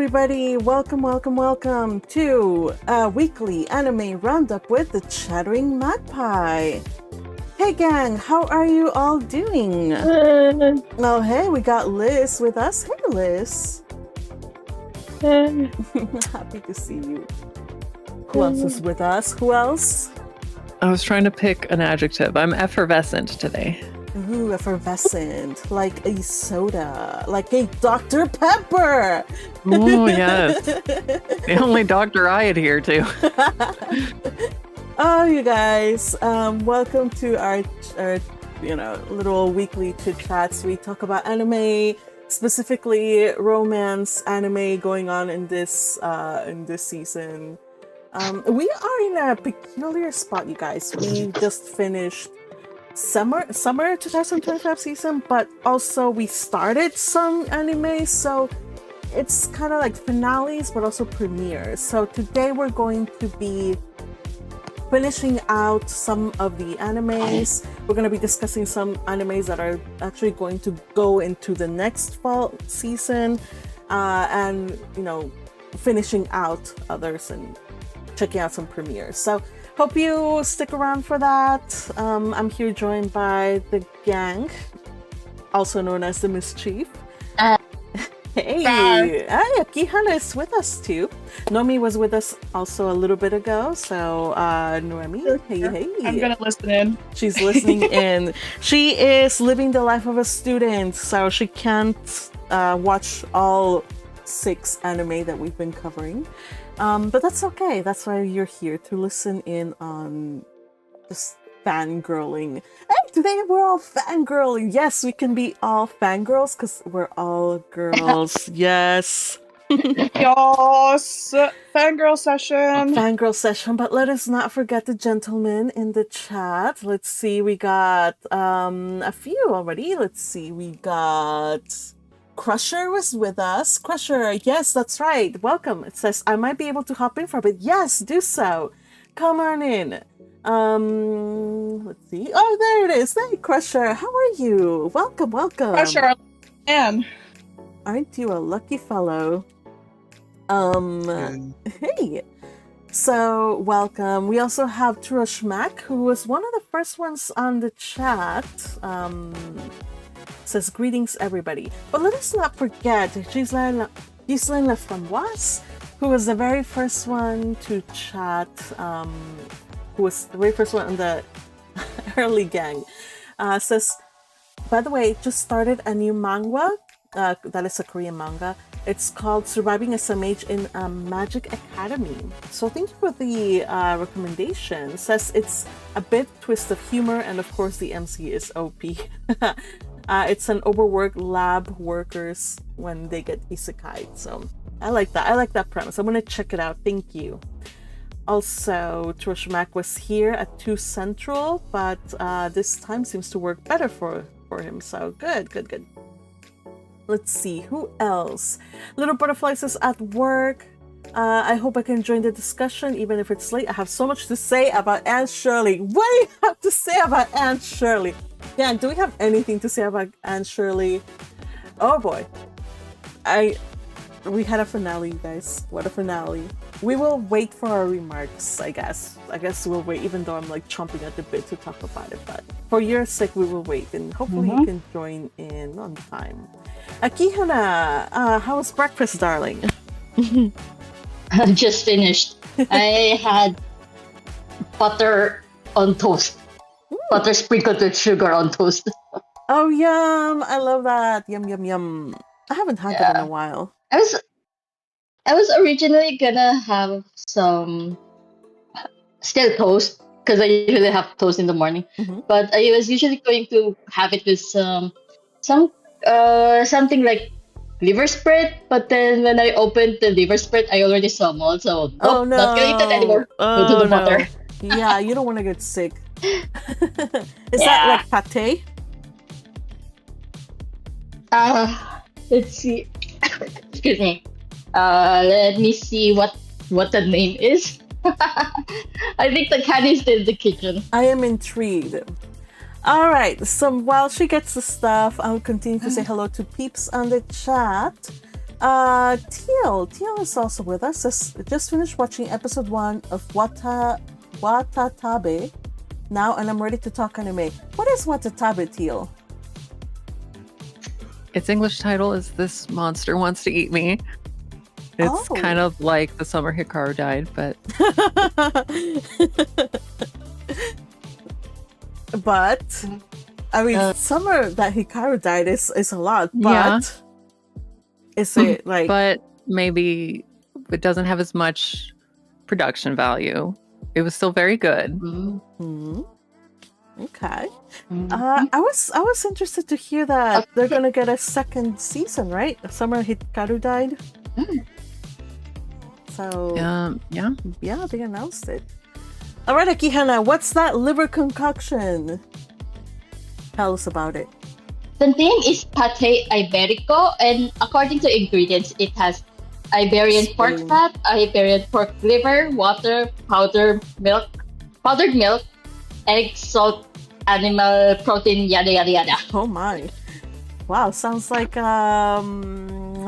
everybody. Welcome to a weekly anime roundup with the Chattering Magpie. Hey gang, how are you all doing? Oh hey, we got Liz with us. Hey Liz. Happy to see you. Who else is with us? Who else? I was trying to pick an adjective. I'm effervescent today. Ooh, effervescent. Like a soda. Like a Dr. Pepper! Oh, yes. The only doctor I adhere to. Oh, you guys. Welcome to our little weekly chit chats. We talk about anime, specifically romance anime going on in this season. We are in a peculiar spot, you guys. We just finished summer 2025 season, but also we started some anime, so it's kind of like finales but also premieres. So today we're going to be finishing out some of the animes. We're going to be discussing some animes that are actually going to go into the next fall season, and finishing out others and checking out some premieres. So hope you stick around for that. I'm here joined by the gang, also known as the Mischief. Hey, Hana is with us too. Nomi was with us also a little bit ago. So, Noemi, hey. I'm gonna listen in. She's listening in. She is living the life of a student, so she can't watch all 6 anime that we've been covering. But that's okay. That's why you're here, to listen in on just fangirling. Hey, today we're all fangirling. Yes, we can be all fangirls because we're all girls. Yes. Yes. Fangirl session. Fangirl session. But let us not forget the gentlemen in the chat. Let's see. We got a few already. Let's see. We got Crusher was with us. Crusher, yes, that's right. Welcome. It says, I might be able to hop in for a bit. Yes, do so. Come on in. Let's see. Oh, there it is. Hey, Crusher. How are you? Welcome. Crusher, man. Aren't you a lucky fellow? Hey. So, welcome. We also have Turoshmak, who was one of the first ones on the chat. Says greetings everybody, but let us not forget Gisela Leframboise, who was the very first one to chat, who was the very first one on the early gang. Says, by the way, just started a new manga, that is a Korean manga. It's called Surviving as a Mage in a Magic Academy. So thank you for the recommendation. Says it's a bit twist of humor, and of course the MC is OP. It's an overworked lab workers when they get isekai. So I like that. I like that premise. I'm going to check it out. Thank you. Also, Turoshmak was here at 2 Central, but this time seems to work better for him. So good. Let's see. Who else? Little Butterfly says at work. I hope I can join the discussion, even if it's late. I have so much to say about Aunt Shirley. What do you have to say about Aunt Shirley? Yeah, do we have anything to say about Aunt Shirley? Oh boy. We had a finale, you guys. What a finale. We will wait for our remarks, I guess. I guess we'll wait, even though I'm like chomping at the bit to talk about it. But for your sake, we will wait, and hopefully you can join in on time. Akihana, how was breakfast, darling? I just finished. I had butter on toast. Butter sprinkled with sugar on toast. Oh, yum! I love that. Yum. I haven't had that in a while. I was originally gonna have some still toast, because I usually have toast in the morning. But I was usually going to have it with something like liver spread. But then when I opened the liver spread, I already saw mold, so no. Not gonna eat that anymore. Go to the butter. Yeah, you don't want to get sick. Is that like pate? Let's see. Excuse me. Let me see what the name is. I think the cat is in the kitchen. I am intrigued. All right, so while she gets the stuff, I'll continue to say hello to peeps on the chat. Teal is also with us. Just finished watching episode 1 of Watatabe now, and I'm ready to talk anime. What is Watatabe, Teal? Its English title is This Monster Wants to Eat Me. It's kind of like the summer Hikaru died, but... But, I mean, summer that Hikaru died is a lot, but... Yeah. Is it like... But maybe it doesn't have as much production value. It was still very good. Mm-hmm. Okay. I was interested to hear that they're gonna get a second season, right? Summer Hikaru died. So yeah, they announced it. All right, Akihana, what's that liver concoction? Tell us about it. The name is Pate Iberico, and according to ingredients, it has Iberian pork fat, Iberian pork liver, water, powdered milk, egg, salt, animal protein, yada yada yada. Oh my! Wow, sounds like a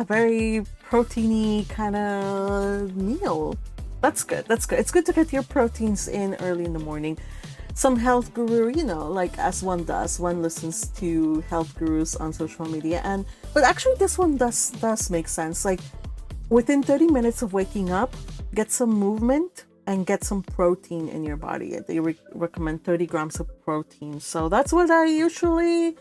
very proteiny kind of meal. That's good. That's good. It's good to get your proteins in early in the morning. Some health guru, like as one does, one listens to health gurus on social media, but actually this one does make sense. Like within 30 minutes of waking up, get some movement and get some protein in your body. They recommend 30 grams of protein. So that's what I usually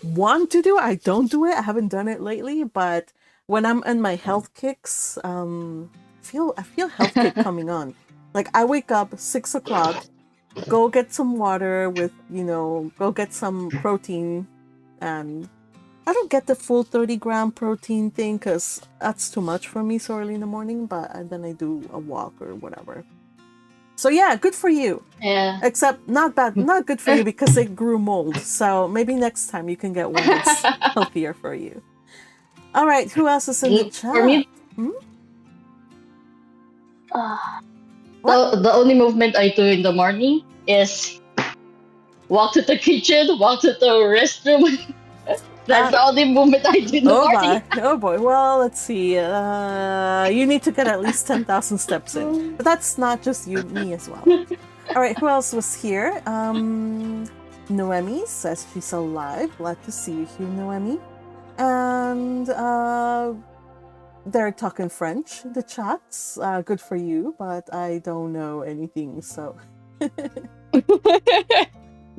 want to do. I don't do it. I haven't done it lately, but when I'm in my health kicks, I feel health kick coming on. Like I wake up 6 o'clock, go get some water with, go get some protein, and I don't get the full 30-gram protein thing because that's too much for me so early in the morning, but then I do a walk or whatever. So yeah, good for you. Yeah. Except not good for you because it grew mold. So maybe next time you can get one that's healthier for you. All right, who else is in the chat? For me, the only movement I do in the morning is walk to the kitchen, walk to the restroom. That's the only movement I do in the morning. Oh boy. Well, let's see. You need to get at least 10,000 steps in. But that's not just you, me as well. All right, who else was here? Noemi says she's alive. Glad to see you here, Noemi. And they're talking French in the chats. Good for you, but I don't know anything, so...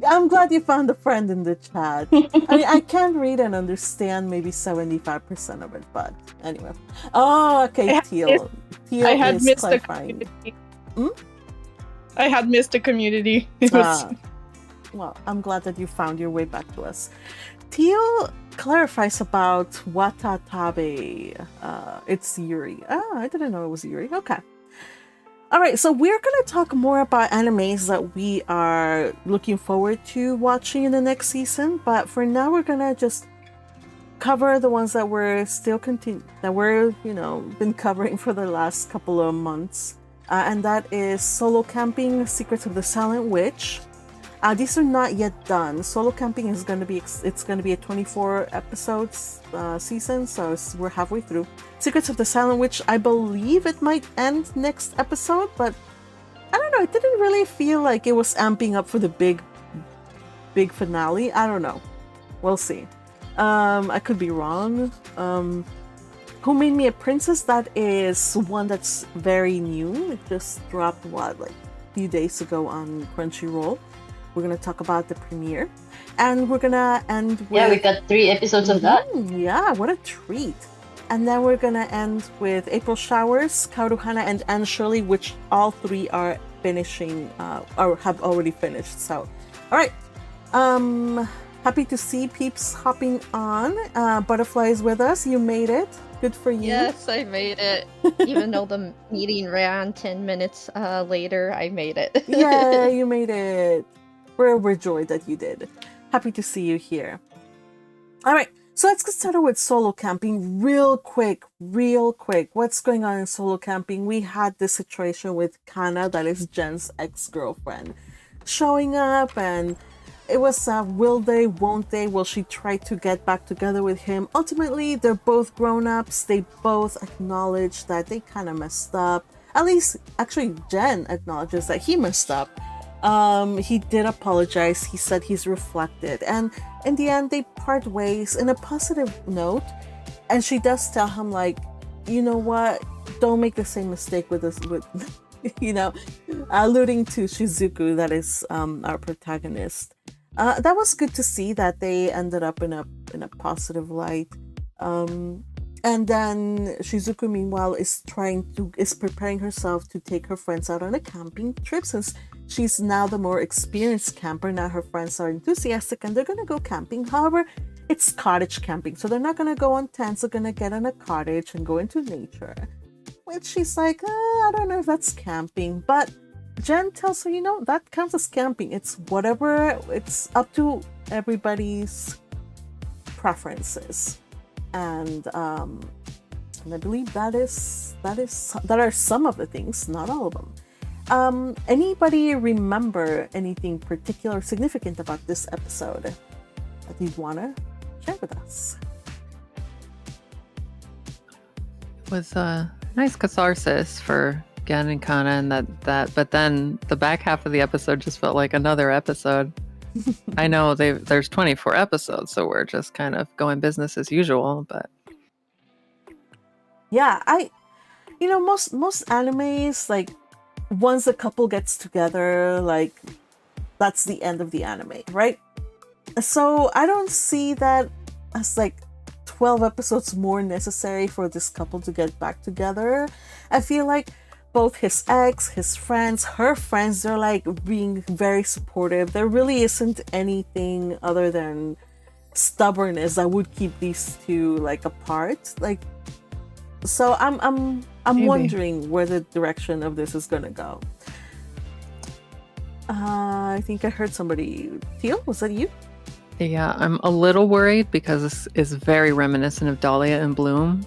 I'm glad you found a friend in the chat. I mean, I can read and understand maybe 75% of it, but anyway. Oh, okay, Teal. Teal I had is missed the clarifying. community. I had missed the community. It was... Well, I'm glad that you found your way back to us. Teal clarifies about Watatabe. It's Yuri. I didn't know it was Yuri. Okay. All right, so we're going to talk more about animes that we are looking forward to watching in the next season. But for now, we're going to just cover the ones that we're still been covering for the last couple of months. And that is Solo Camping, Secrets of the Silent Witch. These are not yet done. Solo Camping is going to be a 24 episodes season, so we're halfway through. Secrets of the Silent Witch, I believe it might end next episode, but I don't know. It didn't really feel like it was amping up for the big finale. I don't know. We'll see. I could be wrong. Who Made Me a Princess? That is one that's very new. It just dropped a few days ago on Crunchyroll. We're going to talk about the premiere. And we're going to end with... Yeah, we got 3 episodes of that. Yeah, what a treat. And then we're going to end with April Showers, Kaoru, Hana, and Shirley, which all 3 are finishing, or have already finished. So, all right. Happy to see peeps hopping on. Butterfly is with us. You made it. Good for you. Yes, I made it. Even though the meeting ran 10 minutes later, I made it. Yeah, you made it. We're overjoyed that you did. Happy to see you here. All right, so let's get started with Solo Camping real quick. What's going on in Solo Camping? We had this situation with Hana, that is Jen's ex-girlfriend, showing up and it was will they, won't they, will she try to get back together with him? Ultimately, they're both grown-ups. They both acknowledge that they kind of messed up. At least, actually, Jen acknowledges that he messed up. He did apologize. He said he's reflected. And in the end, they part ways in a positive note. And she does tell him, like, you know what? Don't make the same mistake with us, with, alluding to Shizuku, that is our protagonist. That was good to see that they ended up in a positive light. And then Shizuku, meanwhile, is preparing herself to take her friends out on a camping trip, since she's now the more experienced camper. Now her friends are enthusiastic and they're gonna go camping. However, it's cottage camping, so they're not gonna go on tents. They're gonna get on a cottage and go into nature. Which she's like, I don't know if that's camping, but Jen tells her, that counts as camping. It's whatever. It's up to everybody's preferences. And I believe that are some of the things, not all of them. Anybody remember anything particular significant about this episode that you'd want to share with us? It was a nice catharsis for Gen and Kana, and that but then the back half of the episode just felt like another episode. I know there's 24 episodes, so we're just kind of going business as usual, but yeah, most animes, like, once a couple gets together, like, that's the end of the anime, right? So I don't see that as like 12 episodes more necessary for this couple to get back together. I feel like both his ex, his friends, her friends, they're like being very supportive. There really isn't anything other than stubbornness that would keep these two like apart. Like, so I'm Maybe. wondering where the direction of this is gonna go. I think I heard somebody. Teal, was that you? yeah, I'm a little worried because this is very reminiscent of Dahlia and Bloom,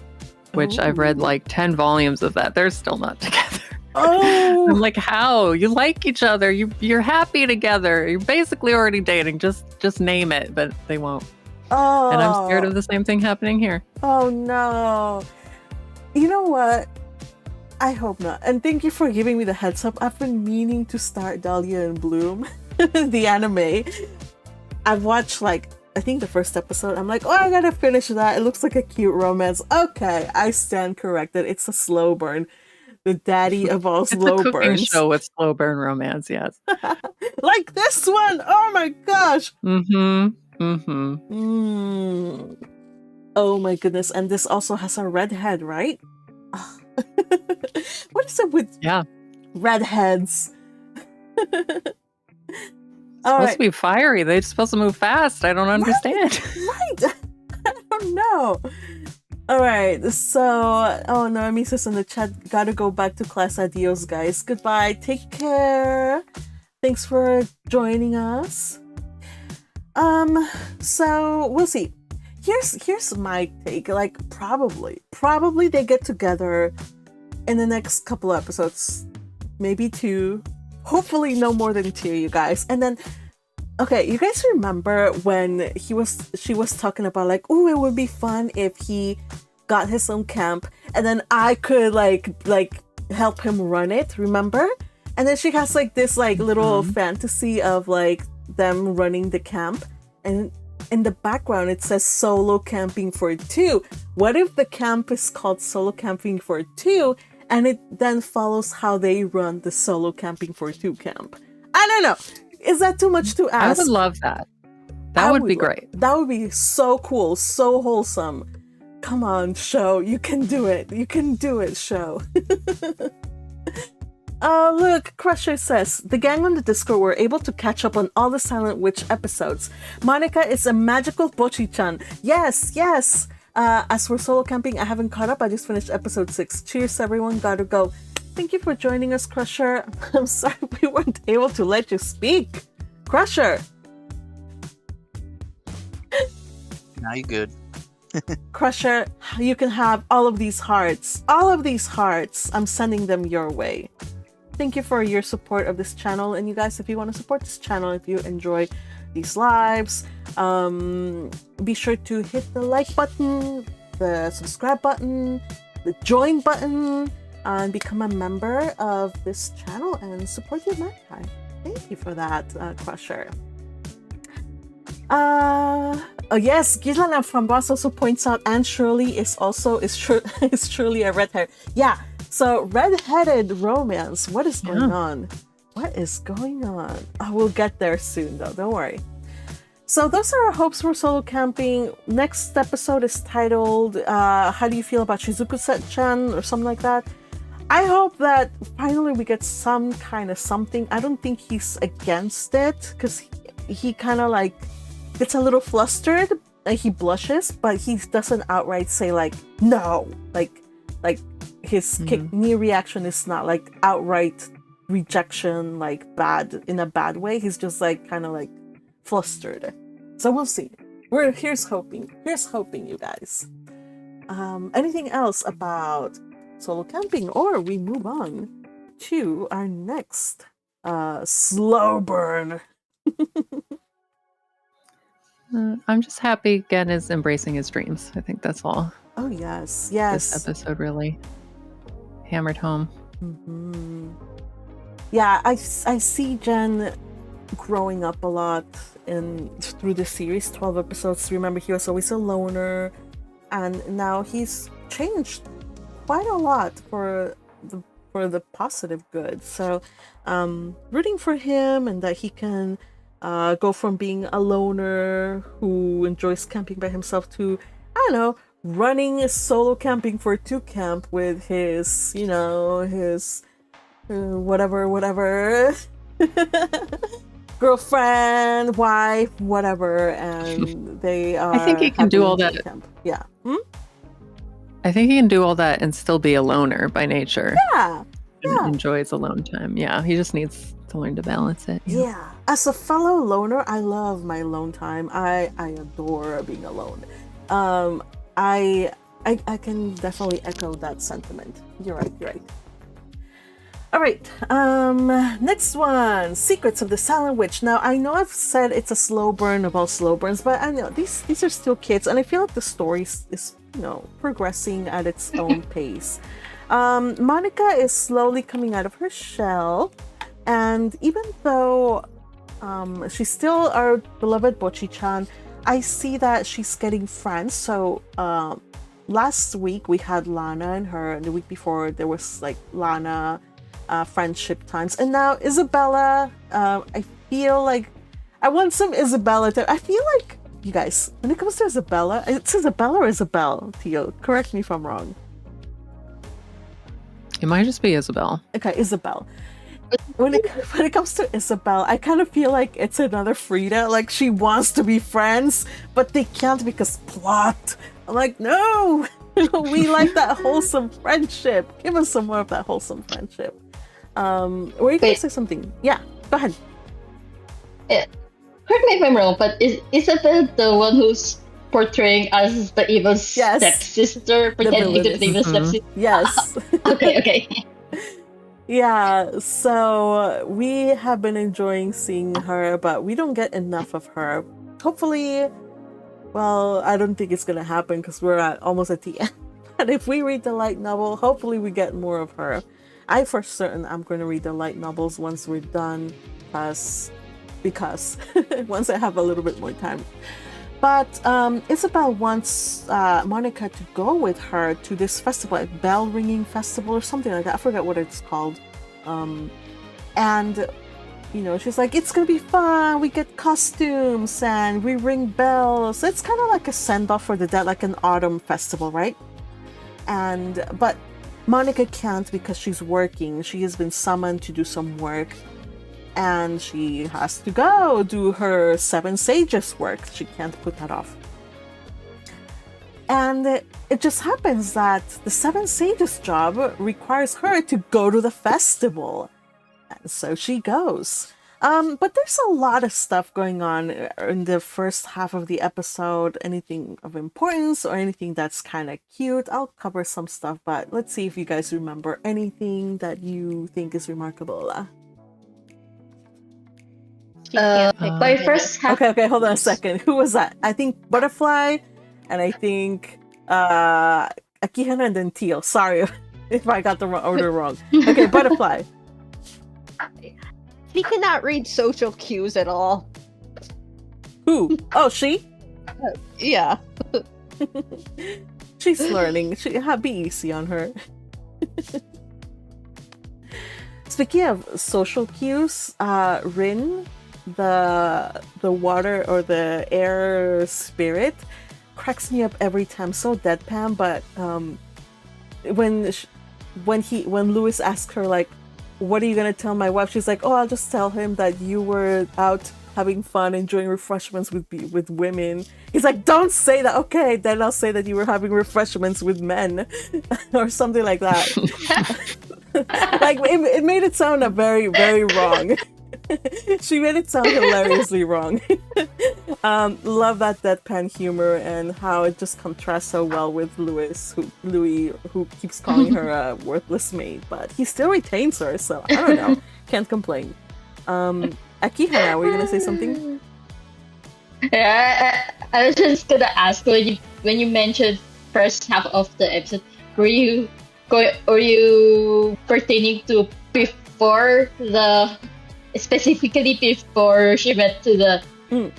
which I've read like 10 volumes of that. They're still not together. Oh, I'm like, how? You like each other. You're happy together. You're basically already dating. Just name it, but they won't. oh, And I'm scared of the same thing happening here. Oh no. You know what? I hope not. And thank you for giving me the heads up. I've been meaning to start Dahlia and Bloom, the anime. I've watched like, I think the first episode. I'm like, I gotta finish that. It looks like a cute romance. Okay, I stand corrected. It's a slow burn. The daddy of all slow it's a cooking burns. show with slow burn romance, yes. Like this one. Oh my gosh. Oh my goodness. And this also has a redhead, right? What is it with redheads? Supposed to be fiery. They're supposed to move fast. I don't understand. Right. I don't know. All right. So, Noemi says in the chat, gotta go back to class. Adios, guys. Goodbye. Take care. Thanks for joining us. So we'll see. Here's my take. Like, probably they get together in the next couple of episodes, maybe 2. Hopefully no more than 2, you guys. And then, okay, you guys remember when she was talking about like, oh, it would be fun if he got his own camp, and then I could like help him run it. Remember? And then she has like this like little fantasy of like them running the camp, and in the background it says solo camping for 2. What if the camp is called solo camping for 2? And it then follows how they run the solo camping for 2 camp. I don't know. Is that too much to ask? I would love that. That would be great. That would be so cool, so wholesome. Come on, show. You can do it. You can do it, show. Look, Crusher says, the gang on the Discord were able to catch up on all the Silent Witch episodes. Monica is a magical Bochi-chan. Yes. As for solo camping, I haven't caught up. I just finished episode 6. Cheers, everyone. Gotta go. Thank you for joining us, Crusher. I'm sorry we weren't able to let you speak. Crusher. Now you're good. Crusher, you can have all of these hearts. All of these hearts. I'm sending them your way. Thank you for your support of this channel. And you guys, if you want to support this channel, if you enjoy these lives. Be sure to hit the like button, the subscribe button, the join button, and become a member of this channel and support your magpie. Thank you for that, Crusher. Oh yes, Gisela from Boss also points out Aunt Shirley is truly a redhead. Yeah, so redheaded romance. What is going on? What is going on? We'll get there soon though, don't worry. So those are our hopes for solo camping. Next episode is titled How Do You Feel About Shizuku-chan or something like that. I hope that finally we get some kind of something. I don't think he's against it because he kind of like gets a little flustered, like he blushes, but he doesn't outright say like no, like his knee reaction is not like outright rejection, like bad in a bad way. He's just like kind of like flustered. So we'll see. Here's hoping, you guys. Anything else about solo camping, or we move on to our next slow burn. I'm just happy Gen is embracing his dreams. I think that's all. Oh yes. This episode really hammered home. Mm-hmm. Yeah, I see Gen growing up a lot through the series, 12 episodes. Remember, he was always a loner, and now he's changed quite a lot for the positive good. So, rooting for him, and that he can go from being a loner who enjoys camping by himself to, I don't know, running a solo camping for 2 camp with his, his whatever girlfriend, wife, whatever, and they are. I think he can do all that. Camp. Yeah. I think he can do all that and still be a loner by nature. Yeah. And enjoys alone time. Yeah, he just needs to learn to balance it. Yeah. As a fellow loner, I love my alone time. I adore being alone. I can definitely echo that sentiment. You're right. All right. Next one, Secrets of the Silent Witch. Now, I know I've said it's a slow burn of all slow burns, but I know these are still kids, and I feel like the story is progressing at its own pace. Monica is slowly coming out of her shell, and even though she's still our beloved Bochi-chan, I see that she's getting friends. So last week we had Lana and her, and the week before there was like Lana friendship times, and now Isabella. I feel like I want some Isabella. I feel like, you guys, when it comes to Isabella, it's Isabella or Isabel, Tio? Correct me if I'm wrong. It might just be Isabel. Okay, Isabel. When it comes to Isabel, I kind of feel like it's another Frida. Like, she wants to be friends, but they can't because plot. I'm like, no, we like that wholesome friendship. Give us some more of that wholesome friendship. Were you gonna say something? Yeah, go ahead. Correct me if I'm wrong, but is Isabel the one who's portraying as the evil stepsister, pretending to be the evil stepsister? Yes. Okay. Yeah, so we have been enjoying seeing her, but we don't get enough of her. Hopefully, well, I don't think it's gonna happen because we're almost at the end. But if we read the light novel, hopefully we get more of her. I for certain I'm going to read the light novels once we're done, because once I have a little bit more time. But Isabel wants Monica to go with her to this festival, like bell ringing festival or something like that. I forgot what it's called. And she's like, it's gonna be fun. We get costumes and we ring bells. It's kind of like a send off for the dead, like an autumn festival, right? But Monica can't because she's working. She has been summoned to do some work. And she has to go do her 7 Sages work. She can't put that off. And it just happens that the 7 Sages job requires her to go to the festival. And so she goes. But there's a lot of stuff going on in the first half of the episode. Anything of importance or anything that's kind of cute. I'll cover some stuff, but let's see if you guys remember anything that you think is remarkable. She can't pick my the first half. Okay, hold on a second. Who was that? I think Butterfly, and I think Akihana and then Teal. Sorry if I got the order wrong. Okay, Butterfly. She cannot read social cues at all. Who? Oh, she? Yeah. She's learning. Be easy on her. Speaking of social cues, Rin, the water or the air spirit, cracks me up every time. So deadpan, but when Louis asks her like, "What are you gonna tell my wife?" She's like, "Oh, I'll just tell him that you were out having fun, enjoying refreshments with women." He's like, "Don't say that." Okay, then I'll say that you were having refreshments with men, or something like that. Like it made it sound very, very wrong. She made it sound hilariously wrong. Love that deadpan humor and how it just contrasts so well with Louis, who keeps calling her a worthless maid, but he still retains her. So I don't know, can't complain. Akihana, were you gonna say something? Yeah, I was just gonna ask when you mentioned first half of the episode, were you pertaining to before specifically before she went to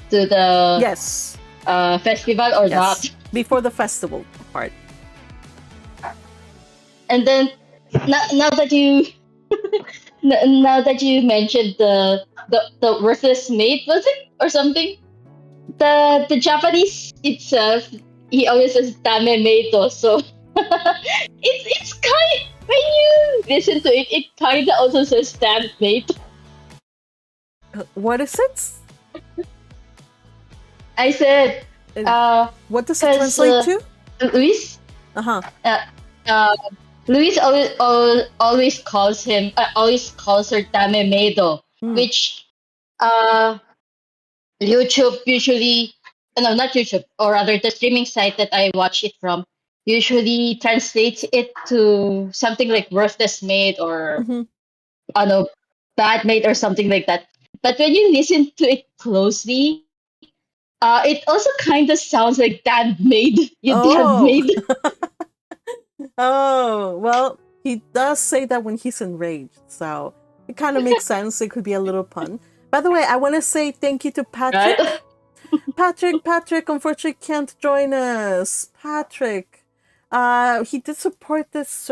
the Yes. Festival or not? Before the festival part. And then now that you now that you mentioned the worthless maid, was it or something? The Japanese itself, he always says "dame maid" so it's kind, when you listen to it, it kind of also says "damn maid." What is it? I said, what does it translate to? Luis. Luis always calls her "dame meido," which YouTube usually, no, not YouTube, or rather the streaming site that I watch it from, usually translates it to something like worthless maid or I don't know, bad maid or something like that. But when you listen to it closely, it also kind of sounds like "damn maid," you damn maid. Oh, well, he does say that when he's enraged, so it kind of makes sense. It could be a little pun. By the way, I want to say thank you to Patrick. Right? Patrick, unfortunately can't join us. Patrick, he did support this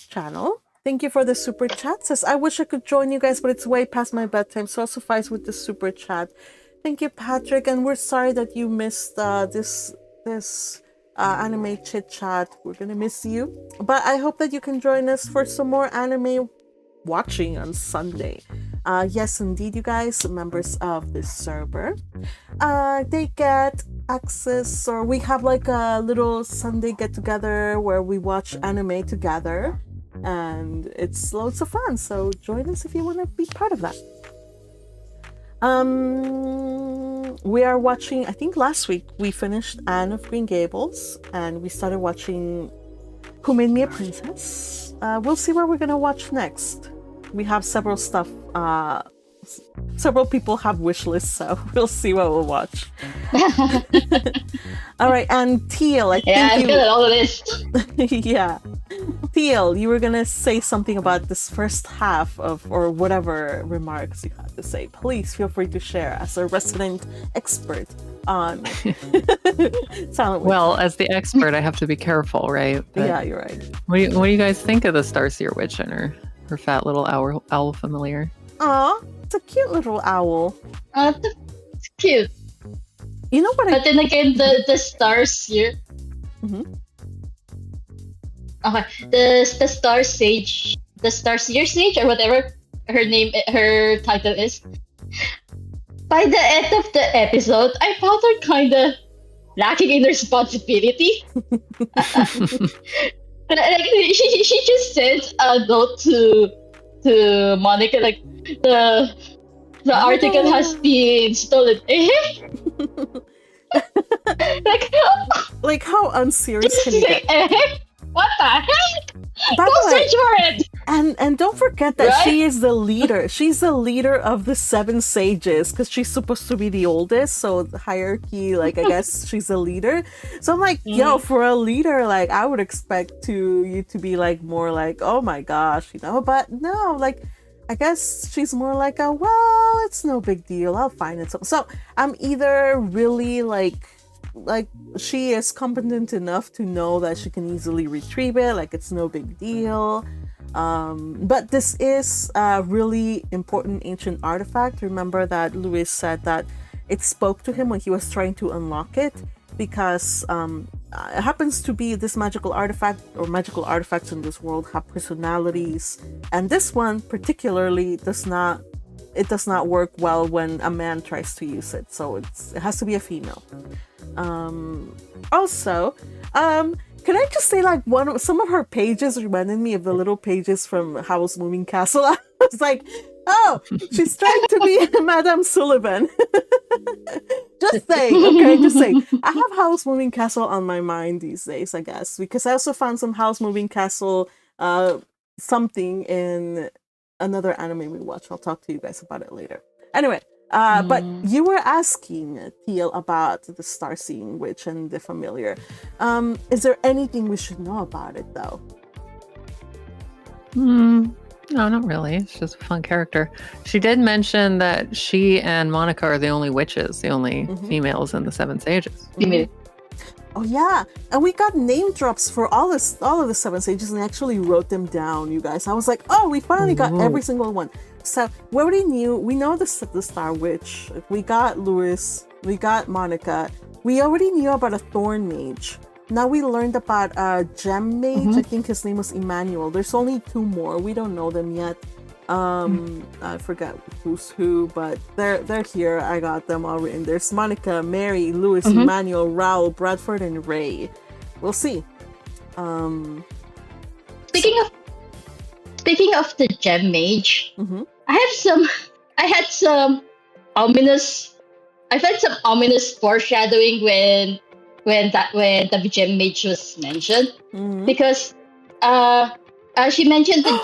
channel. Thank you for the super chat. Says, I wish I could join you guys, but it's way past my bedtime, so I'll suffice with the super chat. Thank you, Patrick, and we're sorry that you missed this anime chit chat. We're gonna miss you, but I hope that you can join us for some more anime watching on Sunday. Yes, indeed, you guys, members of this server, they get access, or we have like a little Sunday get together where we watch anime together, and it's loads of fun. So join us if you want to be part of that. We are watching, I think last week we finished Anne of Green Gables, and we started watching Who Made Me a Princess. We'll see what we're gonna watch next. We have several stuff, several people have wish lists, so we'll see what we'll watch. All right, and Teal, I think I've got all the list. yeah. Teal, you were gonna say something about this first half of, or whatever remarks you had to say. Please feel free to share as a resident expert on Silent Witch. Well, as the expert, I have to be careful, right? But yeah, you're right. What do you guys think of the Starseer Witch and her fat little owl familiar? Aw, it's a cute little owl. It's cute. You know what? But then again, the stars here. Okay, the Star Sage, the Starseer Sage, or whatever her title is. By the end of the episode, I found her kind of lacking in responsibility. Like, she just sent a note to Monica, like the article has been stolen. like how unserious can you get? What the heck? By Go the way, search for it. And don't forget that Right? she is the leader. She's the leader of the seven sages because she's supposed to be the oldest. So the hierarchy, like I guess she's the leader. So I'm like, yo, for a leader, like I would expect you to be like more like, oh my gosh, But no, like I guess she's more like a well, it's no big deal. I'll find it. So I'm either really like she is competent enough to know that she can easily retrieve it, like it's no big deal. But this is a really important ancient artifact. Remember that Louis said that it spoke to him when he was trying to unlock it, because it happens to be this magical artifact, or magical artifacts in this world have personalities, and this one particularly does not work well when a man tries to use it, so it has to be a female. Also, can I just say, like, some of her pages reminded me of the little pages from Howl's Moving Castle. I was like, oh, she's trying to be Madame Sullivan. Just saying, okay, just saying. I have Howl's Moving Castle on my mind these days, I guess, because I also found some Howl's Moving Castle something in another anime we watch. I'll talk to you guys about it later. Anyway, but you were asking, Teal, about the Star-Seeing Witch and the familiar. Is there anything we should know about it, though? No, not really. It's just a fun character. She did mention that she and Monica are the only witches, the only females in the Seven Sages. Oh yeah, and we got name drops for all of the Seven Sages, and I actually wrote them down, you guys. I was like, oh, we finally got every single one. So we already knew. We know the Star Witch. We got Louis. We got Monica. We already knew about a Thorn Mage. Now we learned about a Gem Mage. I think his name was Emmanuel. There's only two more. We don't know them yet. I forgot who's who, but they're here. I got them all written. There's Monica, Mary, Louis, Emmanuel, Raoul, Bradford, and Ray. We'll see. Speaking of the Gem Mage, I felt some ominous foreshadowing when the Gem Mage was mentioned, because she mentioned the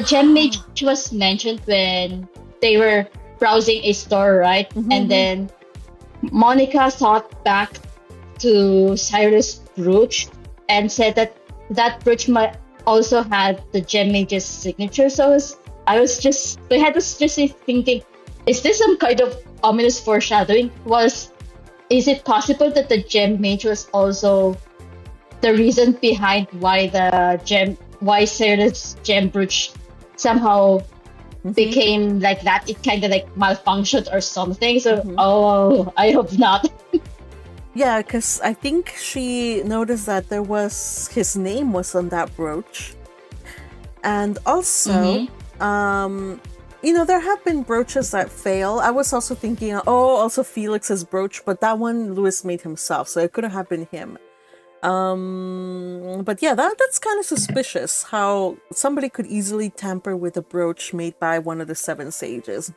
Gem Mage was mentioned when they were browsing a store, right? And then Monica thought back to Cyrus' brooch and said that brooch might also had the Gem Mage's signature. So I was just thinking, is this some kind of ominous foreshadowing? Is it possible that the Gem Mage was also the reason behind why Cyrus' gem brooch somehow became like that? It kind of like malfunctioned or something. So, I hope not. Yeah, because I think she noticed that his name was on that brooch. And also, there have been brooches that fail. I was also thinking, also Felix's brooch, but that one Louis made himself, so it couldn't have been him. But yeah, that's kind of suspicious how somebody could easily tamper with a brooch made by one of the Seven Sages.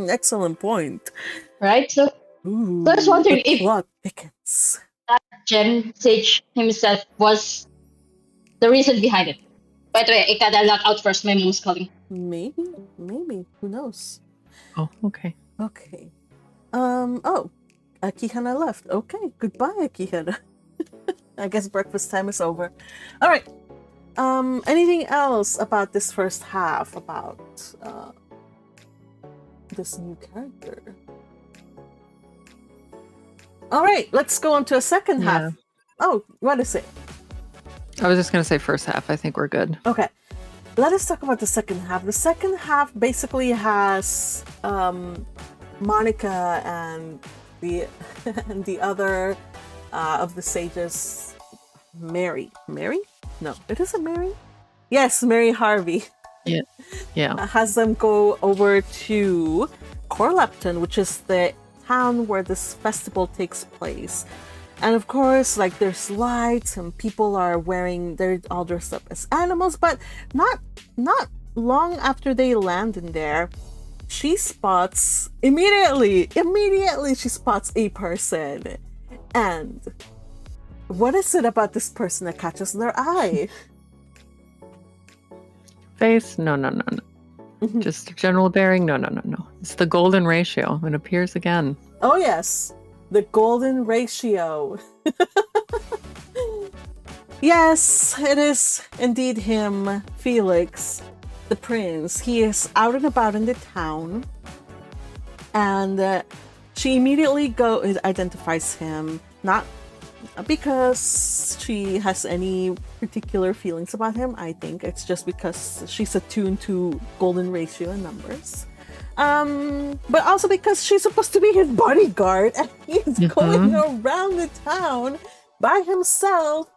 Excellent point. Right? So Ooh, I was wondering the if plot thickens. that Gem Sage himself was the reason behind it. By the way, I gotta lock out first. My mom's calling. Maybe. Who knows? Oh, okay. Okay. Akihana left. Okay, goodbye, Akihana. I guess breakfast time is over. All right. Anything else about this first half about this new character? All right, let's go on to a second half. Oh, what is it? I was just going to say first half. I think we're good. Okay. Let us talk about the second half. The second half basically has Monica and the other of the sages, Mary. Mary? No, it isn't Mary. Yes, Mary Harvey. Yeah. Has them go over to Corlepton, which is the town where this festival takes place. And of course, like, there's lights and people are they're all dressed up as animals, but not long after they land in there, she spots immediately she spots a person. And what is it about this person that catches their eye? face? No. Just general bearing? No. It's the golden ratio. It appears again. Oh yes, the golden ratio. Yes, it is indeed him, Felix, the prince. He is out and about in the town, and she immediately identifies him, not because she has any particular feelings about him. I think it's just because she's attuned to golden ratio and numbers. But also because she's supposed to be his bodyguard, and he's going around the town by himself.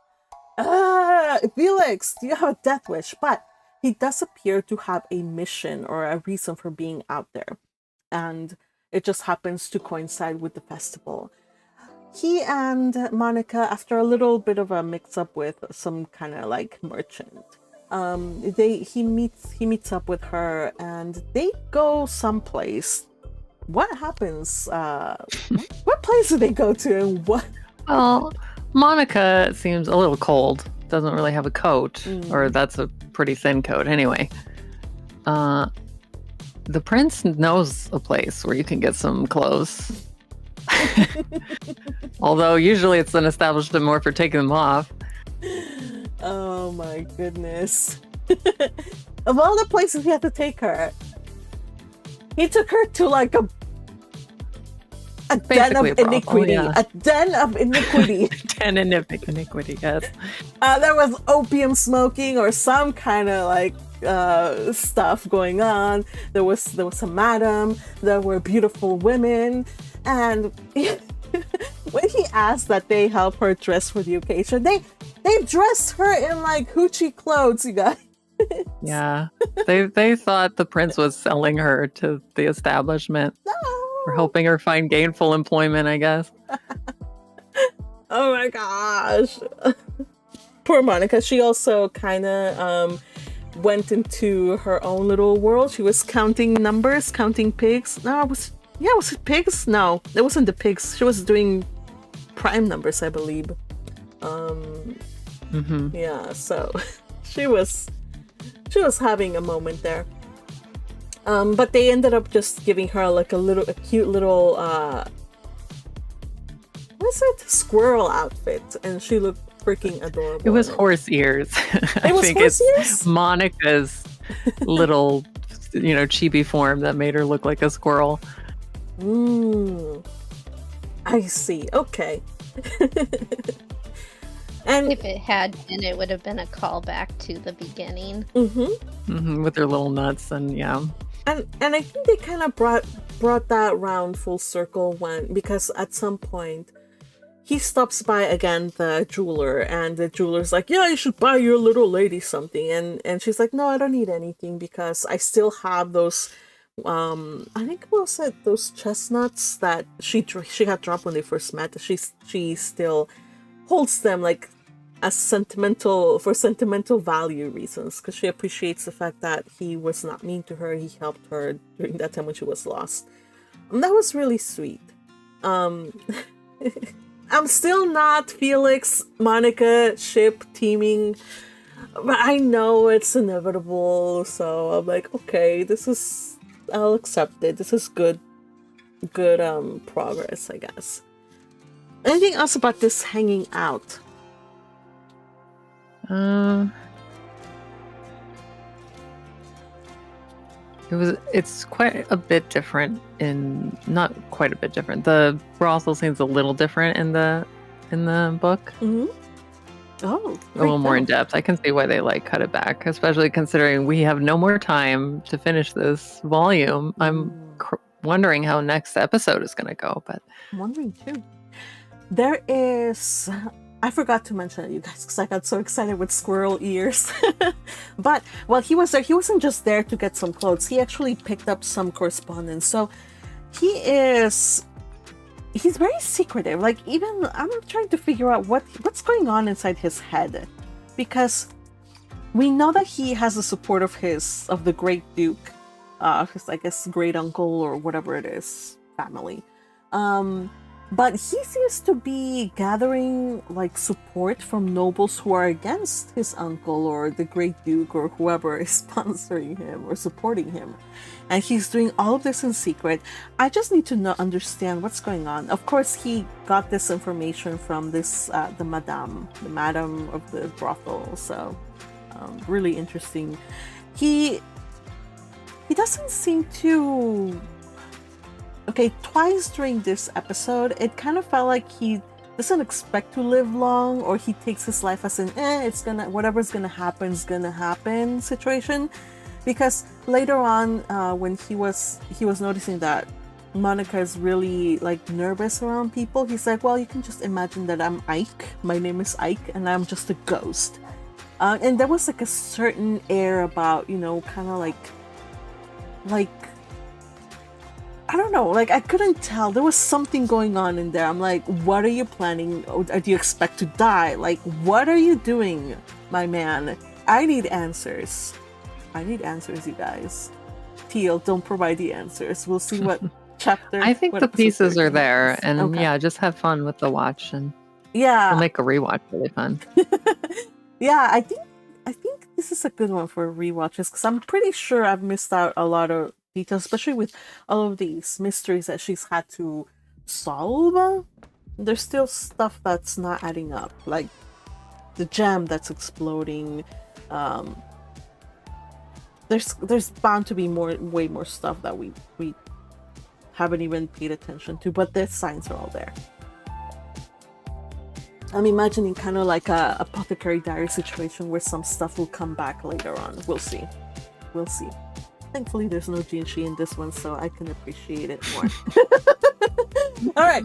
Felix, you have a death wish, but he does appear to have a mission or a reason for being out there, and it just happens to coincide with the festival. He and Monica, after a little bit of a mix-up with some kind of like merchant, he meets up with her, and they go someplace. What happens? What place do they go to, and what? Well, Monica seems a little cold. Doesn't really have a coat, or that's a pretty thin coat anyway. The prince knows a place where you can get some clothes. Although usually it's an establishment more for taking them off. Oh my goodness. Of all the places he had to take her, he took her to like a den of iniquity. Yeah. A den of iniquity. Den of iniquity, yes. There was opium smoking or some kind of like stuff going on. There was a madam. There were beautiful women, and when he asked that they help her dress for the occasion, they dressed her in like hoochie clothes, you guys. Yeah, they thought the prince was selling her to the establishment. No. Or helping her find gainful employment, I guess. Oh my gosh. Poor Monica. She also kind of went into her own little world. She was counting numbers, counting pigs. No, was it pigs? No, it wasn't the pigs. She was doing prime numbers, I believe. Yeah, so she was having a moment there. But they ended up just giving her like a cute little what's it? Squirrel outfit, and she looked freaking adorable. It was horse ears. I think it's ears? Monica's little, chibi form that made her look like a squirrel. I see. Okay. And if it had been, it would have been a callback to the beginning. With their little nuts and yeah. And I think they kind of brought that round full circle because at some point he stops by again the jeweler, and the jeweler's like, yeah, you should buy your little lady something, and she's like, no, I don't need anything because I still have those I think those chestnuts that she had dropped when they first met. She still holds them like as sentimental value reasons, because she appreciates the fact that he was not mean to her. He helped her during that time when she was lost. And that was really sweet. I'm still not Felix Monica ship teaming, but I know it's inevitable, so I'm like, okay, I'll accept it. This is good progress, I guess. Anything else about this hanging out? It's quite a bit different not quite a bit different. The brothel seems a little different in the book. Oh, a little more in depth. I can see why they cut it back, especially considering we have no more time to finish this volume. I'm wondering how next episode is going to go, but I'm wondering too. There is, I forgot to mention it, you guys, because I got so excited with squirrel ears. But while he was there, he wasn't just there to get some clothes. He actually picked up some correspondence. So he's very secretive. Like, even I'm trying to figure out what's going on inside his head, because we know that he has the support of the great duke, his, I guess, great uncle or whatever it is, family. But he seems to be gathering like support from nobles who are against his uncle or the Great Duke or whoever is sponsoring him or supporting him. And he's doing all of this in secret. I just need to understand what's going on. Of course, he got this information from this the madam of the brothel. So really interesting. He doesn't seem to. Okay, twice during this episode, it kind of felt like he doesn't expect to live long, or he takes his life as an whatever's gonna happen is gonna happen situation. Because later on, when he was noticing that Monica is really like nervous around people, he's like, well, you can just imagine that I'm Ike. My name is Ike, and I'm just a ghost. And there was like a certain air about, kind of like I don't know, like I couldn't tell. There was something going on in there. I'm like, what are you planning? Or do you expect to die? Like, what are you doing, my man? I need answers. You guys. Teal, don't provide the answers. We'll see what chapter. I think the pieces are there, and okay. just have fun with the watch, and we'll make a rewatch really fun. Yeah, I think this is a good one for rewatches because I'm pretty sure I've missed out a lot of details, especially with all of these mysteries that she's had to solve. There's still stuff that's not adding up, like the gem that's exploding. There's bound to be way more stuff that we haven't even paid attention to, but the signs are all there. I'm imagining kind of like a Apothecary Diary situation where some stuff will come back later on. We'll see. Thankfully, there's no Jinshi in this one, so I can appreciate it more. All right.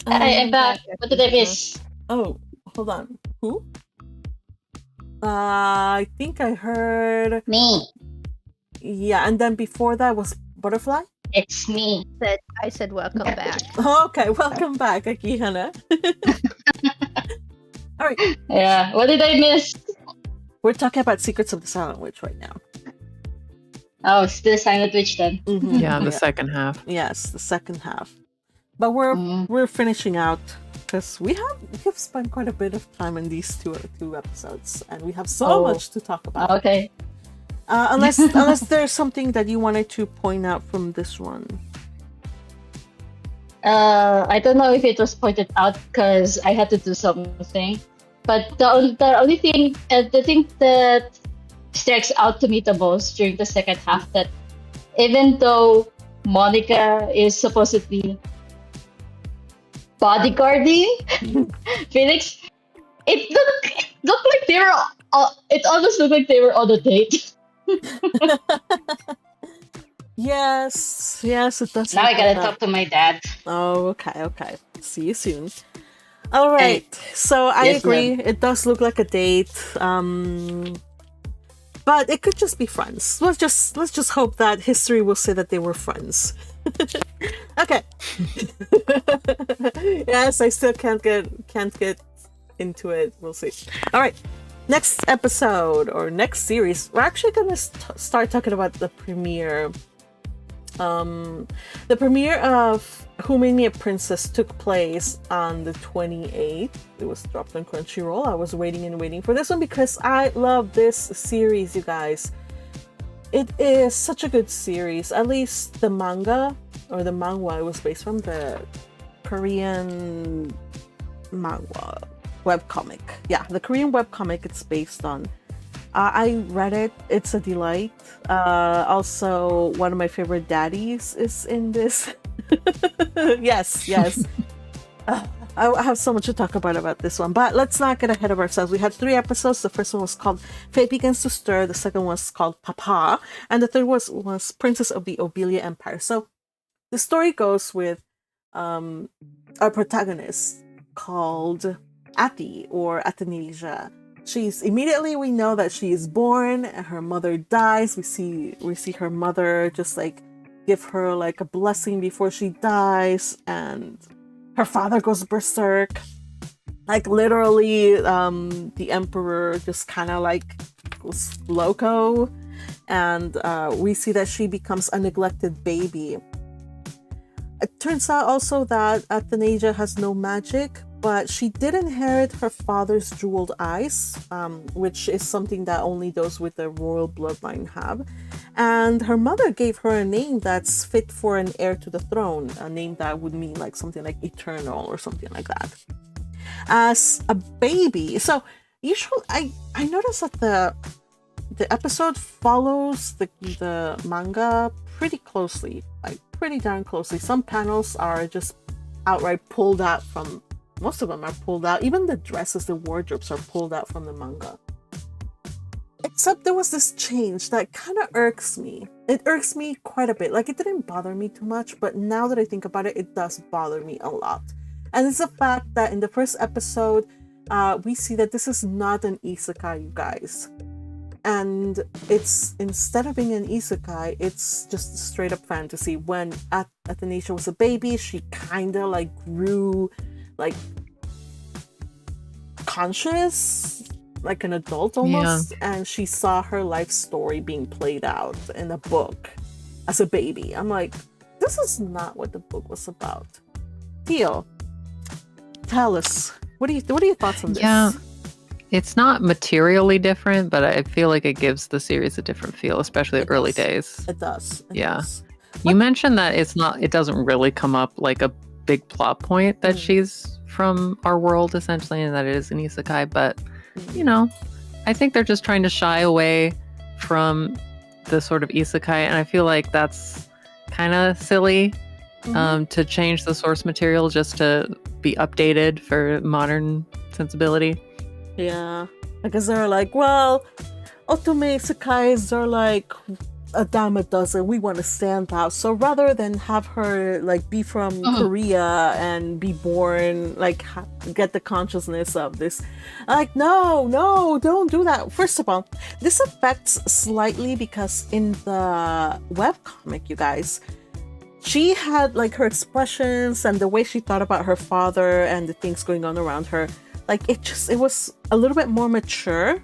I'm back. What did I miss? Oh, hold on. Who? I think I heard me. Yeah, and then before that was Butterfly. It's me. I said welcome back. Okay, welcome back, Hana. All right. Yeah. What did I miss? We're talking about Secrets of the Silent Witch right now. Oh, still Silent Witch then. Mm-hmm. Yeah, the second half. Yes, the second half. But we're finishing out because we have spent quite a bit of time in these two episodes, and we have so much to talk about. Okay. Unless there's something that you wanted to point out from this one. I don't know if it was pointed out because I had to do something. But the only thing, the thing that strikes out to me the most during the second half, that even though Monica is supposedly bodyguarding Felix, it looked like they were. It almost looked like they were on a date. Yes, it does. Now I gotta talk to my dad. Oh, okay. See you soon. All right. So I agree. It does look like a date. But it could just be friends. Let's just hope that history will say that they were friends. Okay. Yes, I still can't get into it. We'll see. All right. Next episode or next series, we're actually gonna start talking about the premiere. The premiere of Who Made Me a Princess took place on the 28th. It was dropped on Crunchyroll. I was waiting for this one because I love this series, you guys. It is such a good series. At least the manga or the manhwa, it was based from the Korean manhwa webcomic. Yeah, the Korean webcomic it's based on. I read it. It's a delight. Also, one of my favorite daddies is in this. Yes. I have so much to talk about this one, but let's not get ahead of ourselves. We had 3 episodes. The first one was called Fate Begins to Stir. The second one was called Papa. And the third was Princess of the Obelia Empire. So the story goes with our protagonist called Ati or Athanasia. We know that she is born and her mother dies. We see her mother just like give her like a blessing before she dies, and her father goes berserk. Like literally, the emperor just kind of like goes loco, and we see that she becomes a neglected baby. it turns out also that Athanasia has no magic, but she did inherit her father's jeweled eyes, which is something that only those with the royal bloodline have. And her mother gave her a name that's fit for an heir to the throne, a name that would mean like something like eternal or something like that. As a baby, so usually I noticed that the episode follows the manga pretty closely, like pretty darn closely. Some panels are just outright pulled out from, most of them are pulled out. Even the dresses, the wardrobes are pulled out from the manga. Except there was this change that kind of irks me. It irks me quite a bit. Like, it didn't bother me too much, but now that I think about it, it does bother me a lot. And it's the fact that in the first episode, we see that this is not an isekai, you guys. And it's, instead of being an isekai, it's just a straight up fantasy. When Athanasia was a baby, she kind of like grew like conscious, like an adult almost. Yeah. And she saw her life story being played out in a book as a baby. I'm like, this is not what the book was about. Theo, tell us, what are your thoughts on this? Yeah. It's not materially different, but I feel like it gives the series a different feel, especially early days. It does. It yeah. does. You mentioned that it doesn't really come up like a big plot point that she's from our world, essentially, and that it is an isekai, but, you know, I think they're just trying to shy away from the sort of isekai, and I feel like that's kind of silly to change the source material just to be updated for modern sensibility. Yeah, because they're like, well, otome isekais are like a dime a dozen. We want to stand out. So rather than have her like be from Korea and be born, like get the consciousness of this, like, no, don't do that. First of all, this affects slightly because in the webcomic, you guys, she had like her expressions and the way she thought about her father and the things going on around her. Like, it was a little bit more mature.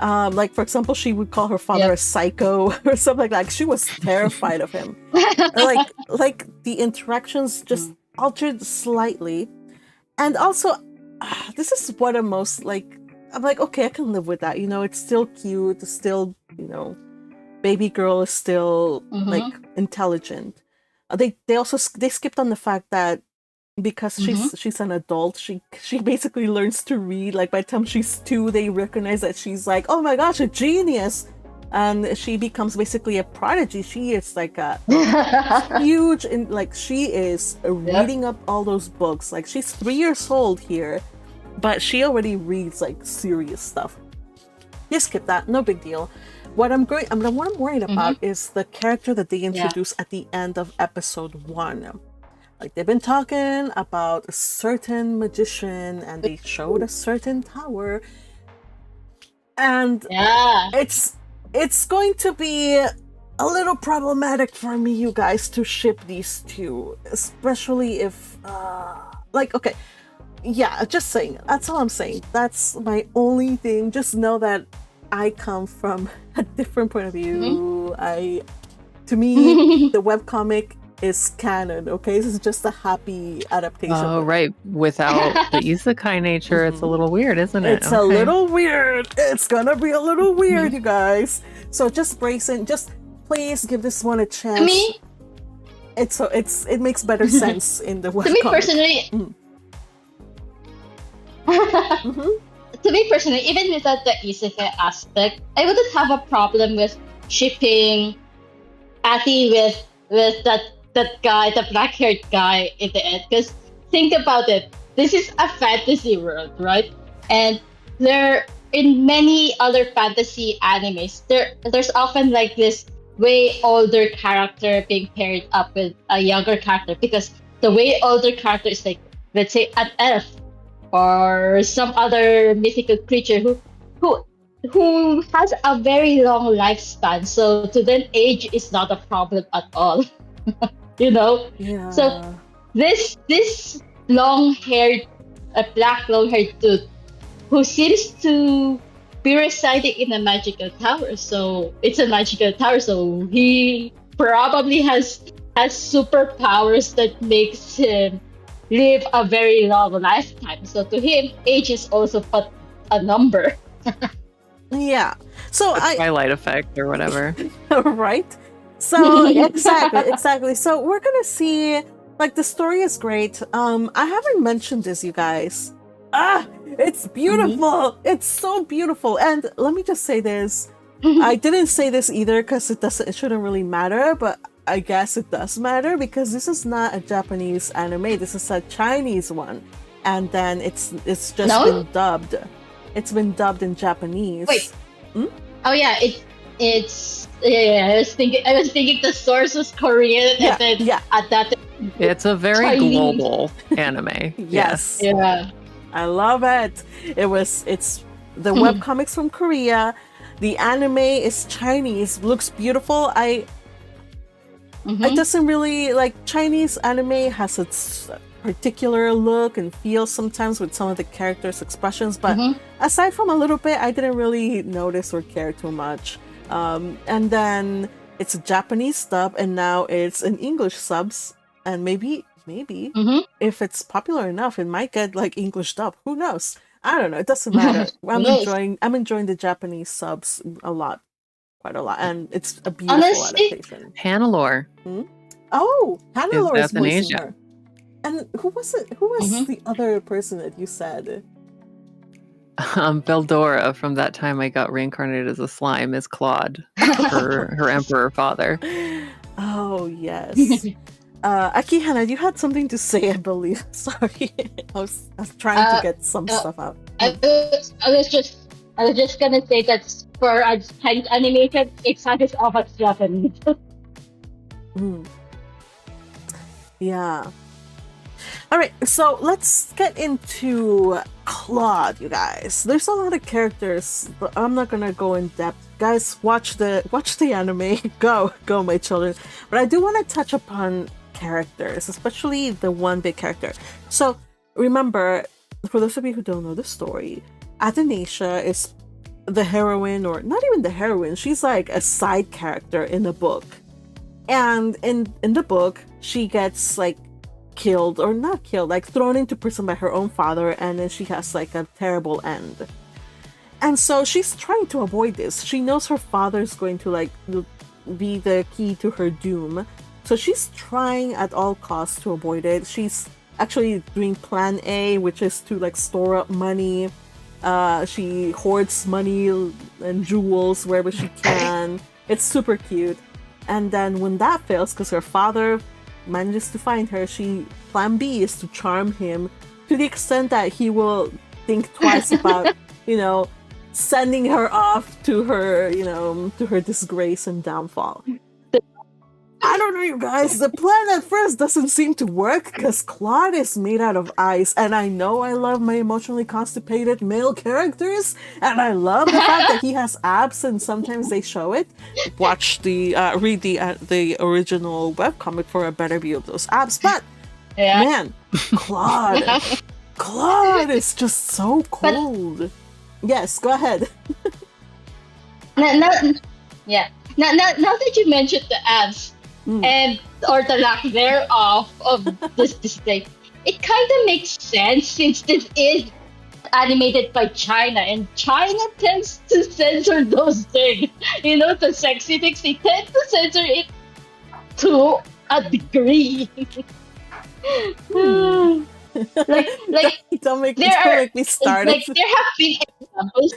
Like, for example, she would call her father a psycho or something like that. She was terrified of him. like the interactions just altered slightly. And also, this is what I'm most like, I'm like, okay, I can live with that. You know, it's still cute. It's still, you know, baby girl is still like intelligent. They skipped on the fact that because she's an adult, she basically learns to read. Like, by the time she's 2, they recognize that she's like, oh my gosh, a genius, and she becomes basically a prodigy. She is like a huge, like, she is reading up all those books. Like, she's 3 years old here, but she already reads like serious stuff. You skip that, no big deal. What I'm worried about is the character that they introduce at the end of episode 1. Like, they've been talking about a certain magician and they showed a certain tower. And it's going to be a little problematic for me, you guys, to ship these two. Especially if, like, okay. Yeah, just saying. That's all I'm saying. That's my only thing. Just know that I come from a different point of view. To me, the webcomic is canon, okay? This is just a happy adaptation. Oh, right. Without the isekai nature, it's a little weird, isn't it? It's a little weird. It's gonna be a little weird, you guys. So just brace in. Just please give this one a chance. To me, it makes better sense in the webcomic. To me personally, to me personally, even without the isekai aspect, I wouldn't have a problem with shipping Ati with that guy, the black-haired guy in the end. Because think about it, this is a fantasy world, right? And there, in many other fantasy animes, there's often like this way older character being paired up with a younger character, because the way older character is like, let's say, an elf or some other mythical creature who has a very long lifespan. So to them, age is not a problem at all. You know? Yeah. So this long-haired, black long-haired dude who seems to be residing in a magical tower. So it's a magical tower. So he probably has has superpowers that makes him live a very long lifetime. So to him, age is also but a number. Yeah. So The Twilight effect or whatever. right? So exactly. So we're gonna see, like, the story is great. I haven't mentioned this, you guys. It's beautiful. It's so beautiful. And let me just say this. I didn't say this either because it shouldn't really matter, but I guess it does matter because this is not a Japanese anime. This is a Chinese one. And then it's just been dubbed. It's been dubbed in Japanese. Wait. Oh yeah, it's I was thinking the source was Korean and then at that It's a very Chinese. global anime. Yes. Yeah. I love it. It's the webcomics from Korea. The anime is Chinese, looks beautiful. It doesn't really, like, Chinese anime has its particular look and feel sometimes with some of the characters' expressions, but aside from a little bit, I didn't really notice or care too much. And then it's a Japanese dub, and now it's in English subs, and maybe if it's popular enough, it might get like English dub. Who knows? I don't know. It doesn't matter. I'm enjoying the Japanese subs quite a lot, and it's a beautiful adaptation. Hannelore. Oh, Hannelore is Beth in voicing Asia. her. And who was it? Who was the other person that you said? Beldora from That Time I Got Reincarnated as a Slime is Claude, her emperor father. Oh, yes. Akihana, you had something to say, I believe. Sorry. I was trying to get some stuff out. I was just gonna say that for a Chinese animation, it started off as Japanese. Yeah. All right, so let's get into Claude, you guys. There's a lot of characters, but I'm not gonna go in depth. Guys, watch the anime. Go, my children. But I do want to touch upon characters, especially the one big character. So remember, for those of you who don't know the story, Athanasia is the heroine, or not even the heroine. She's like a side character in the book, and in the book, she gets like killed, or not killed, like thrown into prison by her own father, and then she has like a terrible end. And so she's trying to avoid this. She knows her father's going to like be the key to her doom, so she's trying at all costs to avoid it. She's actually doing plan A, which is to like store up money. She hoards money and jewels wherever she can. It's super cute. And then when that fails, because her father manages to find her, plan B is to charm him to the extent that he will think twice about, sending her off to her, to her disgrace and downfall. I don't know, you guys. The plan at first doesn't seem to work because Claude is made out of ice, and I know I love my emotionally constipated male characters, and I love the fact that he has abs, and sometimes they show it. Read the original webcomic for a better view of those abs. But man, Claude is just so cold. Yes, go ahead. Now that you mentioned the abs and or the lack thereof of this thing, it kind of makes sense since this is animated by China, and China tends to censor those things. The sexy things, they tend to censor it to a degree. like don't make me start. Like there have been examples.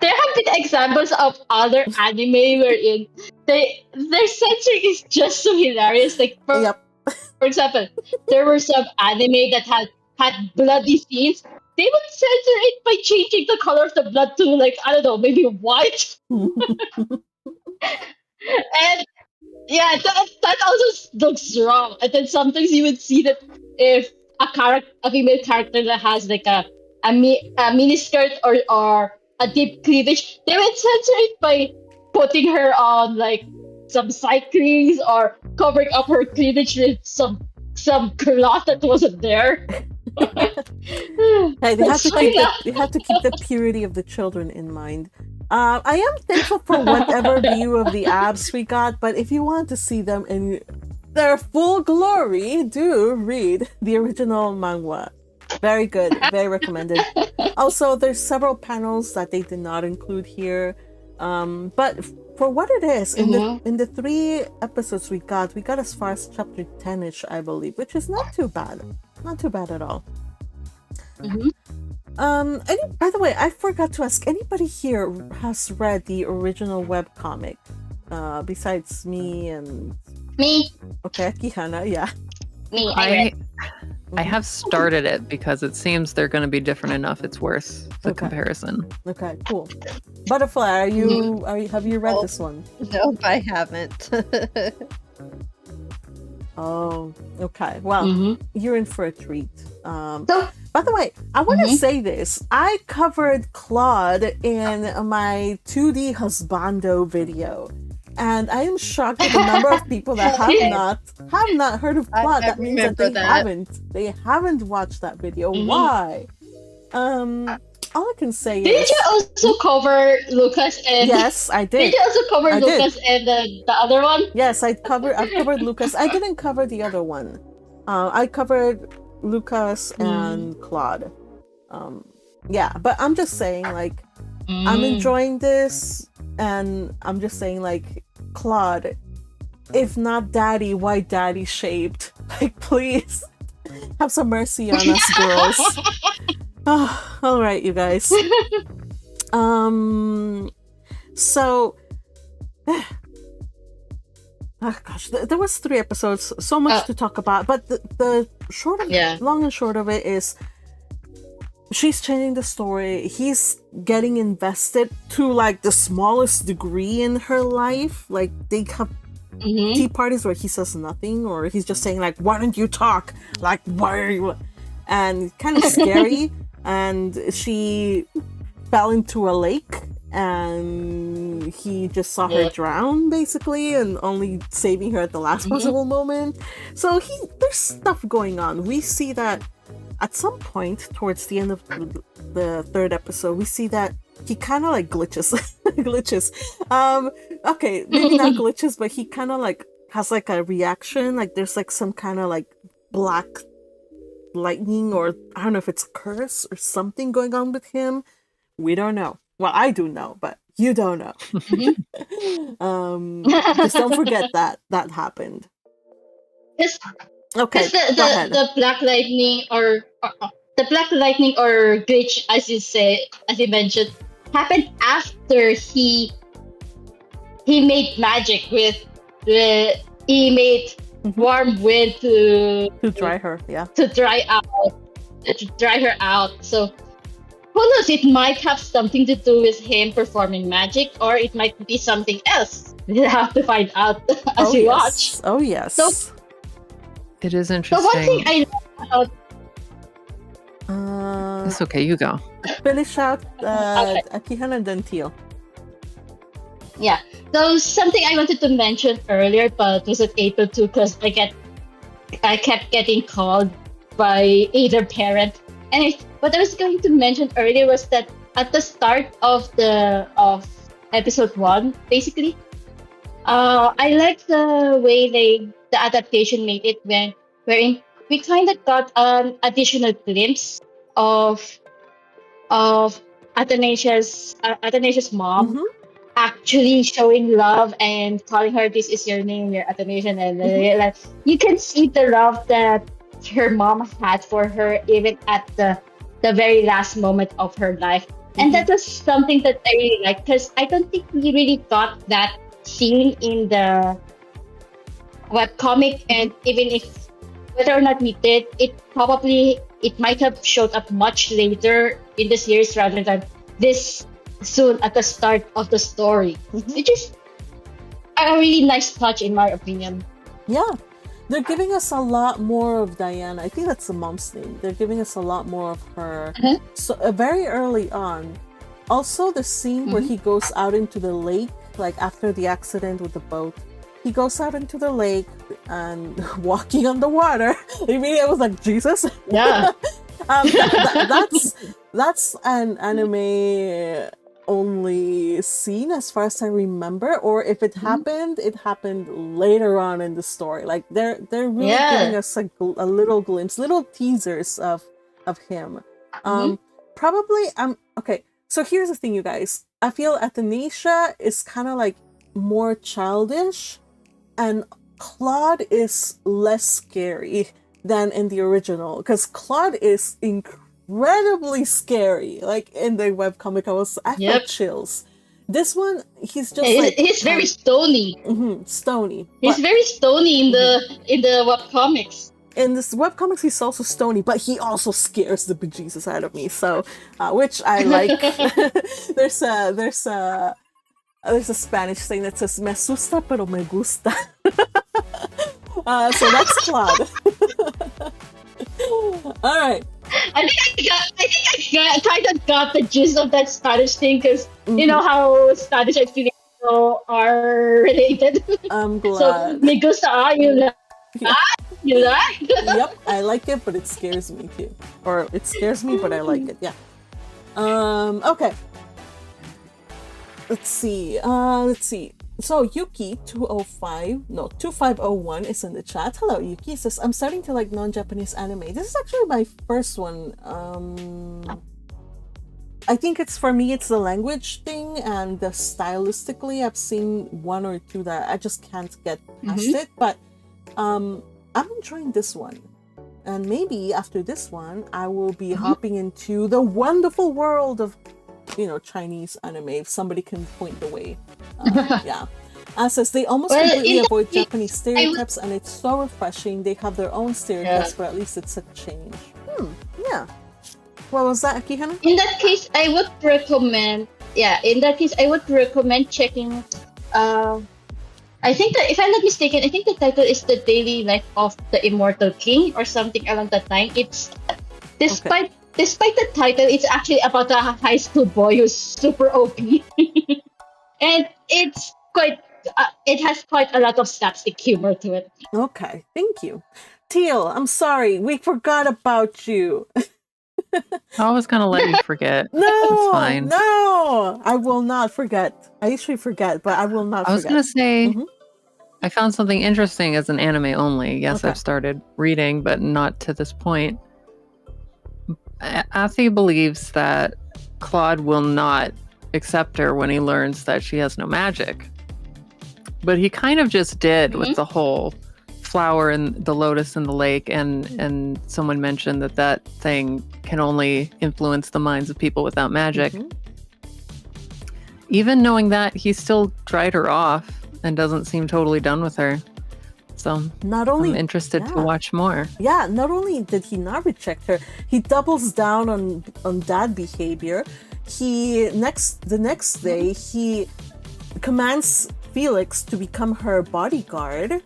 There have been examples of other anime wherein their censoring is just so hilarious. Like for example, there were some anime that had bloody scenes. They would censor it by changing the color of the blood to, like, I don't know, maybe white. And yeah, that also looks wrong. And then sometimes you would see that if a female character that has like a mini skirt or a deep cleavage, they would censor it by putting her on like some cyclings or covering up her cleavage with some cloth that wasn't there. Hey, they have to keep the purity of the children in mind. I am thankful for whatever view of the abs we got, but if you want to see them in their full glory, do read the original manga. Very good, very recommended. Also, there's several panels that they did not include here, but for what it is, in the 3 episodes we got as far as chapter 10ish, I believe, which is not too bad at all. By the way, I forgot to ask, anybody here has read the original webcomic, besides me and... Me. Okay, Hana, yeah. Me, I read. I have started it because it seems they're going to be different enough. It's worth the comparison. Okay, cool. Butterfly, have you read this one? Nope, I haven't. Oh, okay. Well, you're in for a treat. So, by the way, I want to say this. I covered Claude in my 2D husbando video. And I am shocked at the number of people that have not heard of Claude. That means that they haven't watched that video. Why? All I can say is... Did you also cover Lucas and... Yes, I did. Did you also cover Lucas and the other one? Yes, I covered Lucas. I didn't cover the other one. I covered Lucas and Claude. Yeah, but I'm just saying, like, I'm enjoying this, and I'm just saying, like, Claude, if not daddy, why daddy shaped? Like, please, have some mercy on us girls. Oh, all right, you guys. So, oh gosh, there was 3 episodes, so much to talk about, but the long and short of it is, she's changing the story. He's getting invested to like the smallest degree in her life. Like, they have tea parties where he says nothing, or he's just saying like, "Why don't you talk? Like, why are you?" And kind of scary. And she fell into a lake, and he just saw her drown, basically, and only saving her at the last possible moment. So there's stuff going on. We see that at some point towards the end of the 3rd episode, we see that he kind of like glitches. Okay, maybe not glitches, but he kind of like has like a reaction. Like, there's like some kind of like black lightning, or I don't know if it's a curse or something going on with him. We don't know. Well, I do know, but you don't know. Just don't forget that happened. Okay, the black lightning or glitch, as you mentioned, happened after he made magic with he made warm wind to dry her, to dry her out. So who knows? It might have something to do with him performing magic, or it might be something else. We'll have to find out as we watch. Oh yes. So, it is interesting. So one thing I know about... It's okay, you go. Finish out Akihana and then Teal. Yeah. So something I wanted to mention earlier, but wasn't able to because I kept getting called by either parent. Anyway, what I was going to mention earlier was that at the start of episode 1, basically, I like the way the adaptation made it, wherein we kind of got an additional glimpse of Athanasia's mom actually showing love and calling her, "This is your name, you're Athanasia," and like, you can see the love that her mom had for her even at the very last moment of her life. And that was something that I really liked, because I don't think we really got that scene in the webcomic, and even if whether or not we did, it might have showed up much later in the series rather than this soon at the start of the story, which is a really nice touch in my opinion. Yeah, they're giving us a lot more of Diana. I think that's the mom's name. They're giving us a lot more of her. So very early on. Also, the scene where he goes out into the lake, like after the accident with the boat, he goes out into the lake and walking on the water. I mean, it was like, Jesus. Yeah. That's an anime only seen as far as I remember, or if it happened, it happened later on in the story. Like they're really giving us a little glimpse, little teasers of him. Probably okay. So here's the thing, you guys. I feel Athanasia is kind of like more childish, and Claude is less scary than in the original, because Claude is incredibly scary. Like in the webcomic, I felt chills. This one, he's just he's very stony. Stony. He's very stony in the webcomics. In this webcomics, he's also stony, but he also scares the bejesus out of me. So, which I like. There's a Spanish saying that says "me asusta pero me gusta." So that's Claude. All right. I think I kind of got the gist of that Spanish thing, because you know how Spanish and Filipino are related. I'm glad. So me gusta, you like. You like? Yep, I like it, but it scares me too. Or it scares me, but I like it. Yeah. Okay. Let's see. So Yuki 2501 is in the chat. Hello, Yuki. It says, I'm starting to like non-Japanese anime. This is actually my first one. I think it's the language thing, and the stylistically I've seen one or two that I just can't get past it, but I'm enjoying this one. And maybe after this one, I will be hopping into the wonderful world of, Chinese anime, if somebody can point the way. Yeah. Says they almost completely avoid Japanese stereotypes, and it's so refreshing. They have their own stereotypes, but at least it's a change. Yeah. What was that, Akihana? In that case, I would recommend checking. I think that, if I'm not mistaken, I think the title is The Daily Life of the Immortal King or something along that line. It's despite the title, it's actually about a high school boy who's super OP, and it's quite. It has quite a lot of slapstick humor to it. Okay, thank you, Teal. I'm sorry, we forgot about you. I was gonna let you forget. No, it's fine. No, I will not forget. I usually forget, but I will not. I was gonna say, I found something interesting as an anime only. Yes, I've started reading, but not to this point. Athi believes that Claude will not accept her when he learns that she has no magic. But he kind of just did with the whole flower and the lotus in the lake, and someone mentioned that thing can only influence the minds of people without magic. Even knowing that, he still dried her off and doesn't seem totally done with her. So I'm interested to watch more. Yeah, not only did he not reject her, he doubles down on that behavior. The next day he commands Felix to become her bodyguard,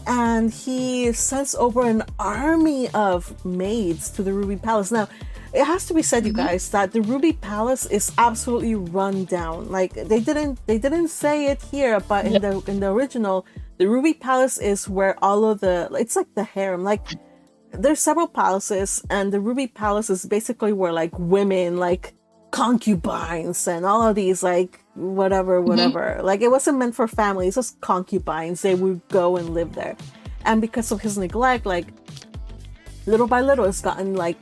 and he sends over an army of maids to the Ruby Palace. Now, it has to be said, you guys, that the Ruby Palace is absolutely run down. Like they didn't say it here, but in the original, the Ruby Palace is where all of it's like the harem. Like there's several palaces, and the Ruby Palace is basically where like women, like concubines and all of these like whatever. Like it wasn't meant for families, just concubines. They would go and live there. And because of his neglect, like little by little it's gotten like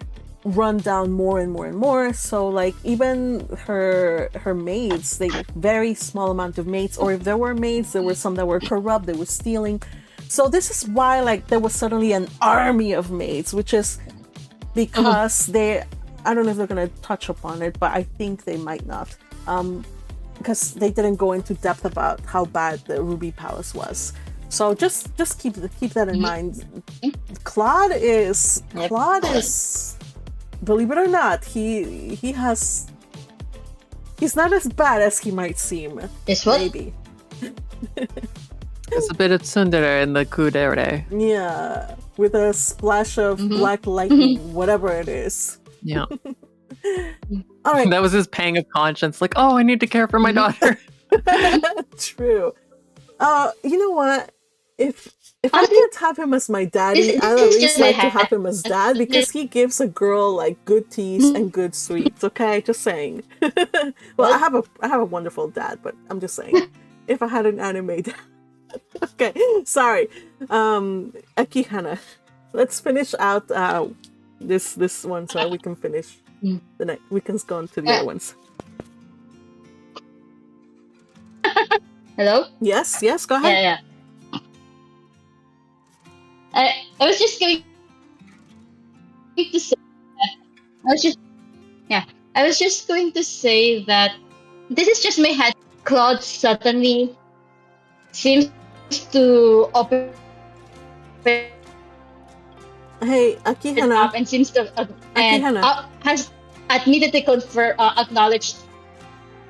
run down more and more and more. So like even her maids, they very small amount of maids, or if there were maids, there were some that were corrupt, they were stealing. So this is why like there was suddenly an army of maids, which is because I don't know if they're gonna touch upon it, but I think they might not, because they didn't go into depth about how bad the Ruby Palace was. So just keep that in mind. Claude is, believe it or not, he's not as bad as he might seem. Maybe. There's a bit of tsundere in the kudere. Yeah, with a splash of black lightning, whatever it is. Yeah. All right. That was his pang of conscience. Like, oh, I need to care for my daughter. True. You know what? If If I Honestly, can't have him as my daddy, this I'd at is least just my like to hat. have him as dad because he gives a girl like good teas and good sweets. Okay, just saying. Well, What? I have a wonderful dad, but I'm just saying, if I had an anime dad. Okay, sorry. Akihana, let's finish out this one so we can finish Mm. the next. We can go on to the Uh, other ones. Hello? Yes, go ahead. Yeah, yeah. I was just going to say I was just yeah. I was just going to say that this is just my head. Claude suddenly seems to open Hey, up Akihana, and seems to Akihana. has admitted to acknowledged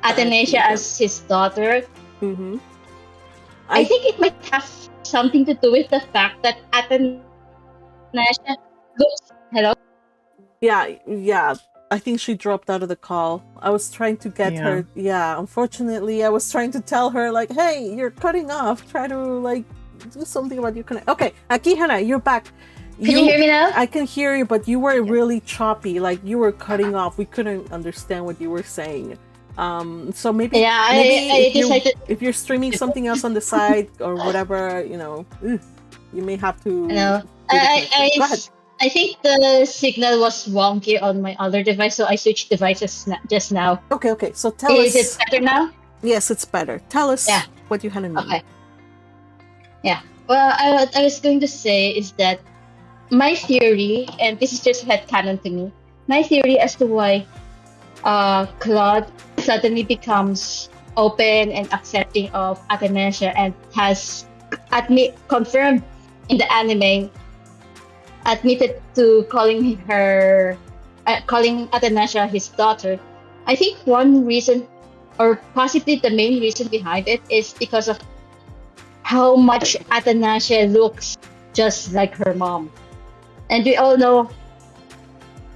Athanasia Akihana. as his daughter. Mm-hmm. I think it might have something to do with the fact that Athanasia looks. Hello. Yeah. I think she dropped out of the call. I was trying to get Yeah. her. Yeah, unfortunately, I was trying to tell her like, "Hey, you're cutting off. Try to like do something about your connect." Okay, Akihana, you're back. Can you hear me now? I can hear you, but you were really choppy. Like you were cutting off. We couldn't understand what you were saying. So maybe Yeah, maybe I decided. if you're streaming something else on the side or whatever, you may have to. No, do the connection. Go ahead. I think the signal was wonky on my other device, so I switched devices just now. Okay. So tell Is us. it better now? Yes, it's better. Tell us Yeah. what you had in mind. Okay. Yeah. Well, I was going to say is that my theory, and this is just headcanon to me, my theory as to why Claude suddenly becomes open and accepting of Athanasia and has confirmed in the anime admitted to calling Athanasia his daughter. I think one reason, or possibly the main reason behind it, is because of how much Athanasia looks just like her mom. And we all know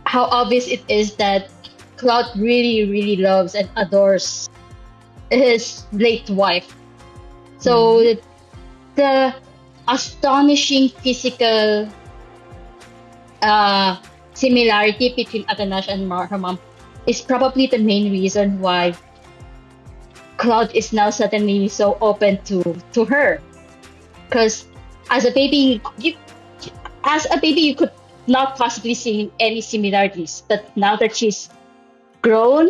how obvious it is that Claude really, really loves and adores his late wife. So the astonishing physical similarity between Athanasia and her mom is probably the main reason why Claude is now suddenly so open to her. Because as a baby, you could not possibly see any similarities. But now that she's grown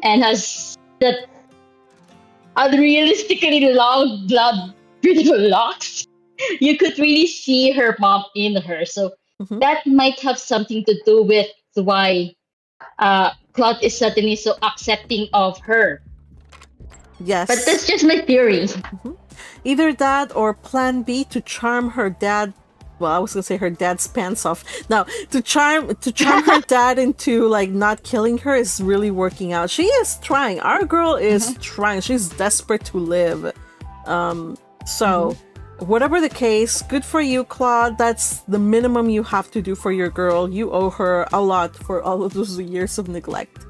and has that unrealistically long, blood, beautiful locks, you could really see her mom in her. So that might have something to do with why Claude is suddenly so accepting of her. Yes. But that's just my theory. Either that or plan B to charm her dad. Well, I was gonna say her dad's pants off. Now, to charm her dad into like not killing her is really working out. She is trying. Our girl is trying. She's desperate to live. So whatever the case, good for you, Claude. That's the minimum you have to do for your girl. You owe her a lot for all of those years of neglect.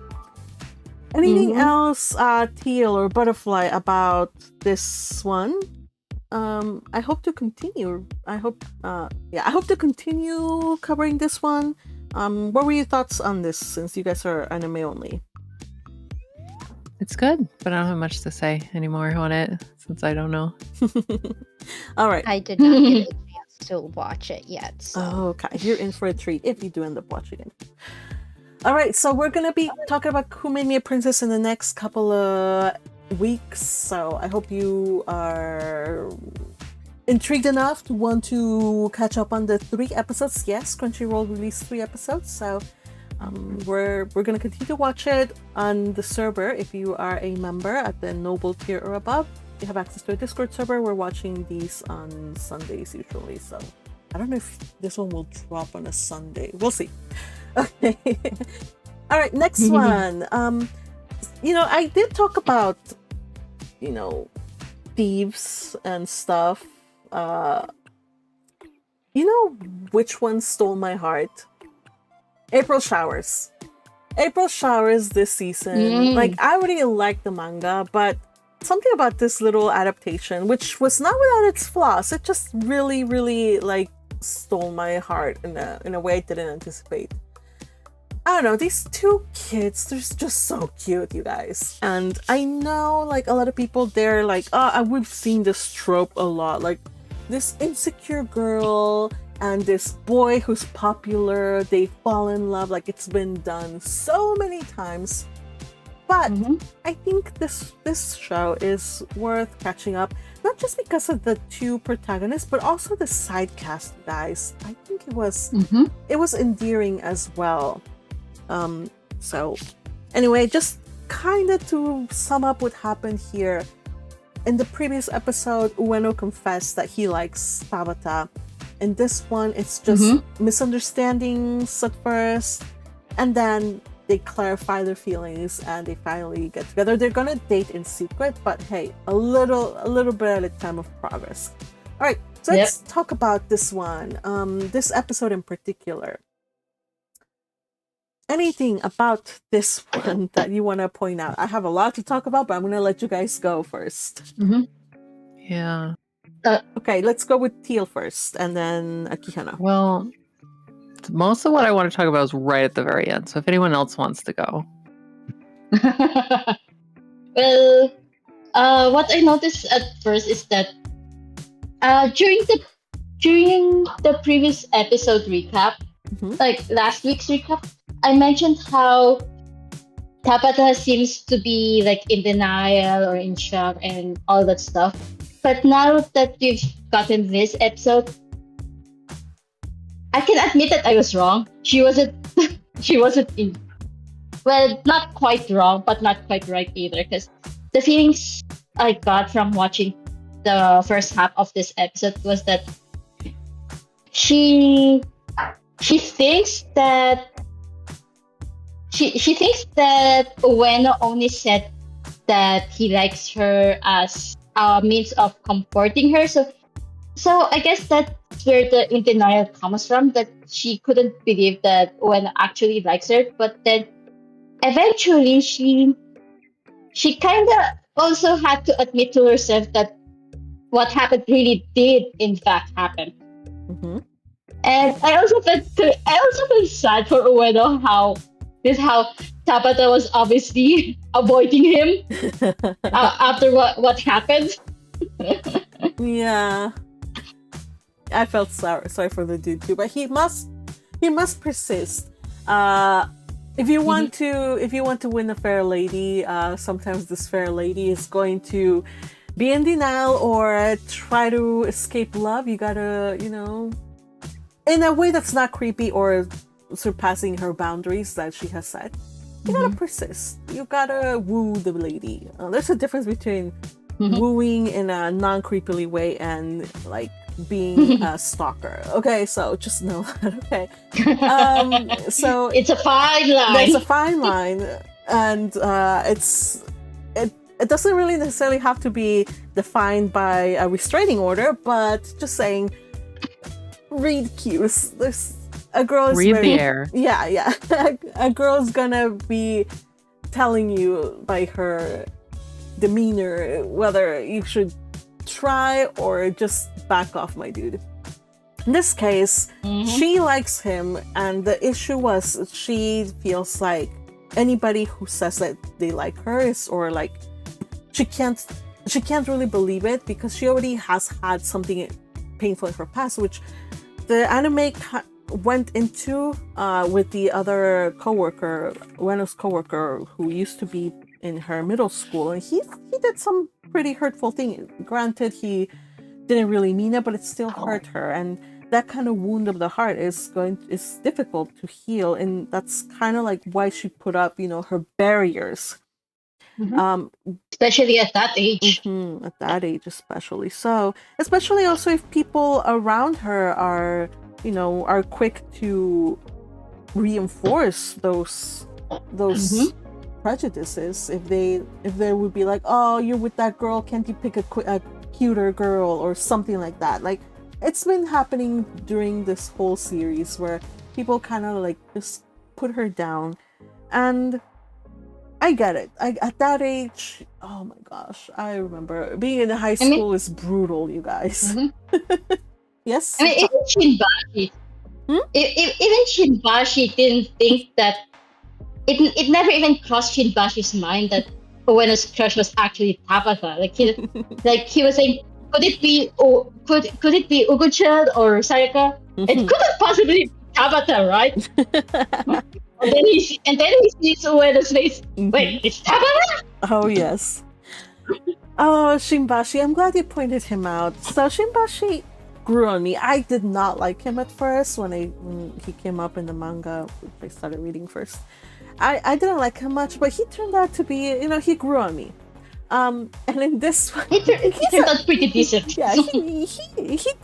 Anything else, Teal or Butterfly, about this one? I hope to continue. I hope to continue covering this one. What were your thoughts on this, since you guys are anime only? It's good, but I don't have much to say anymore on it since I don't know. All right. I did not get a chance to watch it yet. So. Okay, you're in for a treat if you do end up watching it. All right, so we're gonna be talking about Who Made Me a Princess in the next couple of weeks. So I hope you are intrigued enough to want to catch up on the 3 episodes. Yes, Crunchyroll released 3 episodes, so we're gonna continue to watch it on the server. If you are a member at the noble tier or above, you have access to a Discord server. We're watching these on Sundays usually, so I don't know if this one will drop on a Sunday. We'll see. Okay. All right, next one. I did talk about, thieves and stuff. Which one stole my heart? April Showers. April Showers this season. Like, I already like the manga, but something about this little adaptation, which was not without its flaws. It just really, really like stole my heart in a way I didn't anticipate. I don't know, these two kids, they're just so cute, you guys. And I know, like, a lot of people, they're like, we've seen this trope a lot. Like, this insecure girl and this boy who's popular, they fall in love. Like, it's been done so many times. But I think this show is worth catching up, not just because of the two protagonists, but also the side cast, guys. I think it was endearing as well. So anyway, just kind of to sum up what happened here. In the previous episode, Ueno confessed that he likes Tabata. In this one, it's just misunderstandings at first, and then they clarify their feelings and they finally get together. They're gonna date in secret, but hey, a little bit at a time of progress. All right, so let's talk about this one. This episode in particular. Anything about this one that you want to point out? I have a lot to talk about, but I'm gonna let you guys go first. Yeah. Okay, let's go with Teal first, and then Akihana. Well, most of what I want to talk about is right at the very end. So if anyone else wants to go. Well, what I noticed at first is that during the previous episode recap, like last week's recap, I mentioned how Tabata seems to be like in denial or in shock and all that stuff. But now that you've gotten this episode, I can admit that I was wrong. She wasn't in, well, not quite wrong, but not quite right either. Because the feelings I got from watching the first half of this episode was that she thinks that she thinks that Ueno only said that he likes her as a means of comforting her. So I guess that's where the in denial comes from, that she couldn't believe that Ueno actually likes her. But then eventually she kind of also had to admit to herself that what happened really did in fact happen. And I also felt sad for Ueno, how Tabata was obviously avoiding him after what happened. Yeah, I felt sorry for the dude too, but he must persist. If you want to win a fair lady, sometimes this fair lady is going to be in denial or try to escape love. You gotta, in a way that's not creepy or surpassing her boundaries that she has set. You gotta persist. You gotta woo the lady. There's a difference between wooing in a non-creepily way and like being a stalker. Okay, so just know that. Okay. So it's a fine line. There's a fine line, and it doesn't really necessarily have to be defined by a restraining order, but just saying, read cues. There's a girl is read the air. Yeah. A girl's gonna be telling you by her demeanor whether you should try or just back off, my dude. In this case, she likes him, and the issue was she feels like anybody who says that they like her is, or like she can't really believe it because she already has had something painful in her past, which the anime went into with the other coworker, Ueno's coworker, who used to be in her middle school, and he did some pretty hurtful thing. Granted, he didn't really mean it, but it still hurt her, and that kind of wound of the heart is difficult to heal, and that's kind of like why she put up, her barriers. Especially at that age. At that age, especially. So, especially also if people around her are quick to reinforce those prejudices. If they would be like, oh, you're with that girl, can't you pick a cuter girl or something like that? Like, it's been happening during this whole series where people kind of like just put her down, and I get it. At that age, oh my gosh, I remember being in high I mean- school is brutal, you guys. Mhm. Yes. I mean, even Shinbashi, even Shinbashi didn't think that it never even crossed Shinbashi's mind that Ueno's crush was actually Tabata. He was saying, could it be could it be Uguchan or Sayaka? It Mhm. couldn't possibly be Tabata, right? And then he sees Ueno's face. Wait, it's Tabata? Oh yes. Oh, Shimbashi, I'm glad you pointed him out. So Shimbashi grew on me. I did not like him at first when he came up in the manga. I started reading first. I didn't like him much, but he turned out to be, he grew on me. And in this one, He turned out pretty decent. yeah, he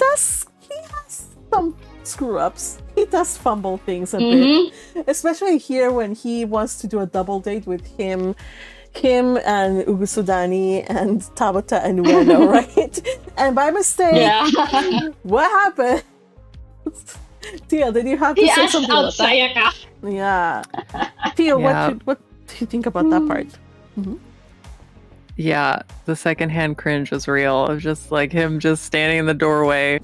has some screw ups. He does fumble things a bit, especially here when he wants to do a double date with him and Ugusudani and Tabata and Ueno, right? And by mistake, Yeah. what happened? Tia, did you have to He say asked something out about that? Sayaka. Yeah. Tia, Yeah. what do you think about that part? Yeah, the secondhand cringe was real. It was just like him just standing in the doorway,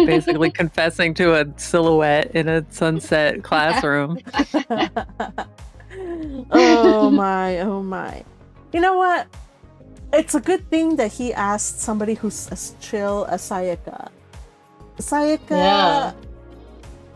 basically confessing to a silhouette in a sunset classroom. Oh my, oh my. You know what? It's a good thing that he asked somebody who's as chill as Sayaka. Sayaka, Yeah.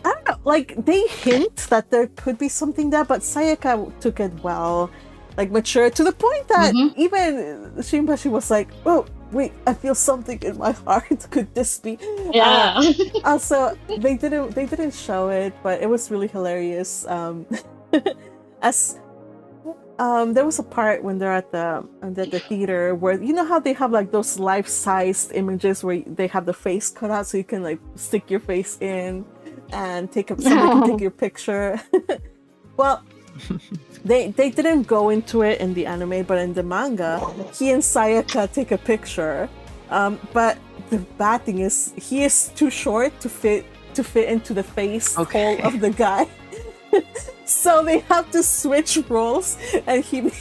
I don't know, like they hint that there could be something there, but Sayaka took it well, like mature to the point that even Shimbashi was like, oh, wait, I feel something in my heart. Could this be? Yeah. Also, they didn't show it, but it was really hilarious. As there was a part when they're at the theater where you know how they have like those life-sized images where they have the face cut out so you can like stick your face in and somebody can take your picture. Well, they didn't go into it in the anime, but in the manga, he and Sayaka take a picture. But the bad thing is he is too short to fit into the face hole of the guy. So they have to switch roles, and he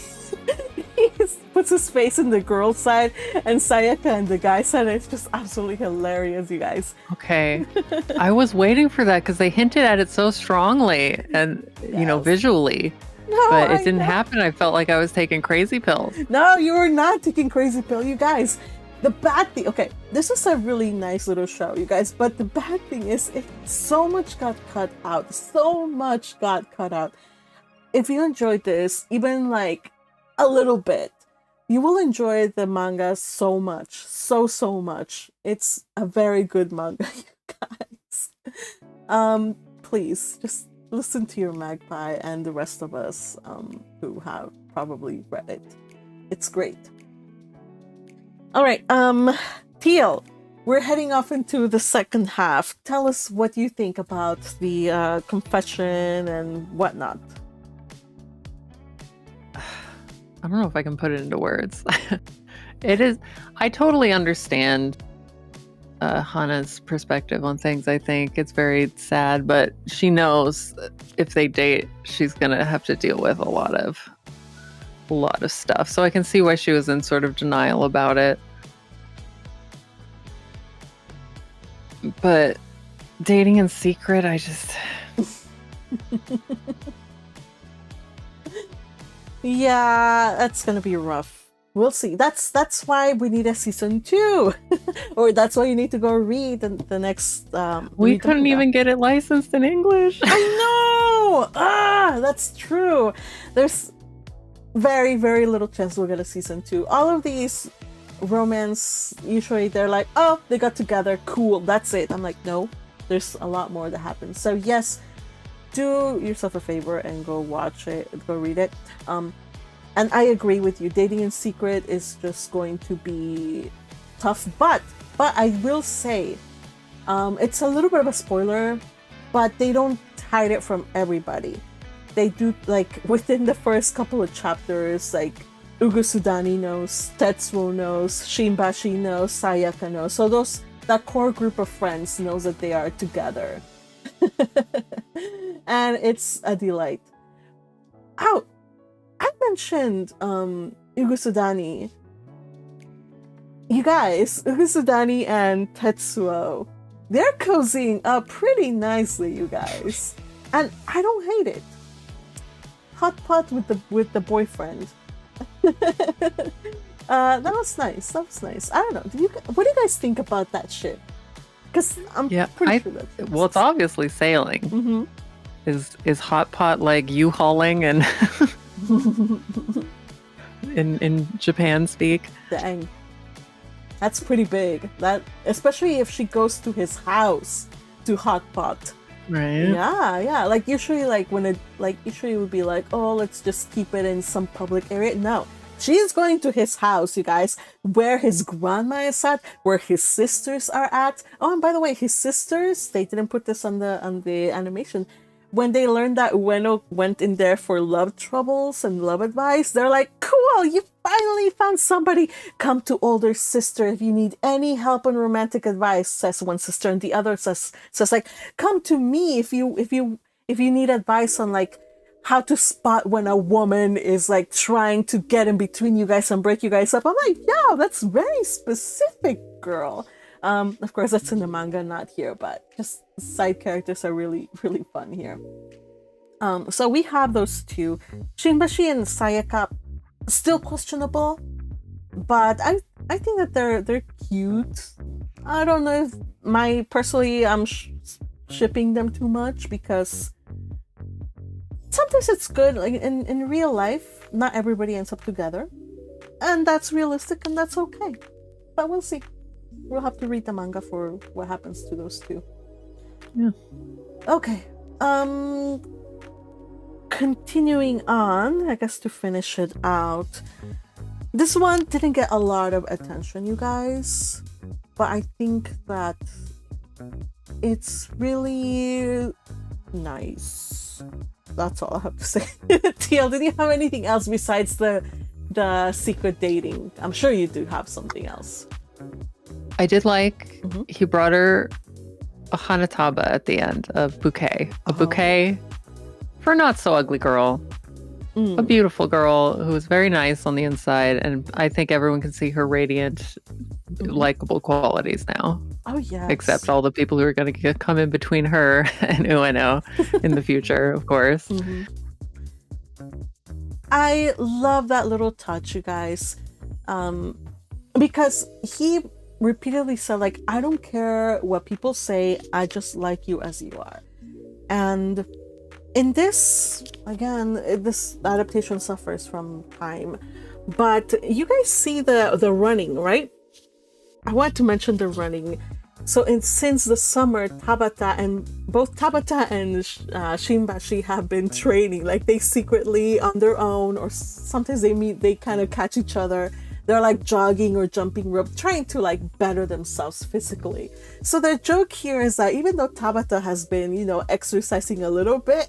puts his face in the girl side and Sayaka in the guy side. It's just absolutely hilarious, you guys. Okay. I was waiting for that because they hinted at it so strongly and, visually. No, But it I didn't know. happen. I felt like I was taking crazy pills. No, you were not taking crazy pill, you guys. The bad thing, okay, this was a really nice little show, you guys, but the bad thing is so much got cut out. So much got cut out. If you enjoyed this, even like a little bit, you will enjoy the manga so much. So much. It's a very good manga, you guys. Please, just listen to your magpie and the rest of us who have probably read it. It's great. All right, Teal, we're heading off into the second half. Tell us what you think about the confession and whatnot. I don't know if I can put it into words. I totally understand Hana's perspective on things. I think it's very sad, but she knows if they date, she's going to have to deal with a lot of stuff. So I can see why she was in sort of denial about it. But dating in secret, I just... Yeah, that's gonna be rough. We'll see. That's why we need a season 2. Or that's why you need to go read the next we read the couldn't manga. even get it licensed in English. I know! That's true. There's very, very little chance we'll get a season 2. All of these romance, usually they're like, oh, they got together, cool, that's it. I'm like, no, there's a lot more that happens. So yes, do yourself a favor and go watch it, go read it. And I agree with you, dating in secret is just going to be tough, but I will say, it's a little bit of a spoiler, but they don't hide it from everybody. They do, like, within the first couple of chapters, like, Ugusudani knows, Tetsuo knows, Shimbashi knows, Sayaka knows. So that core group of friends knows that they are together. And it's a delight. mentioned Ugusudani. You guys, Ugusudani and Tetsuo, they're cozying up pretty nicely, you guys. And I don't hate it. Hot pot with the boyfriend. That was nice. That was nice. I don't know. What do you guys think about that ship? Because I'm pretty sure that. Well, it's obviously sailing. Mm-hmm. Is hot pot like you hauling and in Japan speak? Dang. That's pretty big. That, especially if she goes to his house to hot pot. Right. Yeah. Like usually it would be like, oh, let's just keep it in some public area. No. She's going to his house, you guys, where his grandma is at, where his sisters are at. Oh, and by the way, his sisters, they didn't put this on the animation. When they learned that Ueno went in there for love troubles and love advice, they're like, cool, you finally found somebody. Come to older sister if you need any help on romantic advice, says one sister, and the other says like, come to me if you need advice on like how to spot when a woman is like trying to get in between you guys and break you guys up. I'm like, yeah, that's very specific, girl. Of course, that's in the manga, not here, but just side characters are really, really fun here. So we have those two. Shinbashi and Sayaka, still questionable, but I think that they're cute. I don't know if personally I'm shipping them too much because sometimes it's good. Like in real life, not everybody ends up together, and that's realistic and that's okay. But we'll see. We'll have to read the manga for what happens to those two. Yeah. Okay. Continuing on, I guess to finish it out. This one didn't get a lot of attention, you guys. But I think that it's really nice. That's all I have to say. TL, did you have anything else besides the secret dating? I'm sure you do have something else. I did like he brought her a hanataba at the end, a bouquet. A bouquet for a not so ugly girl. A beautiful girl who was very nice on the inside, and I think everyone can see her radiant, likable qualities now. Oh yeah. Except all the people who are going to come in between her and Ueno in the future, of course. I love that little touch, you guys, because he repeatedly said, like, I don't care what people say, I just like you as you are. And in this, again, this adaptation suffers from time, but you guys see the running, right? I want to mention the running. So since the summer, both Tabata and Shinbashi have been training, like they secretly on their own, or sometimes they kind of catch each other. They're like jogging or jumping rope, trying to like better themselves physically. So the joke here is that even though Tabata has been, exercising a little bit,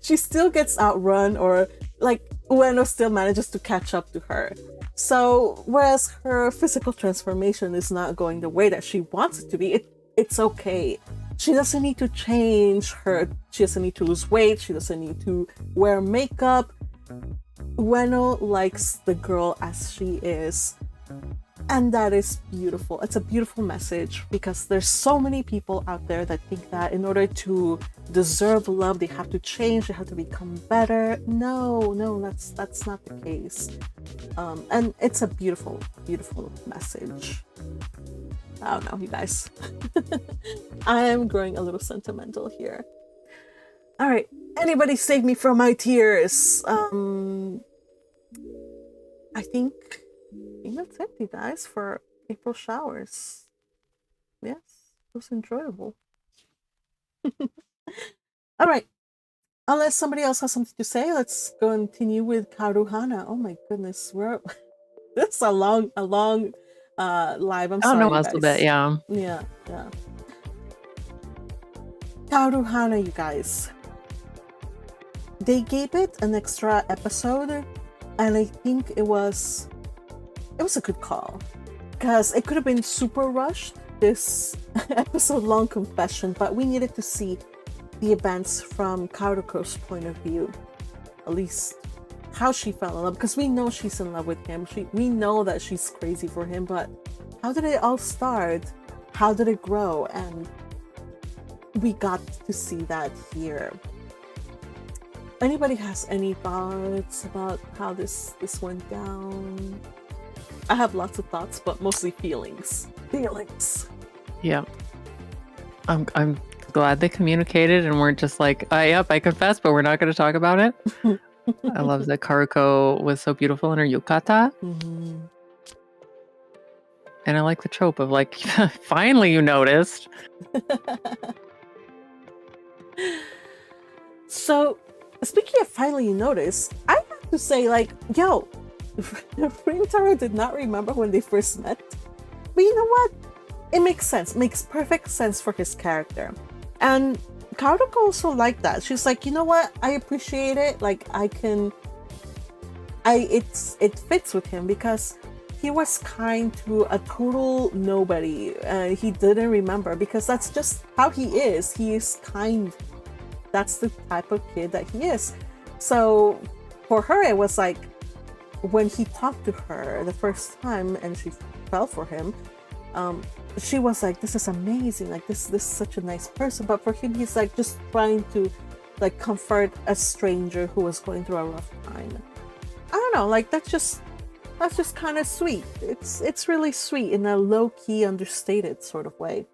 she still gets outrun, or like Ueno still manages to catch up to her. So whereas her physical transformation is not going the way that she wants it to be, it's okay. She doesn't need to change she doesn't need to lose weight, she doesn't need to wear makeup. Ueno likes the girl as she is, and that is beautiful. It's a beautiful message, because there's so many people out there that think that in order to deserve love they have to change, they have to become better. No, that's not the case. And it's a beautiful message. I don't know, you guys. I am growing a little sentimental here. All right, anybody save me from my tears. I think that's it, you guys, for April showers. Yes, it was enjoyable. All right, unless somebody else has something to say, let's continue with Kaoru Hana. Oh my goodness, this is a long live. I'm sorry, know, guys. a bit, yeah. Yeah. Kaoru Hana, you guys. They gave it an extra episode, and I think it was a good call, because it could have been super rushed, this episode-long confession, but we needed to see the events from Kaoru's point of view, at least how she fell in love, because we know she's in love with him. We know that she's crazy for him, but how did it all start? How did it grow? And we got to see that here. Anybody has any thoughts about how this went down? I have lots of thoughts, but mostly feelings. Yeah. I'm glad they communicated and weren't just like, yep, I confess, but we're not going to talk about it. I love that Karuko was so beautiful in her yukata. Mm-hmm. And I like the trope of like, finally you noticed. So, speaking of finally you notice, I have to say, like, yo, Rintaro did not remember when they first met. But you know what? It makes sense. Makes perfect sense for his character. And Kaoru also liked that. She's like, you know what? I appreciate it. Like, it fits with him because he was kind to a total nobody. He didn't remember because that's just how he is. He is kind. That's the type of kid that he is. So for her, it was like when he talked to her the first time and she fell for him, she was like, this is amazing. Like this is such a nice person. But for him, he's like just trying to like comfort a stranger who was going through a rough time. I don't know, like that's just kind of sweet. It's really sweet in a low-key, understated sort of way.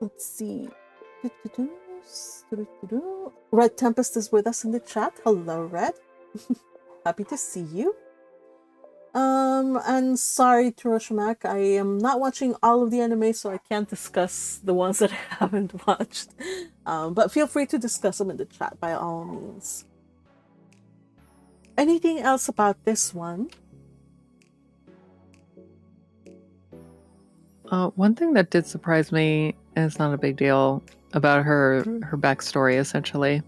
Let's see. Red Tempest is with us in the chat. Hello, Red. Happy to see you. And sorry, Turoshimak, I am not watching all of the anime, so I can't discuss the ones that I haven't watched. But feel free to discuss them in the chat by all means. Anything else about this one? One thing that did surprise me, and it's not a big deal, about her backstory, essentially,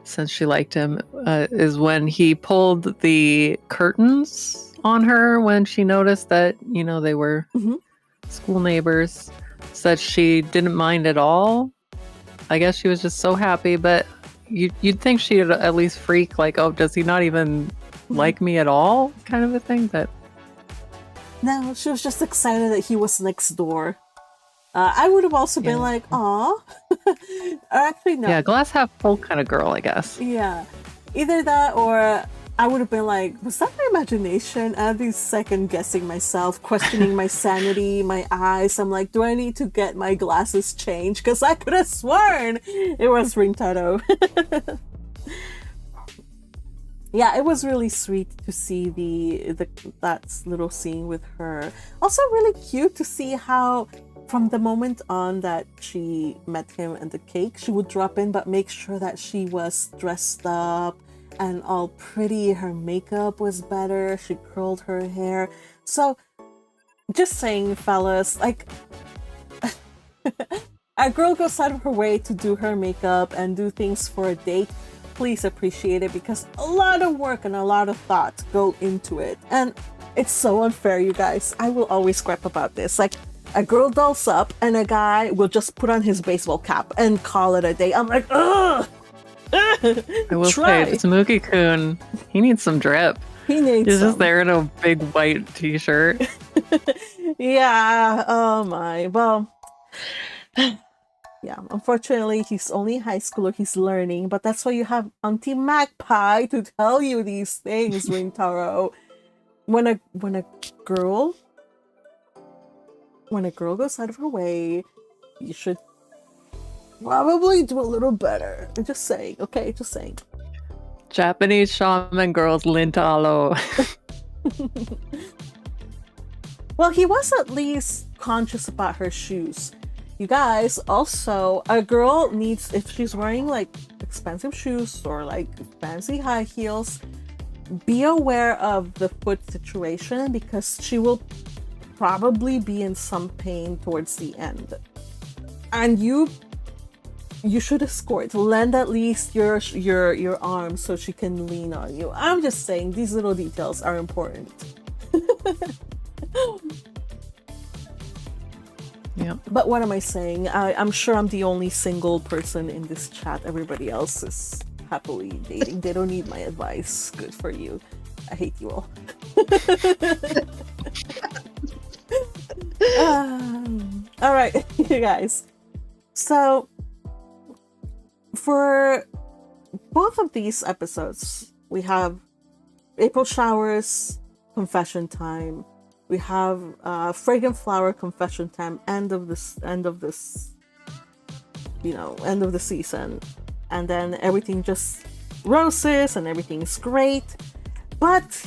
since she liked him, is when he pulled the curtains on her when she noticed that, you know, they were school neighbors, so that she didn't mind at all. I guess she was just so happy, but you'd think she'd at least freak, like, oh, does he not even like me at all, kind of a thing, but... No, she was just excited that he was next door. I would have also been like, aw. Or actually, no. Yeah, glass half full kind of girl, I guess. Yeah. Either that or I would have been like, was that my imagination? I'd be second guessing myself, questioning my sanity, my eyes. I'm like, do I need to get my glasses changed? Because I could have sworn it was Rintaro. Yeah, it was really sweet to see that little scene with her. Also really cute to see how from the moment on that she met him and the cake, she would drop in but make sure that she was dressed up and all pretty. Her makeup was better. She curled her hair. So just saying, fellas, like a girl goes out of her way to do her makeup and do things for a date. Please appreciate it because a lot of work and a lot of thought go into it. And it's so unfair, you guys. I will always gripe about this. Like, a girl dolls up and a guy will just put on his baseball cap and call it a day. I'm like, ugh! I will say, Tsuzuki-kun, he needs some drip. He's just there in a big white t-shirt. Yeah, oh my. Well... Yeah, unfortunately, he's only a high schooler. He's learning, but that's why you have Auntie Magpie to tell you these things, Rintaro. When a girl goes out of her way, you should probably do a little better. I'm just saying, okay? Just saying. Japanese shaman girls, Lintalo. Well, he was at least conscious about her shoes. You guys, also, a girl needs, if she's wearing like expensive shoes or like fancy high heels, be aware of the foot situation because she will probably be in some pain towards the end. And you should escort, lend at least your arm so she can lean on you. I'm just saying, these little details are important. Yeah. But what am I saying? I'm sure I'm the only single person in this chat. Everybody else is happily dating. They don't need my advice. Good for you. I hate you all. All right, you guys. So, for both of these episodes, we have April Showers, Confession Time. We have Fragrant Flower, Confession Time. End of the season, and then everything just roses and everything's great. But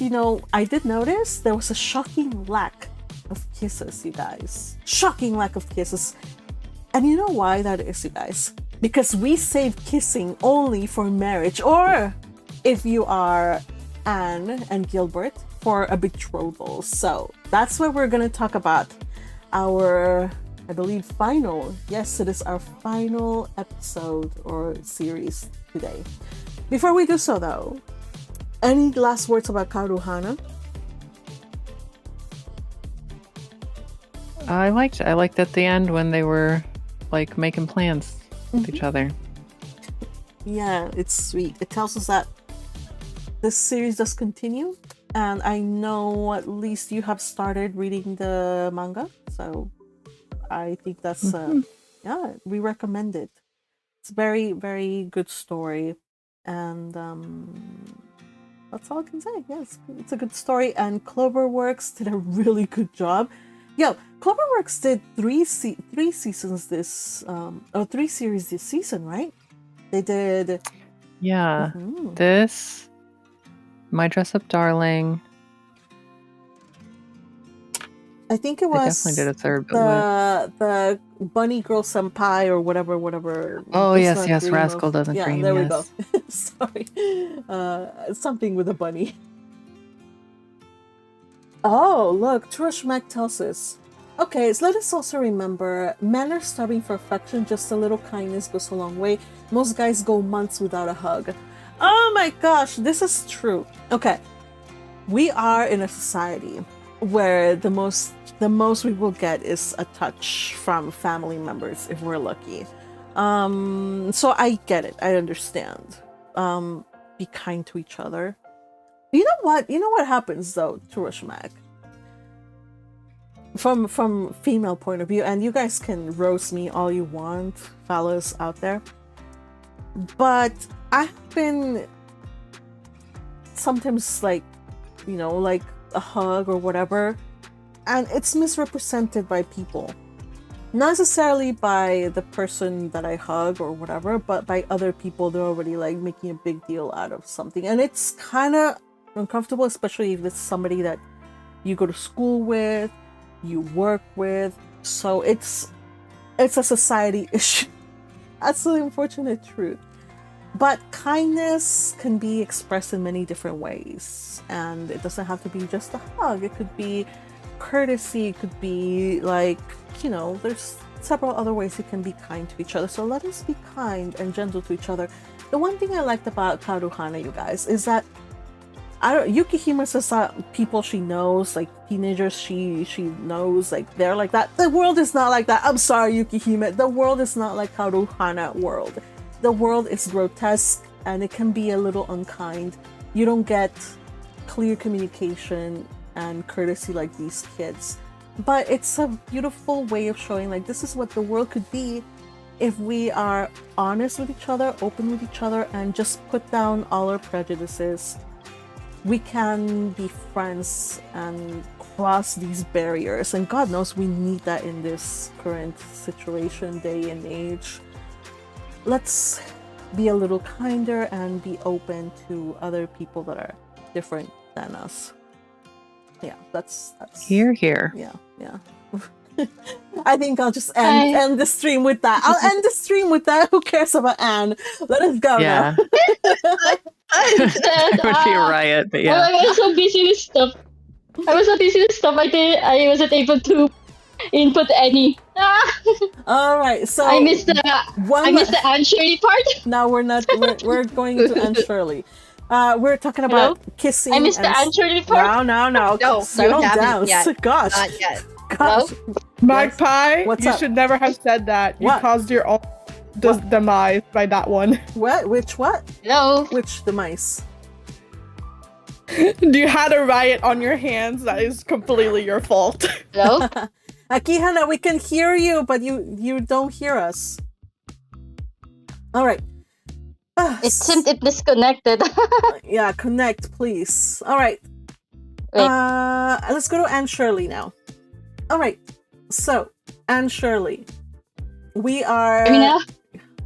I did notice there was a shocking lack of kisses, you guys. Shocking lack of kisses. And you know why that is, you guys? Because we save kissing only for marriage, or if you are Anne and Gilbert, for a betrothal. So that's what we're gonna talk about. Our, I believe, final. Yes, it is our final episode or series today. Before we do so, though, any last words about Kaoru, Hana? I liked at the end when they were like making plans with each other. Yeah, it's sweet. It tells us that this series does continue, and I know at least you have started reading the manga, so I think that's yeah, we recommend it. It's a very, very good story, and that's all I can say. Yes, it's a good story, and Cloverworks did a really good job. Yo, Cloverworks did three seasons this, or 3 series this season, right? They did. Yeah, this, My Dress Up Darling. I think it was. They definitely did a third, but the Bunny Girl Senpai or whatever. Oh It's yes, not Rascal Doesn't yeah, Dream. there we Yes. go. Sorry, something with a bunny. Oh, look, Trush Mac tells us. Okay, so let us also remember, men are starving for affection, just a little kindness goes a long way. Most guys go months without a hug. Oh my gosh, this is true. Okay, we are in a society where the most we will get is a touch from family members if we're lucky. So I get it, I understand. Be kind to each other. You know what happens though, Turushmak? From female point of view, and you guys can roast me all you want, fellas out there, but I've been sometimes like a hug or whatever, and it's misrepresented by people. Not necessarily by the person that I hug or whatever, but by other people. They're already like making a big deal out of something, and it's kind of uncomfortable, especially if it's somebody that you go to school with, you work with. So it's a society issue. That's the unfortunate truth. But kindness can be expressed in many different ways, and it doesn't have to be just a hug. It could be courtesy, it could be like, there's several other ways you can be kind to each other. So let us be kind and gentle to each other. The one thing I liked about Kaoru Hana, you guys, is that Yukihime says that people she knows, like teenagers she knows, like they're like that. The world is not like that. I'm sorry, Yukihime. The world is not like Kaoru Hana world. The world is grotesque and it can be a little unkind. You don't get clear communication and courtesy like these kids. But it's a beautiful way of showing like this is what the world could be if we are honest with each other, open with each other, and just put down all our prejudices. We can be friends and cross these barriers, and God knows we need that in this current situation, day and age. Let's be a little kinder and be open to other people that are different than us. Yeah, that's Here. Yeah. I think I'll just end the stream with that. I'll end the stream with that. Who cares about Anne? Let us go now. It would be a riot, but yeah. I was so busy with stuff. I wasn't able to input any. All right, so I missed the Anne Shirley part. Now we're going to Anne Shirley. We're talking about kissing. I missed the Anne Shirley part. No. No, Settle you haven't down. yet. Gosh. Not yet. Gosh. Nope. Magpie, What's you up? should never have said that. You What? caused your own demise by that one. What? Which what? Hello. Which demise? You had a riot on your hands. That is completely your fault. Hello. Akihana, we can hear you, but you don't hear us. All right. It seemed it disconnected. Yeah, connect, please. All right. Wait. Let's go to Anne Shirley now. All right. So, Anne Shirley, we are. Hear me now?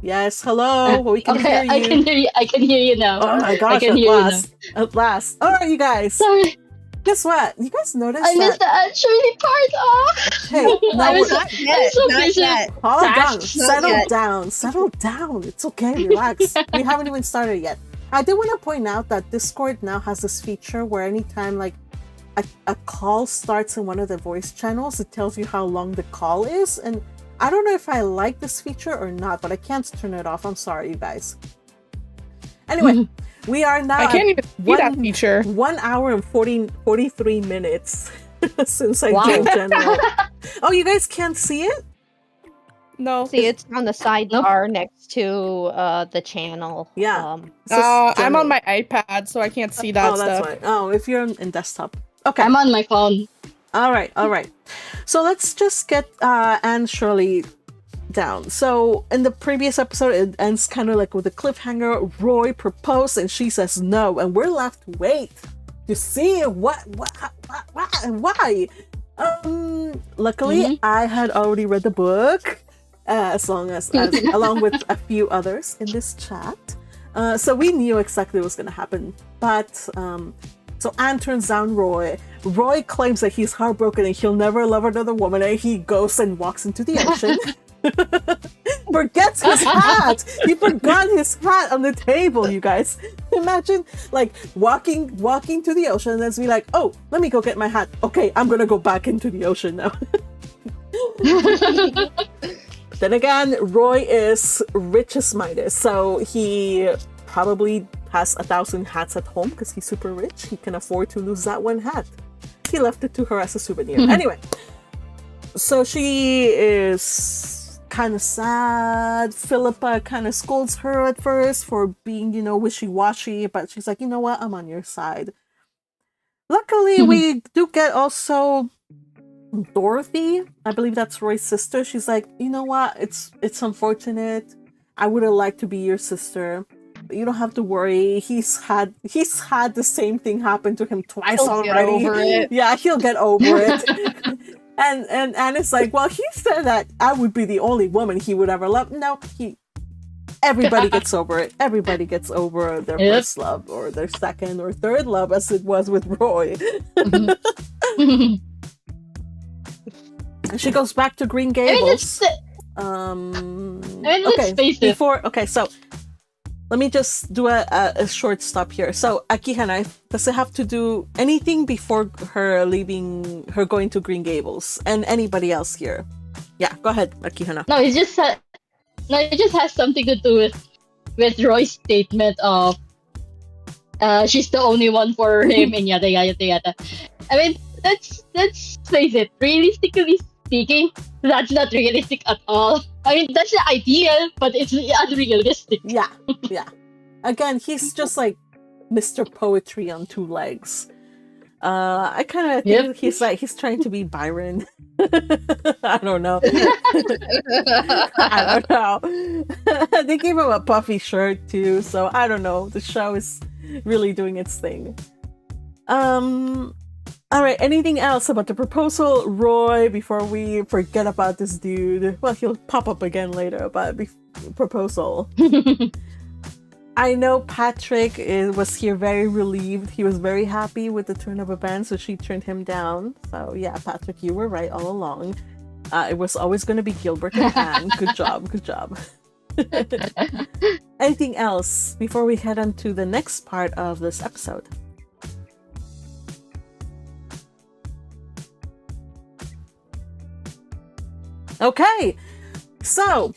Yes. Hello. We can Okay, hear I you. can hear you. I can hear you now. Oh my I gosh! can At hear last. At last. All right, you guys. Sorry, Guess what? You guys noticed I missed that? the answering part. Oh. Hey, now I was we're. so, I'm so busy. Hold on. Fast. Settle yet. down. Settle down. It's okay. Relax. We haven't even started yet. I do want to point out that Discord now has this feature where anytime like a call starts in one of the voice channels, it tells you how long the call is. And I don't know if I like this feature or not, but I can't turn it off. I'm sorry, you guys. Anyway, we are now I can't even see that one- feature. 1 hour and 43 minutes since I Wow. joined General. Oh, you guys can't see it? No. See, it's on the sidebar next to the channel. Yeah. Um, It's just I'm General. on my iPad, so I can't see that Oh, that's stuff. right. Oh, if you're in desktop. Okay. I'm on my phone. All right. So let's just get Anne Shirley down. So in the previous episode, it ends kind of like with a cliffhanger. Roy proposed and she says no, and we're left to wait to see what and why. Luckily, I had already read the book, along with a few others in this chat. So we knew exactly what was going to happen. But so Anne turns down Roy. Roy claims that he's heartbroken and he'll never love another woman, and he goes and walks into the ocean. Forgets his hat. He forgot his hat on the table. You guys, imagine like walking to the ocean and then be like, "Oh, let me go get my hat. Okay, I'm gonna go back into the ocean now." Then again, Roy is rich as Midas, so he probably has 1,000 hats at home because he's super rich. He can afford to lose that one hat. He left it to her as a souvenir. Anyway, so she is kind of sad. Philippa kind of scolds her at first for being, wishy-washy, but she's like, you know what? I'm on your side. Luckily, we do get also Dorothy. I believe that's Roy's sister. She's like, you know what? It's unfortunate. I would have liked to be your sister. But you don't have to worry. He's had the same thing happen to him twice He'll get already. over it. Yeah, he'll get over it. And it's like, well, he said that I would be the only woman he would ever love. No, everybody gets over it. Everybody gets over their first love or their second or third love, as it was with Roy. And she goes back to Green Gables. Let's face it. So let me just do a short stop here. So Akihana, does it have to do anything before her going to Green Gables, and anybody else here? Yeah, go ahead, Akihana. No, it just has something to do with Roy's statement of she's the only one for him and yada yada yada. I mean, let's face it. Realistically speaking, that's not realistic at all. I mean, that's the ideal, but it's unrealistic. Yeah. Again, he's just like Mr. Poetry on two legs. I kind of think he's trying to be Byron. I don't know. I don't know. They gave him a puffy shirt too, so I don't know. The show is really doing its thing. All right, anything else about the proposal, Roy, before we forget about this dude? Well, he'll pop up again later, but proposal. I know Patrick was here very relieved. He was very happy with the turn of events, so she turned him down. So yeah, Patrick, you were right all along. It was always going to be Gilbert and Anne. Good job. Anything else before we head on to the next part of this episode? Okay, so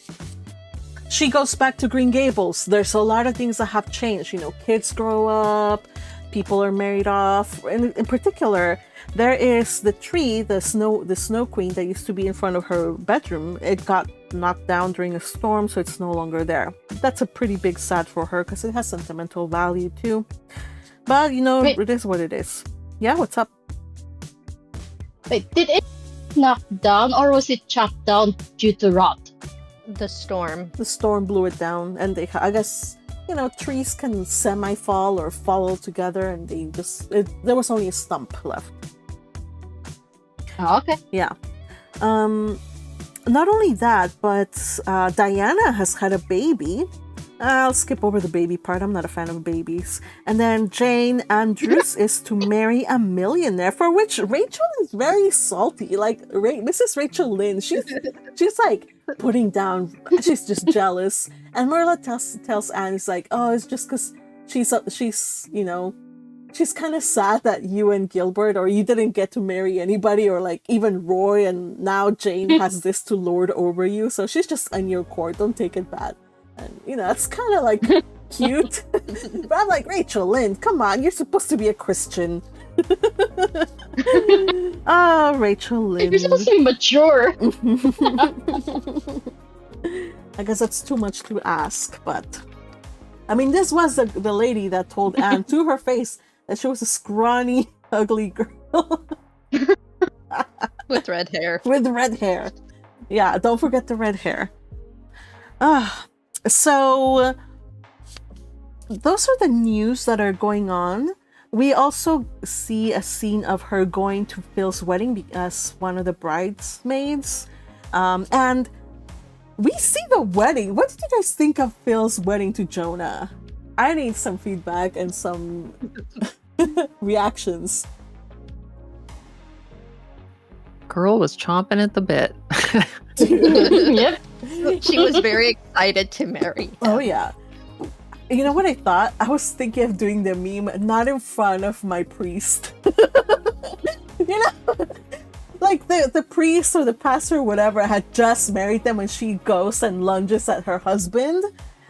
she goes back to Green Gables. There's a lot of things that have changed. Kids grow up, people are married off. In particular, there is the tree, the snow queen that used to be in front of her bedroom. It got knocked down during a storm, so it's no longer there. That's a pretty big sad for her because it has sentimental value too. But Wait. it is what it is. Yeah, what's up? Wait, did it knock down or was it chopped down due to rot? The storm. The storm blew it down, and I guess trees can semi-fall or fall altogether, and there was only a stump left. Oh, okay. Yeah. Not only that, but Diana has had a baby. I'll skip over the baby part. I'm not a fan of babies. And then Jane Andrews is to marry a millionaire, for which Rachel is very salty. Like Mrs. Rachel Lynn, she's like putting down. She's just jealous. And Marla tells Anne, it's like, oh, it's just because she's kind of sad that you and Gilbert, or you didn't get to marry anybody, or like even Roy, and now Jane has this to lord over you. So she's just on your court. Don't take it bad. And it's kind of like cute. But I'm like, Rachel Lynn, come on, you're supposed to be a Christian. Oh, Rachel Lynn. You're supposed to be mature. I guess that's too much to ask, but I mean, this was the lady that told Anne to her face that she was a scrawny, ugly girl. With red hair. With red hair. Yeah, don't forget the red hair. So those are the news that are going on. We also see a scene of her going to Phil's wedding as one of the bridesmaids. And we see the wedding. What did you guys think of Phil's wedding to Jonah? I need some feedback and some reactions. Girl was chomping at the bit. Yep. She was very excited to marry him. Oh yeah. You know what I thought? I was thinking of doing the meme, not in front of my priest. Like the priest or the pastor or whatever had just married them, and she goes and lunges at her husband.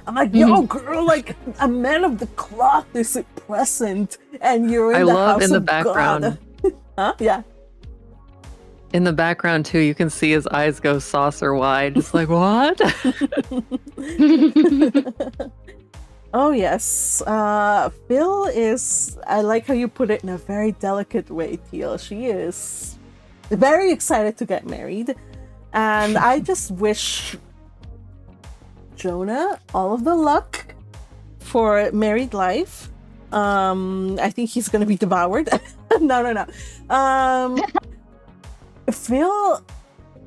I'm like, yo, girl, like a man of the cloth is present, and you're in the house in the of background. God. Huh? Yeah. In the background too, you can see his eyes go saucer wide, just like what? Oh yes, Phil is. I like how you put it in a very delicate way, Teal. She is very excited to get married, and I just wish Jonah all of the luck for married life. I think he's gonna be devoured. No. Phil,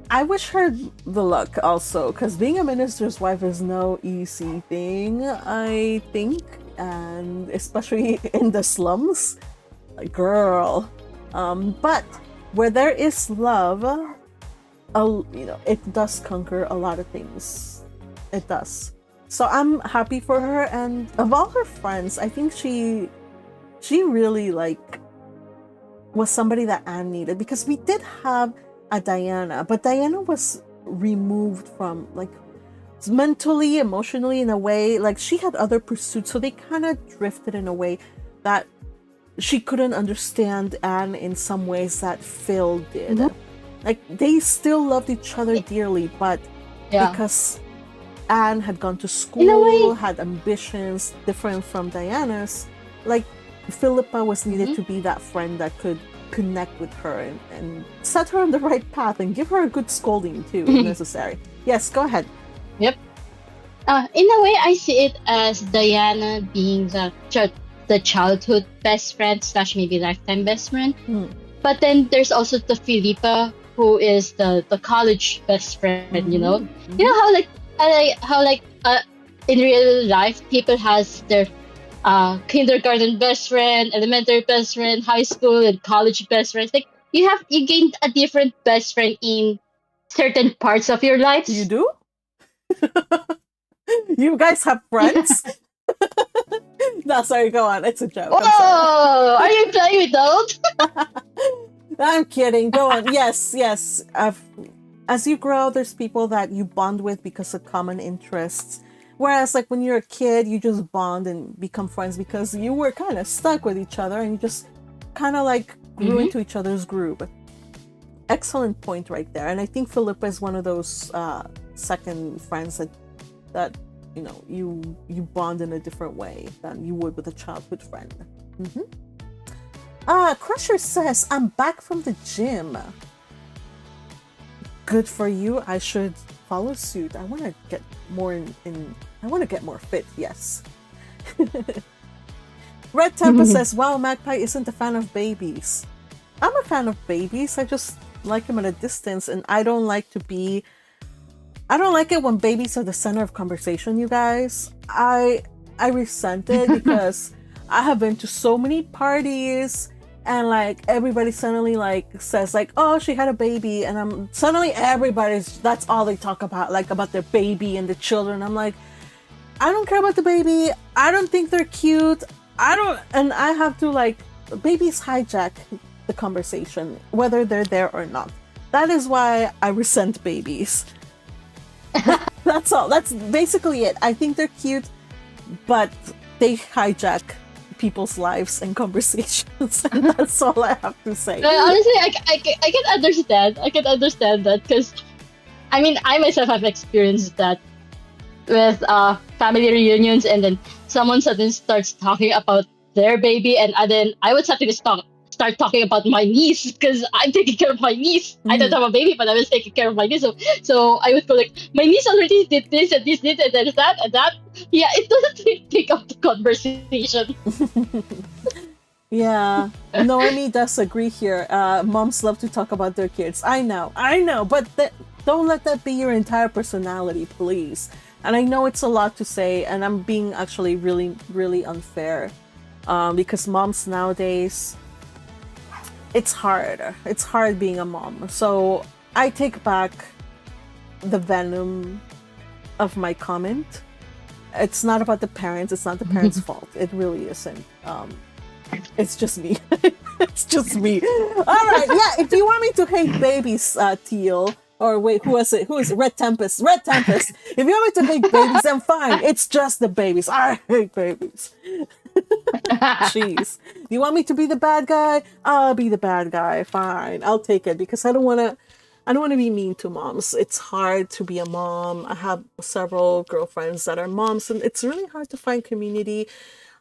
I wish her the luck also, because being a minister's wife is no easy thing, I think, and especially in the slums. Like, girl. But where there is love, it does conquer a lot of things. It does. So I'm happy for her, and of all her friends, I think she really was somebody that Anne needed, because we did have a Diana, but Diana was removed from mentally, emotionally, in a way. Like, she had other pursuits, so they kind of drifted in a way that she couldn't understand Anne in some ways that Phil did. Mm-hmm. Like, they still loved each other dearly, but because Anne had gone to school, had ambitions different from Diana's, like, Philippa was needed to be that friend that could connect with her and set her on the right path and give her a good scolding too, if necessary. Yes, go ahead. Yep. In a way, I see it as Diana being the childhood best friend / maybe lifetime best friend. But then there's also the Philippa, who is the college best friend. You know how in real life people has their kindergarten best friend, elementary best friend, high school and college best friends. Like, you gain a different best friend in certain parts of your lives. You do? You guys have friends? No, sorry, go on. It's a joke. Oh, are you playing with those? I'm kidding. Go on. Yes. As you grow, there's people that you bond with because of common interests. Whereas like when you're a kid, you just bond and become friends because you were kind of stuck with each other and you just kind of like grew into each other's groove. Excellent point right there. And I think Philippa is one of those second friends that you know you bond in a different way than you would with a childhood friend. Crusher says, I'm back from the gym. Good for you. I should follow suit. I want to get more I want to get more fit. Yes. Red Tempest says, wow, Magpie isn't a fan of babies. I'm a fan of babies. I just like them at a distance, and I don't like it when babies are the center of conversation, you guys. I resent it because I have been to so many parties and like everybody suddenly like says like, oh, she had a baby, and suddenly that's all they talk about, like about their baby and the children. I'm like, I don't care about the baby. I don't think they're cute. And I have to like, babies hijack the conversation whether they're there or not. That is why I resent babies. That's all. That's basically it. I think they're cute, but they hijack people's lives and conversations, and that's all I have to say. Honestly, I can understand. I can understand that because, I mean, I myself have experienced that with family reunions, and then someone suddenly starts talking about their baby, and then I would suddenly start talking about my niece because I'm taking care of my niece. I don't have a baby, but I was taking care of my niece. So I would go like, my niece already did this and this, and then that and that. Yeah, it doesn't really take up the conversation. Yeah, Noemi does agree here. Moms love to talk about their kids. I know, but don't let that be your entire personality, please. And I know it's a lot to say, and I'm being actually really, really unfair, because moms nowadays, it's hard. It's hard being a mom. So I take back the venom of my comment. It's not about the parents. It's not the parents' fault. It really isn't. It's just me. It's just me. All right. Yeah. If you want me to hate babies, Teal, or wait, who is it? Red Tempest. Red Tempest. If you want me to hate babies, then fine. It's just the babies. I hate babies. Jeez. Do you want me to be the bad guy? I'll be the bad guy. Fine. I'll take it because I don't want to be mean to moms. It's hard to be a mom. I have several girlfriends that are moms, and it's really hard to find community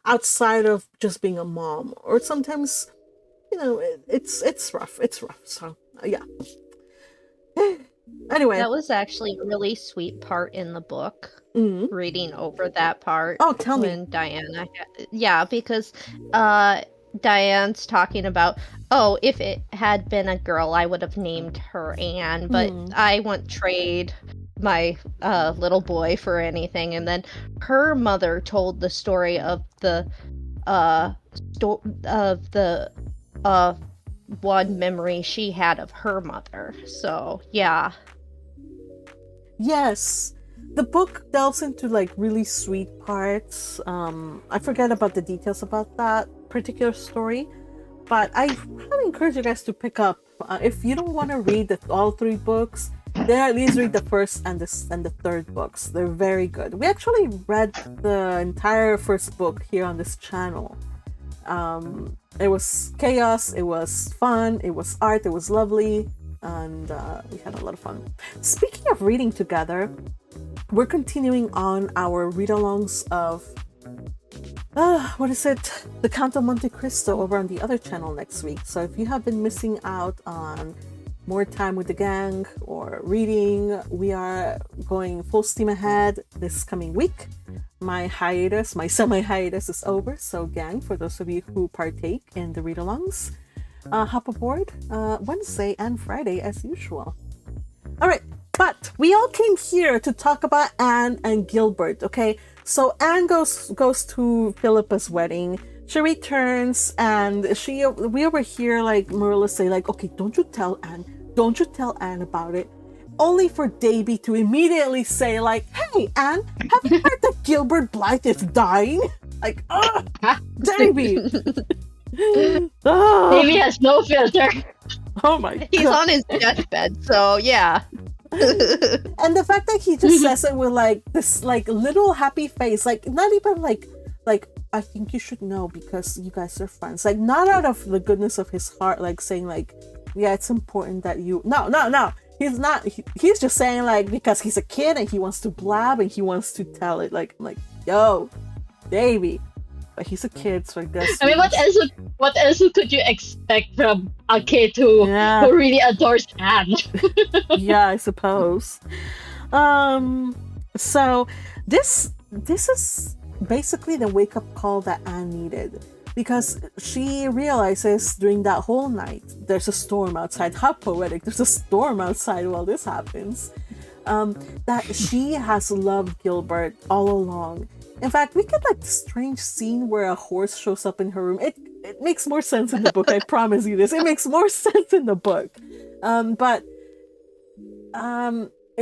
outside of just being a mom. Or sometimes, you know, it's rough. It's rough. So, yeah. Anyway. That was actually a really sweet part in the book. Reading over that part. Oh, tell me. When Diana... Yeah, because Diane's talking about, oh, if it had been a girl, I would have named her Anne, but I won't trade my little boy for anything. And then her mother told the story of the one memory she had of her mother. So, yeah. Yes. The book delves into like really sweet parts. I forget about the details about that particular story, but I highly encourage you guys to pick up. If you don't want to read all three books, then at least read the first and the third books. They're very good. We actually read the entire first book here on this channel. It was chaos, it was fun, it was art, it was lovely, and we had a lot of fun. Speaking of reading together, we're continuing on our read-alongs of The Count of Monte Cristo over on the other channel next week. So if you have been missing out on more time with the gang or reading, we are going full steam ahead this coming week. My semi-hiatus is over, so gang, for those of you who partake in the read-alongs, hop aboard Wednesday and Friday as usual. All right, but we all came here to talk about Anne and Gilbert, okay? So Anne goes to Philippa's wedding. She returns, and we over here, like Marilla say, like, okay, don't you tell Anne about it. Only for Davy to immediately say, like, hey, Anne, have you heard that Gilbert Blythe is dying? Like, Davy! Davy has no filter. Oh my god. He's on his deathbed, so yeah. And the fact that he just says it with like this like little happy face, like not even like I think you should know because you guys are friends, like not out of the goodness of his heart, like saying like, yeah, it's important that you no, he's not, he's just saying like because he's a kid and he wants to blab and he wants to tell it like yo baby, but he's a kid, so I guess. I mean, what else could you expect from a kid who really adores Anne? Yeah, I suppose. So this is basically the wake up call that Anne needed, because she realizes during that whole night there's a storm outside. How poetic! There's a storm outside while this happens. That she has loved Gilbert all along. In fact, we get like this strange scene where a horse shows up in her room. It makes more sense in the book. I promise you this. It makes more sense in the book. But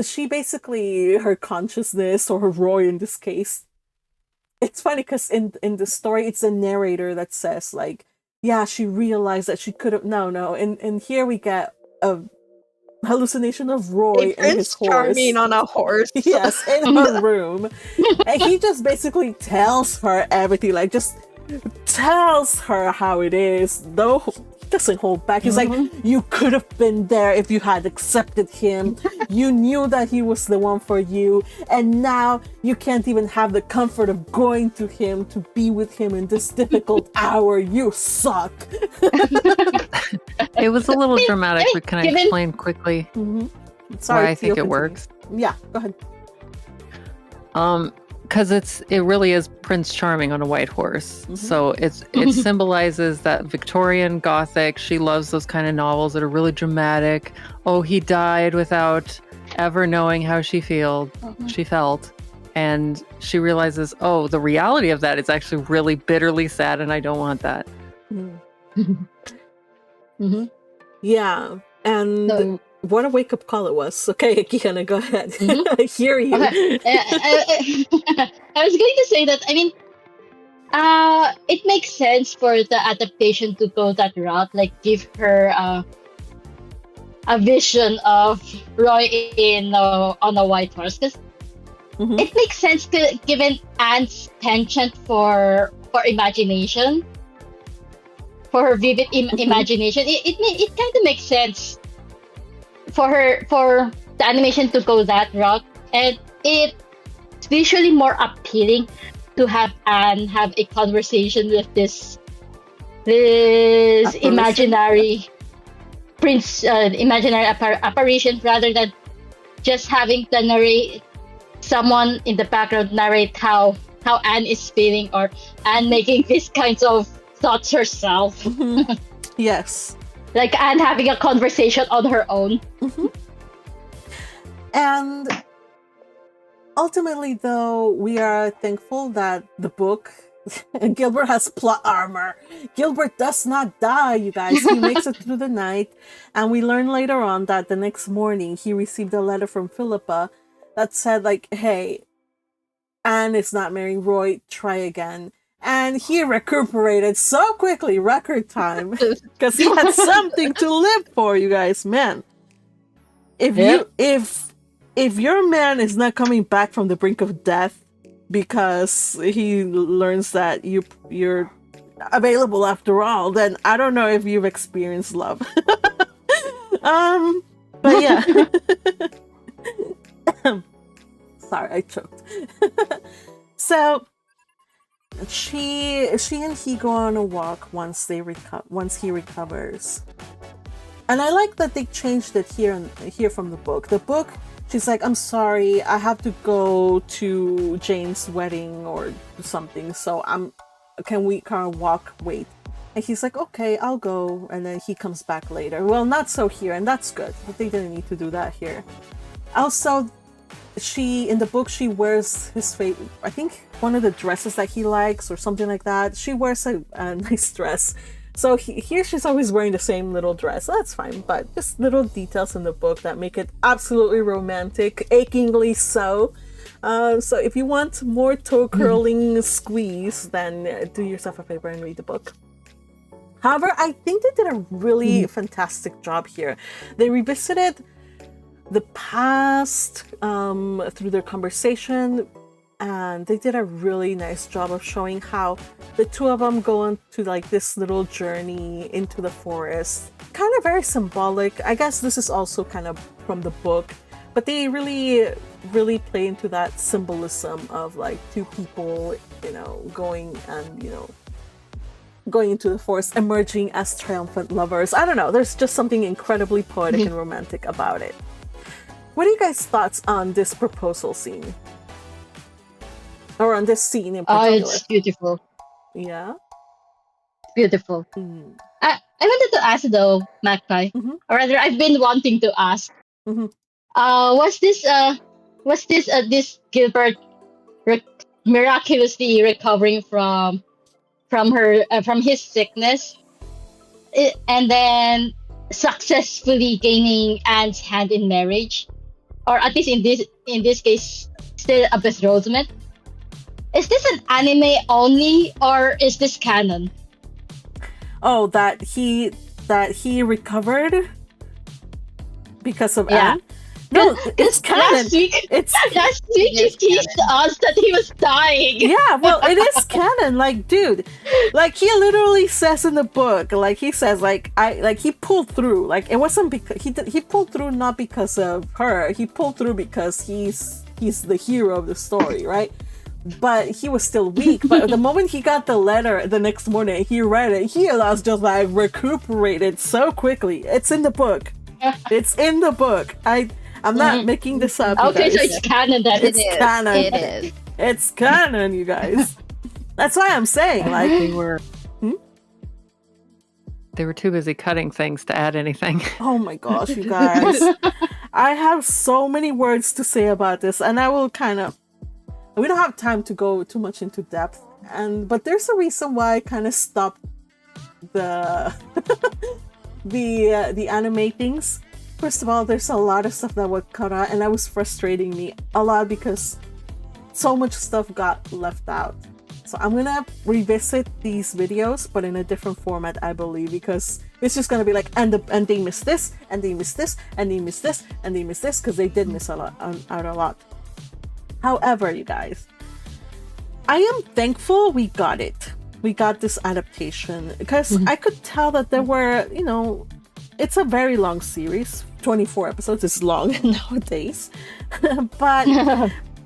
she basically, her consciousness, or her Roy in this case, it's funny because in the story it's the narrator that says like, yeah, she realized that she could have and here we get a hallucination of Roy and his horse. Charming on a horse. Yes, in her room. And he just basically tells her everything, like just tells her how it is, though he doesn't hold back. He's like, you could have been there if you had accepted him. You knew that he was the one for you, and now you can't even have the comfort of going to him to be with him in this difficult hour. You suck. It was a little dramatic, but can I explain quickly Sorry, why I think it works? Yeah, go ahead. Because it really is Prince Charming on a white horse. So it symbolizes that Victorian Gothic. She loves those kind of novels that are really dramatic. Oh, he died without ever knowing how she felt, and she realizes, oh, the reality of that is actually really bitterly sad, and I don't want that. Yeah, and what a wake-up call it was. Okay, Hana, go ahead. I hear you. Okay. I was going to say that, I mean, it makes sense for the adaptation to go that route, like give her a vision of Roy on a white horse, because it makes sense given Anne's penchant for imagination, for her vivid imagination. It kind of makes sense for the animation to go that route, and it's visually more appealing to have Anne have a conversation with this imaginary prince, imaginary apparition, rather than just having someone in the background narrate how Anne is feeling, or Anne making these kinds of thoughts herself. Yes. Like Anne having a conversation on her own. And ultimately, though, we are thankful that the book, Gilbert has plot armor. Gilbert does not die, you guys. He makes it through the night. And we learn later on that the next morning he received a letter from Philippa that said, like, hey, Anne is not marrying Roy, try again. And he recuperated so quickly, record time, because he had something to live for, you guys. Man, if your man is not coming back from the brink of death because he learns that you're available after all, then I don't know if you've experienced love. But yeah. Sorry, I choked. So she and he go on a walk once he recovers, and I like that they changed it here from the book. The book, she's like, I'm sorry, I have to go to Jane's wedding or something, so can we kind of wait? And he's like, okay, I'll go, and then he comes back later. Well, not so here, and that's good, but they didn't need to do that here. Also, in the book, she wears his favorite, I think one of the dresses that he likes or something like that. She wears a nice dress. So here she's always wearing the same little dress. That's fine, but just little details in the book that make it absolutely romantic, achingly so. So if you want more toe curling squeeze, then do yourself a favor and read the book. However, I think they did a really fantastic job here. They revisited the past through their conversation, and they did a really nice job of showing how the two of them go on to like this little journey into the forest. Kind of very symbolic. I guess this is also kind of from the book, but they really play into that symbolism of like two people, going and, going into the forest, emerging as triumphant lovers. I don't know. There's just something incredibly poetic and romantic about it. What are you guys' thoughts on this proposal scene? Or on this scene in particular? Oh, it's beautiful. Yeah? Beautiful. Mm. I wanted to ask though, Magpie, or rather, I've been wanting to ask. Was this Gilbert miraculously recovering from his sickness, and then successfully gaining Anne's hand in marriage, or at least in this case, still a betrothment? Is this an anime only, or is this canon? Oh, that he recovered because of Anne? No, it's canon. Last week you teased us that he was dying. Yeah, well, it is canon. Like, dude, like he literally says in the book, like he says, he pulled through. Like it wasn't because he pulled through not because of her. He pulled through because he's the hero of the story, right? But he was still weak. But the moment he got the letter the next morning, he read it. He was just like recuperated so quickly. It's in the book. It's in the book. I'm not making this up. Okay, so it's canon. It's canon. It is. It's canon, you guys. That's why I'm saying, like, they were too busy cutting things to add anything. Oh my gosh, you guys. I have so many words to say about this, and I will we don't have time to go too much into depth, but there's a reason why I kind of stopped the the anime things. First of all, there's a lot of stuff that was cut out, and that was frustrating me a lot because so much stuff got left out. So I'm gonna revisit these videos, but in a different format, I believe, because it's just gonna be like, and they missed this, and they missed this, and they missed this, and they missed this, because they did miss out a lot. However, you guys, I am thankful we got it. We got this adaptation because I could tell that there were, it's a very long series. 24 episodes is long nowadays. But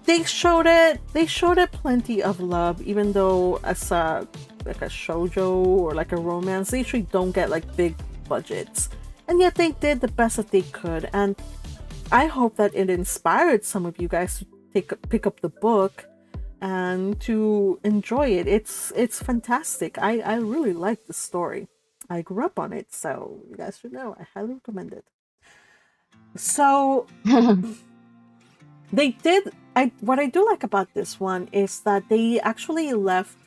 they showed it plenty of love, even though as a shoujo or like a romance, they usually don't get like big budgets. And yet they did the best that they could. And I hope that it inspired some of you guys to pick up the book and to enjoy it. It's fantastic. I really like the story. I grew up on it, so you guys should know. I highly recommend it. So they did. What I do like about this one is that they actually left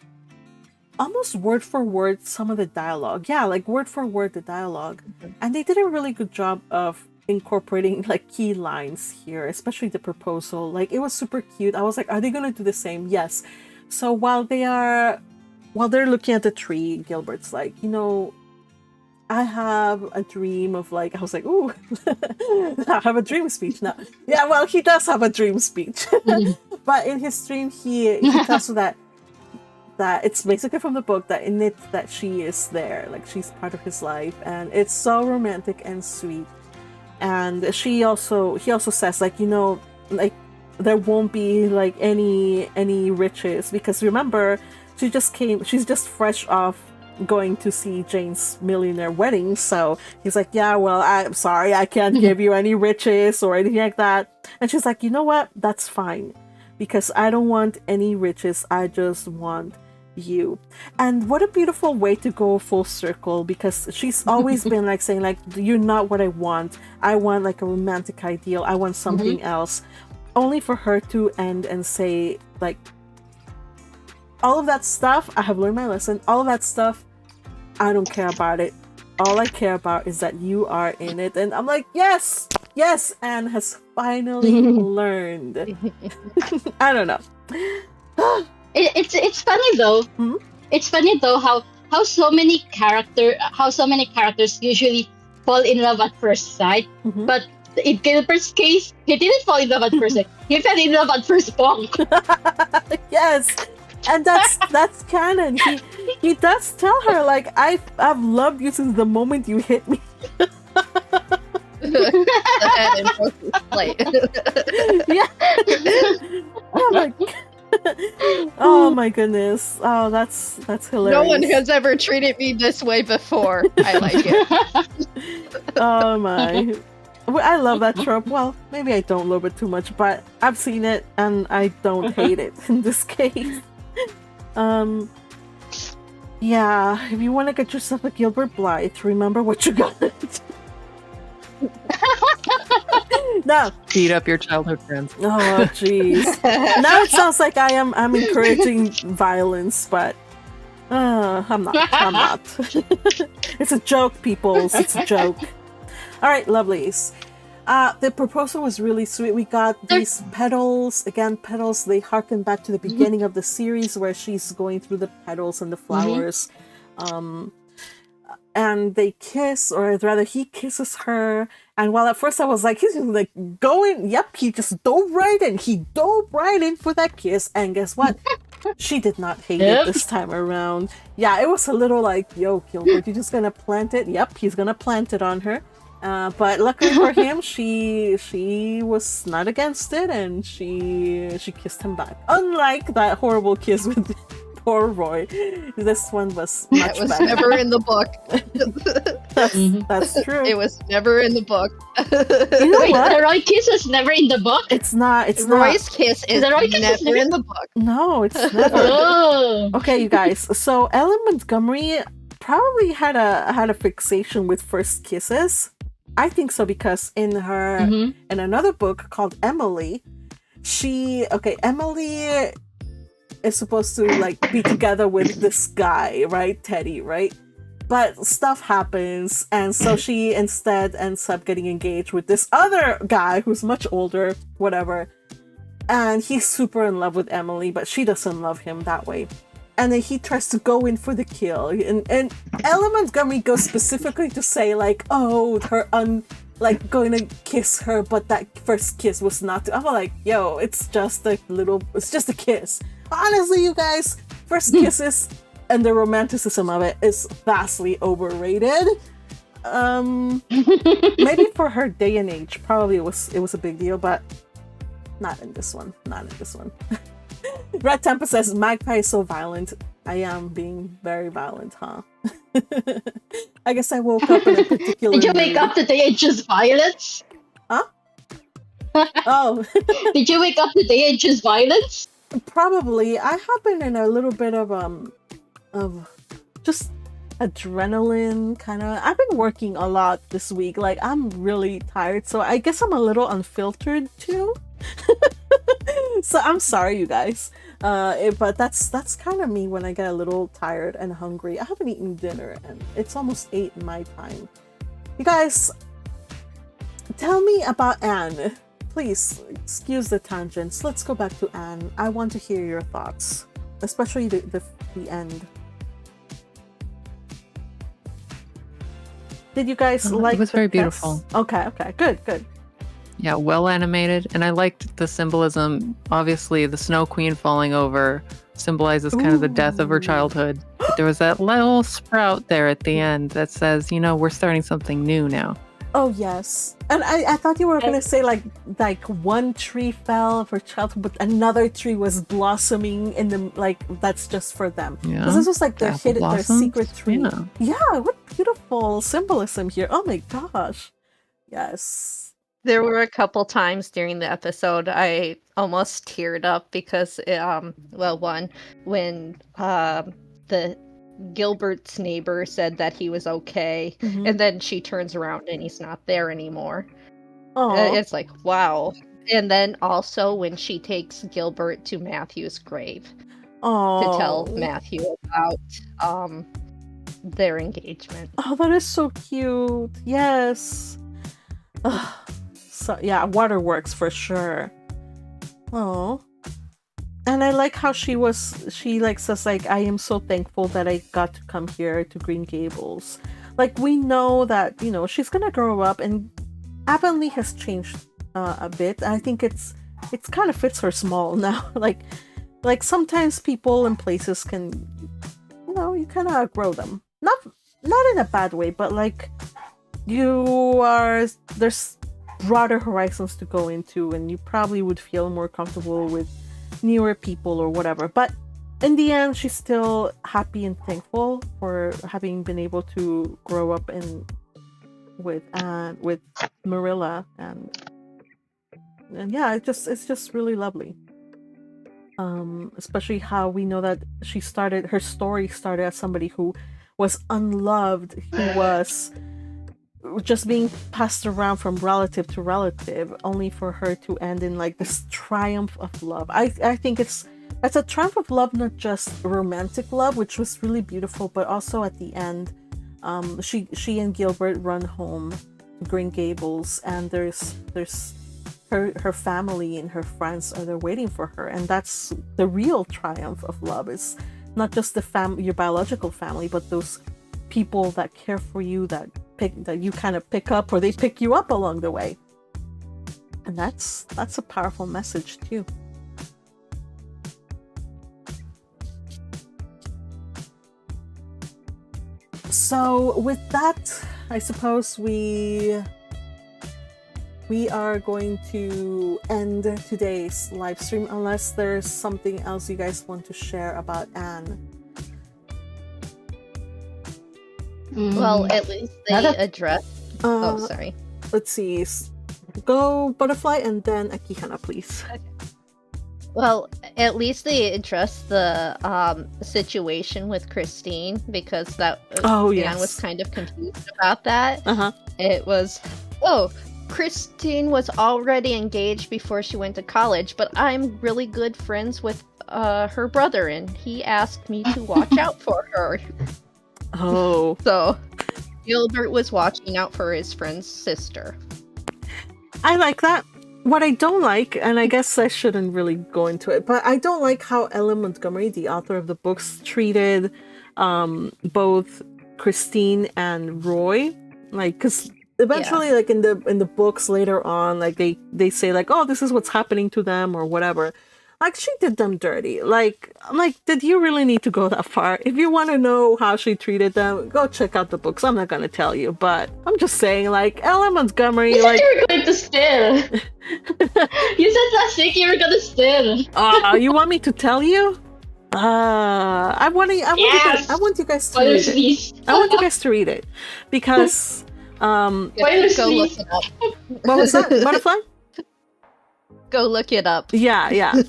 almost word for word some of the dialogue. Yeah, like word for word the dialogue, and they did a really good job of incorporating like key lines here, especially the proposal. Like it was super cute. I was like, are they gonna do the same? Yes. So while they're looking at the tree, Gilbert's like, I have a dream of like, I was like, ooh, I have a dream speech now. Yeah, well, he does have a dream speech. But in his dream, he tells her that it's basically from the book that in it that she is there, like she's part of his life, and it's so romantic and sweet. And he also says like, like there won't be like any riches, because remember, she's just fresh off going to see Jane's millionaire wedding. So he's like, yeah, well, I'm sorry, I can't give you any riches or anything like that. And she's like, you know what? That's fine, because I don't want any riches. I just want you. And what a beautiful way to go full circle, because she's always been like saying like, you're not what I want like a romantic ideal, I want something else, only for her to end and say like, all of that stuff, I have learned my lesson. All of that stuff, I don't care about it. All I care about is that you are in it. And I'm like, yes, Anne has finally learned. I don't know. It's funny though. It's funny though how so many characters usually fall in love at first sight, but in Gilbert's case, he didn't fall in love at first sight. He fell in love at first bump. Yes, and that's canon. He does tell her like I've loved you since the moment you hit me. The head and broke his plate. Yeah. Oh my. Oh my goodness. Oh, that's hilarious. No one has ever treated me this way before. I like it. Oh my. Well, I love that trope. Well, maybe I don't love it too much, but I've seen it and I don't hate it in this case. Yeah, if you want to get yourself a Gilbert Blythe, remember what you got. No. Beat up your childhood friends. Oh, jeez. Now it sounds like I'm encouraging violence, but I'm not. I'm not. It's a joke, peoples. It's a joke. All right, lovelies. The proposal was really sweet. We got these petals. Again, petals, they harken back to the beginning of the series where she's going through the petals and the flowers. And they kiss, or rather he kisses her. And while at first I was like, he's just like going, yep, he just dove right in. He dove right in for that kiss. And guess what? She did not hate it this time around. Yeah, it was a little like, yo, Gilbert, you just gonna plant it? Yep, he's gonna plant it on her. But luckily for him, she was not against it, and she kissed him back. Unlike that horrible kiss with poor Roy, this one was much It was better. never in the book. That's true. It was never in the book. You know Wait, what? the Roy kiss was never in the book? It's not. It's Roy's kiss is The Roy kiss is never never- in the book. not. No, it's never. Oh. Okay, you guys. So Ellen Montgomery probably had a fixation with first kisses. I think so because in another book called Emily, Emily is supposed to like be together with this guy, right? Teddy, right? But stuff happens, and so she instead ends up getting engaged with this other guy who's much older, whatever. And he's super in love with Emily, but she doesn't love him that way. And then he tries to go in for the kill. And Ellen Montgomery goes specifically to say, like, oh, like, going to kiss her, but that first kiss was not... I'm like, yo, it's just a kiss. Honestly, you guys, first kisses and the romanticism of it is vastly overrated. Maybe for her day and age, probably it was a big deal, but not in this one. Red Tempest says, Magpie is so violent. I am being very violent, huh? I guess I woke up in a particular Did you wake up today and choose violence? Huh? Oh. Did you wake up today and choose violence? Probably. I have been in a little bit of just adrenaline kind of. I've been working a lot this week. Like, I'm really tired, so I guess I'm a little unfiltered too. So I'm sorry, you guys. But that's kind of me when I get a little tired and hungry. I haven't eaten dinner, and it's almost 8 in my time. You guys, tell me about Anne. Please, excuse the tangents. Let's go back to Anne. I want to hear your thoughts, especially the end. Did you guys like? It was the very best? beautiful. Okay, good. Yeah, well animated, and I liked the symbolism. Obviously, the Snow Queen falling over symbolizes kind of the death of her childhood. But there was that little sprout there at the end that says, we're starting something new now. Oh yes, and I thought you were gonna say like one tree fell of her childhood, but another tree was blossoming in the that's just for them. Yeah, because this was like their apple hidden, their blossoms. secret tree. Yeah. Yeah, what beautiful symbolism here. Oh my gosh, yes. There were a couple times during the episode I almost teared up because, one, when the Gilbert's neighbor said that he was okay, and then she turns around and he's not there anymore. Oh, It's like, wow. And then also when she takes Gilbert to Matthew's grave to tell Matthew about their engagement. Oh, that is so cute. Yes. So yeah, waterworks for sure. Oh. And I like how she says like, I am so thankful that I got to come here to Green Gables. Like, we know that, she's gonna grow up and Avonlea has changed a bit. I think it's kind of fits her small now. like sometimes people and places can, you kind of outgrow them. Not in a bad way, but like there's broader horizons to go into, and you probably would feel more comfortable with newer people or whatever. But in the end, she's still happy and thankful for having been able to grow up with Marilla, and yeah, it's just really lovely. Especially how we know that her story started as somebody who was unloved, who was just being passed around from relative to relative, only for her to end in like this triumph of love. I think it's a triumph of love, not just romantic love, which was really beautiful, but also at the end, she and Gilbert run home to Green Gables, and there's her family and her friends are there waiting for her, and that's the real triumph of love. It's not just your biological family, but those people that care for you, that you kind of pick up, or they pick you up along the way, and that's a powerful message too. So with that, I suppose we are going to end today's live stream, unless there's something else you guys want to share about Anne. Well, at least they addressed. Sorry. Let's see. Go Butterfly and then Akihana, please. Okay. Well, at least they addressed the situation with Christine, because that Anne was kind of confused about that. It was, Christine was already engaged before she went to college, but I'm really good friends with her brother, and he asked me to watch out for her. Oh. So Gilbert was watching out for his friend's sister. I like that. What I don't like, and I guess I shouldn't really go into it, but I don't like how Ellen Montgomery, the author of the books, treated both Christine and Roy. Like, because eventually, like in the books later on, like they say like, oh, this is what's happening to them or whatever. Like, she did them dirty. Like, I'm like, did you really need to go that far? If you want to know how she treated them, go check out the books. I'm not going to tell you, but I'm just saying, like, Ellen Montgomery, you like... said you were going to steal. You said last week you were going to steal. You want me to tell you? I want you guys to read it. I want you guys to read it. Because... Go look it up. What was that? Butterfly? Go look it up. Yeah. I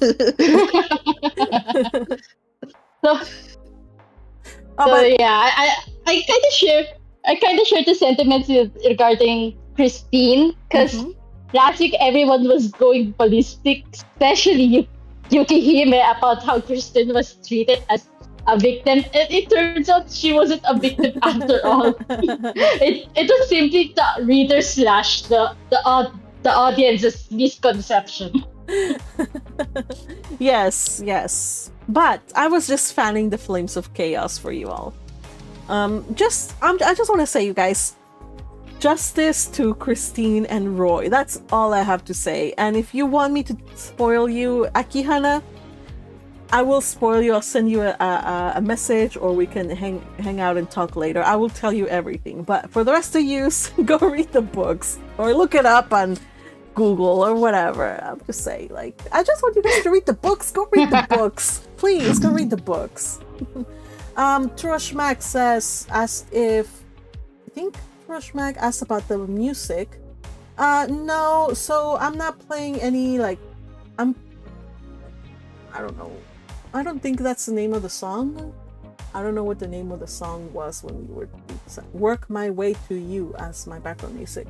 kind of share the sentiments regarding Christine, because last week everyone was going ballistic, especially Yukihime, about how Christine was treated as a victim, and it turns out she wasn't a victim after all. It was simply the reader / the audience's misconception. Yes. But I was just fanning the flames of chaos for you all. I just want to say, you guys, justice to Christine and Roy. That's all I have to say. And if you want me to spoil you, Akihana, I will spoil you. I'll send you a message, or we can hang out and talk later. I will tell you everything. But for the rest of you, go read the books or look it up on Google or whatever. I'm just saying, like, I just want you guys to read the books. Go read the books. Please, go read the books. Turoshmak asked about the music. No, so I'm not playing any, like, I don't know. I don't think that's the name of the song. I don't know what the name of the song was when we were Work My Way to You as my background music.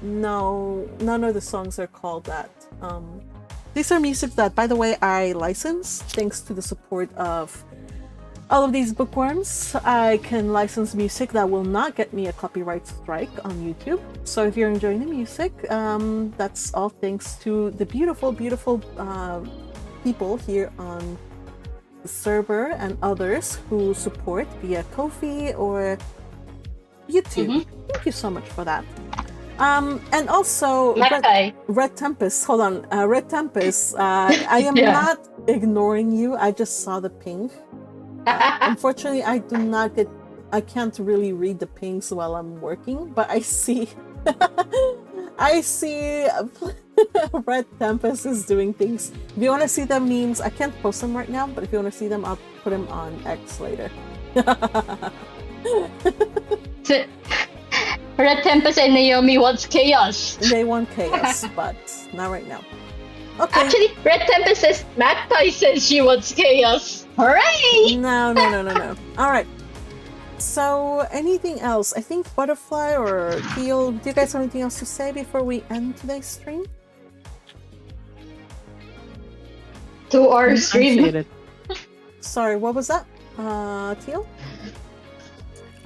No, none of the songs are called that. These are music that, by the way, I license thanks to the support of all of these bookworms. I can license music that will not get me a copyright strike on YouTube. So if you're enjoying the music, that's all thanks to the beautiful people here on the server and others who support via Ko-fi or YouTube. Thank you so much for that. And also Red Tempest. Hold on, Red Tempest. I am not ignoring you. I just saw the ping. Unfortunately, I can't really read the pings while I'm working, but I see, I see Red Tempest is doing things. If you want to see the memes, I can't post them right now, but if you want to see them, I'll put them on X later. Red Tempest and Naomi wants chaos. They want chaos, but not right now. Okay. Actually, Red Tempest says Magpie says she wants chaos. Hooray! No. All right. So, anything else? I think Butterfly or Teal, do you guys have anything else to say before we end today's stream? To our stream. Sorry, what was that? Teal?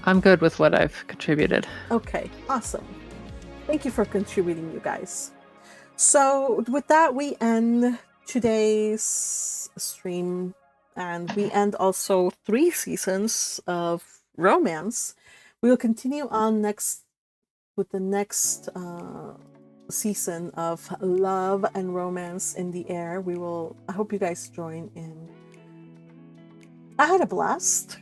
I'm good with what I've contributed. Okay, awesome. Thank you for contributing, you guys. So, with that, we end today's stream, and we end also 3 seasons of romance. We will continue on with the next season of love and romance in the air. I hope you guys join in. I had a blast.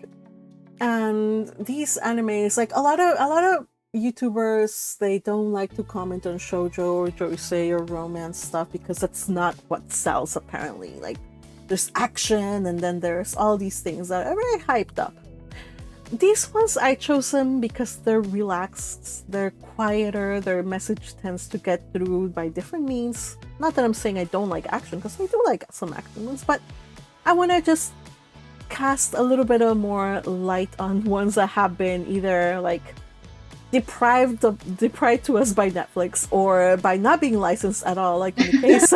And these animes, like a lot of YouTubers, they don't like to comment on shoujo or josei or romance stuff because that's not what sells, apparently. Like, there's action and then there's all these things that are very hyped up. These ones, I chose them because they're relaxed, they're quieter, their message tends to get through by different means. Not that I'm saying I don't like action, because I do like some action ones, but I want to just cast a little bit of more light on ones that have been either like deprived to us by Netflix or by not being licensed at all, like in the case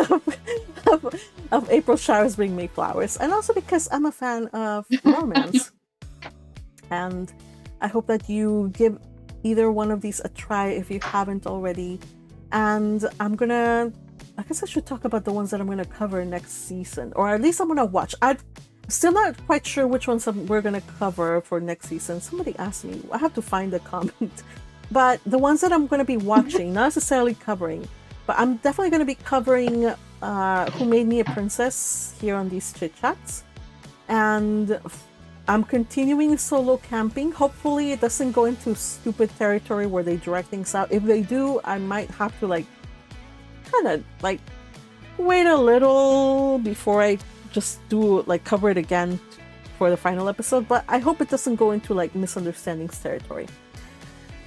of April Showers Bring Me Flowers, and also because I'm a fan of romance. And I hope that you give either one of these a try if you haven't already. And I guess I should talk about the ones that I'm gonna cover next season, or at least I'm gonna watch. I'm still not quite sure which ones we're gonna cover for next season. Somebody asked me. I have to find the comment. But the ones that I'm gonna be watching, not necessarily covering, but I'm definitely gonna be covering Who Made Me a Princess here on these chit chats, and I'm continuing solo camping. Hopefully it doesn't go into stupid territory where they drag things out. If they do, I might have to wait a little before I just cover it again for the final episode, but I hope it doesn't go into misunderstandings territory.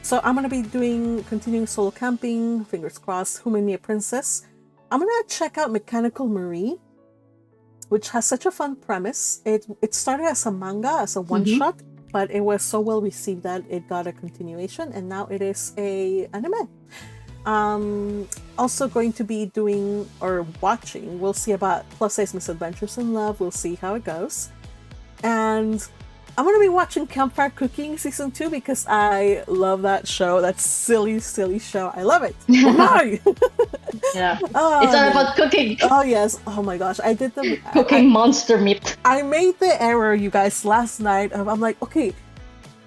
So I'm gonna be continuing solo camping, fingers crossed, Who Made Me a Princess. I'm gonna check out Mechanical Marie, which has such a fun premise. It started as a manga, as a one-shot, but it was so well received that it got a continuation, and now it is a anime. Also going to be doing or watching, we'll see about Plus Size Misadventures in Love, we'll see how it goes. And I'm going to be watching Campfire Cooking Season 2 because I love that show, that silly show. I love it. Why? Yeah. It's all about cooking. Oh yes. Oh my gosh. I did the cooking monster meat. I made the error, you guys, last night. I'm like, okay,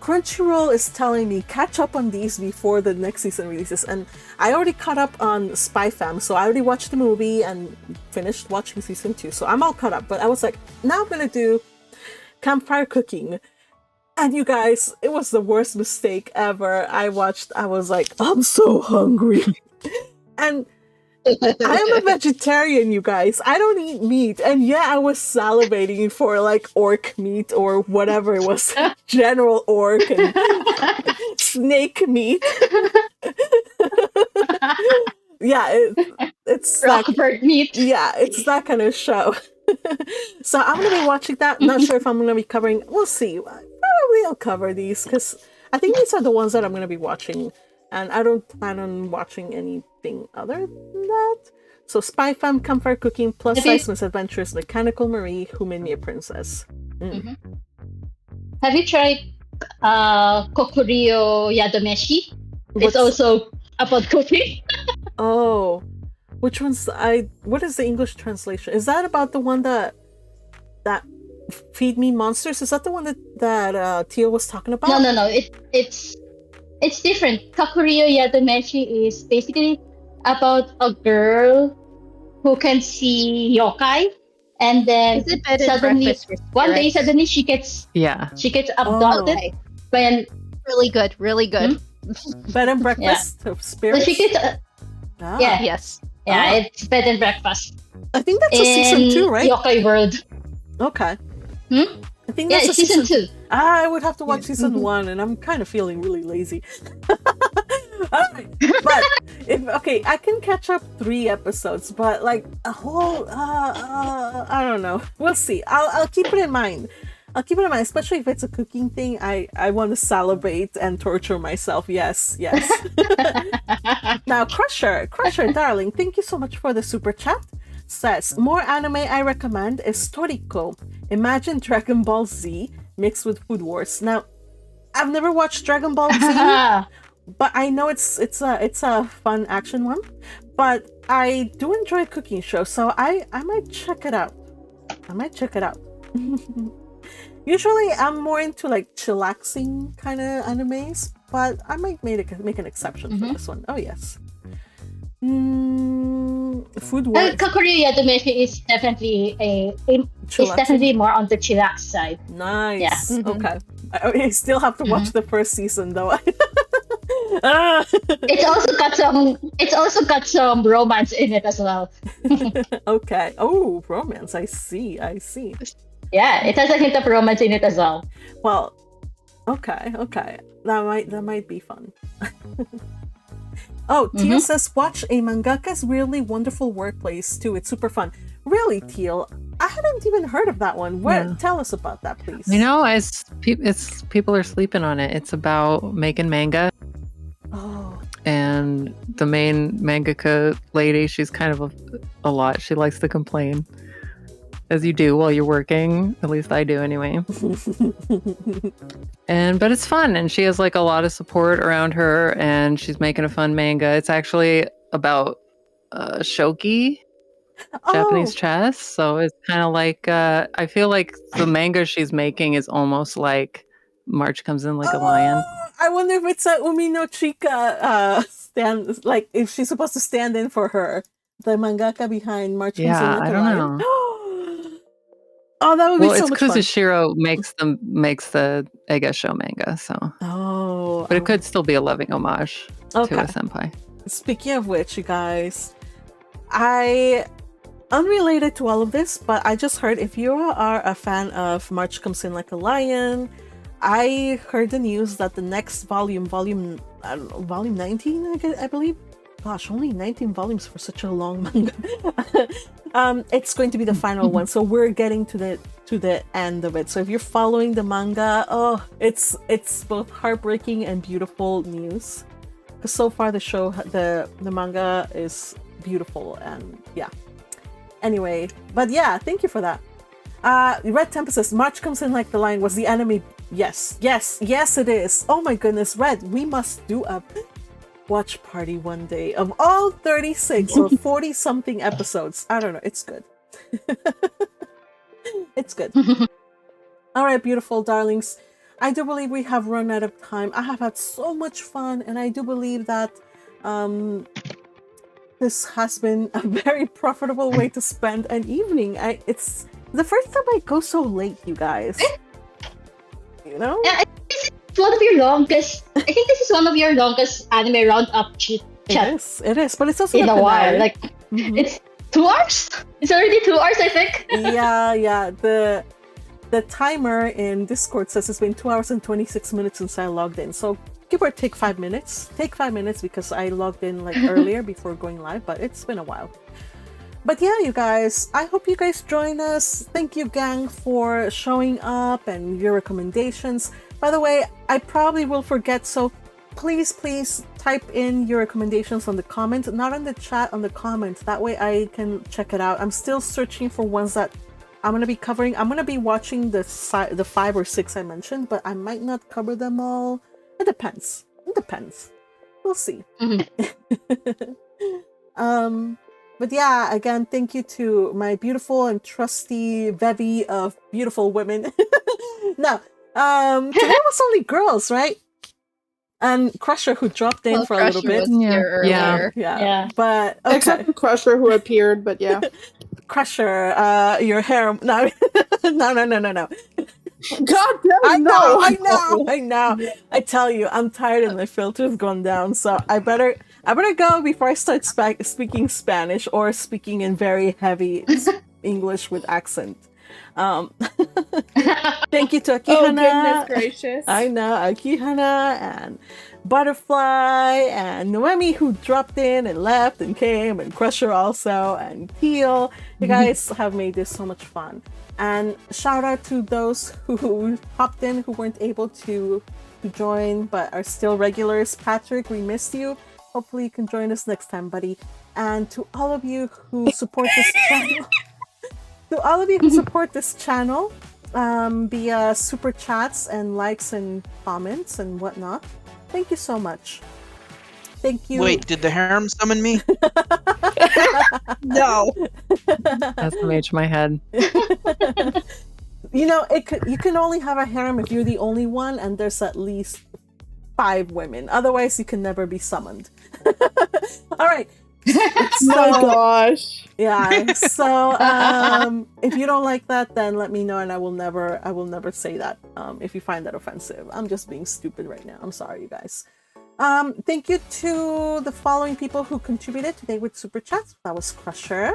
Crunchyroll is telling me catch up on these before the next season releases, and I already caught up on Spy Fam, so I already watched the movie and finished watching season 2, so I'm all caught up. But I was like, now I'm gonna do Campfire Cooking, and you guys, it was the worst mistake ever. I was like, I'm so hungry. And I am a vegetarian, you guys. I don't eat meat. And yeah, I was salivating for orc meat or whatever it was. General orc and snake meat. Yeah, it's Rockbird meat. Yeah, it's that kind of show. So I'm going to be watching that. Not sure if I'm going to be covering. We'll see. Probably I'll cover these because I think these are the ones that I'm going to be watching. And I don't plan on watching anything other than that. So Spy Fam, Campfire Cooking, Plus Size Misadventures, Mechanical Marie, Who Made Me a Princess. Have you tried Kokurio Yadomeshi? It's also about cooking. Oh, which one's what is the English translation? Is that about the one that Feed Me Monsters? Is that the one that Tio was talking about? No. It's it's different. Kakurio Yadameshi is basically about a girl who can see yokai, and then Is it bed and suddenly breakfast for one day spirits? suddenly she gets abducted Okay. by an Really good. Really good. Bed and breakfast of so spirits. she gets Ah. yeah Yes. it's bed and breakfast I think that's a in season 2, right? yokai world. I think Yeah, that's it's a season 2. I would have to watch season 1, and I'm kind of feeling really lazy. Alright, but I can catch up 3 episodes, but like a whole, I don't know. We'll see. I'll keep it in mind. I'll keep it in mind, especially if it's a cooking thing. I want to salivate and torture myself. Yes. Now, Crusher, darling, thank you so much for the super chat. Says, more anime I recommend is Toriko. Imagine Dragon Ball Z mixed with Food Wars. Now, I've never watched Dragon Ball Z, but I know it's a fun action one. But I do enjoy cooking shows, so I might check it out. Usually, I'm more into like chillaxing kind of animes, but I might make an exception for this one. Oh yes. Food Wars. Kakurio Yadameshi is definitely more on the chillax side. Nice. Yeah. Okay. I still have to watch the first season though. It's also got some romance in it as well. Okay. Oh, romance. I see. Yeah, it has a hint of romance in it as well. Well, okay. That might be fun. Oh, Teal says, watch a mangaka's really wonderful workplace too. It's super fun. Really, Teal? I hadn't even heard of that one. Tell us about that, please. You know, it's people are sleeping on it. It's about making manga. Oh. And the main mangaka lady, she's kind of a lot. She likes to complain. As you do while you're working. At least I do anyway. But it's fun, and she has like a lot of support around her, and she's making a fun manga. It's actually about shogi, Japanese chess. So it's kind of like I feel like the manga she's making is almost like March Comes In Like a Lion. I wonder if it's a Umi no Chika stand, like if she's supposed to stand in for her, the mangaka behind March Comes In Like a Lion. I don't know. Oh, that would be so much fun. Well, it's Kuzushiro makes the Ega show manga, so. But it could still be a loving homage to a senpai. Speaking of which, you guys, unrelated to all of this, but I just heard if you are a fan of March Comes In Like a Lion, I heard the news that the next volume 19, I believe. Gosh, only 19 volumes for such a long manga. It's going to be the final one, so we're getting to the end of it. So if you're following the manga, it's both heartbreaking and beautiful news. Because so far the manga is beautiful, and yeah. Anyway, but yeah, thank you for that. Red Tempest says March Comes In Like the Lion was the anime. Yes, it is. Oh my goodness, Red, we must do a watch party one day of all 36 or 40 something episodes. I don't know, it's good. It's good. All right, beautiful darlings, I do believe we have run out of time. I have had so much fun, and I do believe that this has been a very profitable way to spend an evening. It's the first time I go so late, you guys. You know? Yeah, one of your longest. I think this is one of your longest anime roundup chat. It is, but it's also in a while. Like it's 2 hours. It's already 2 hours, I think. Yeah. The timer in Discord says it's been 2 hours and 26 minutes since I logged in. So give or take 5 minutes. Take 5 minutes because I logged in like earlier before going live, but it's been a while. But yeah, you guys, I hope you guys join us. Thank you, gang, for showing up and your recommendations. By the way, I probably will forget, so please type in your recommendations on the comments, not on the chat, on the comments. That way I can check it out. I'm still searching for ones that I'm going to be covering. I'm going to be watching the 5 or 6 I mentioned, but I might not cover them all. It depends. We'll see. But yeah, again, thank you to my beautiful and trusty bevy of beautiful women. Now, today was only girls, right? And Crusher, who dropped in for a little Crusher bit. was here Yeah. earlier. Yeah. But okay. Except for Crusher who appeared, but yeah. Crusher, your hair. No, no. God damn, I know. I tell you, I'm tired and my filter's gone down, so I better go before I start speaking Spanish or speaking in very heavy English with accent. Thank you to Oh, Akihana. goodness gracious. I know, Akihana and Butterfly and Noemi, who dropped in and left and came, and Crusher also, and Keel. You guys have made this so much fun. And shout out to those who popped in who weren't able to join but are still regulars. Patrick, we missed you. Hopefully you can join us next time, buddy. And to all of you who support this channel, via super chats and likes and comments and whatnot, thank you so much. Thank you. Wait, did the harem summon me? No. That's the mage my head. You know, you can only have a harem if you're the only one, and there's at least 5 women. Otherwise, you can never be summoned. All right. My gosh. Yeah. So, if you don't like that, then let me know, and I will never say that. If you find that offensive, I'm just being stupid right now. I'm sorry, you guys. Thank you to the following people who contributed today with super chats. That was Crusher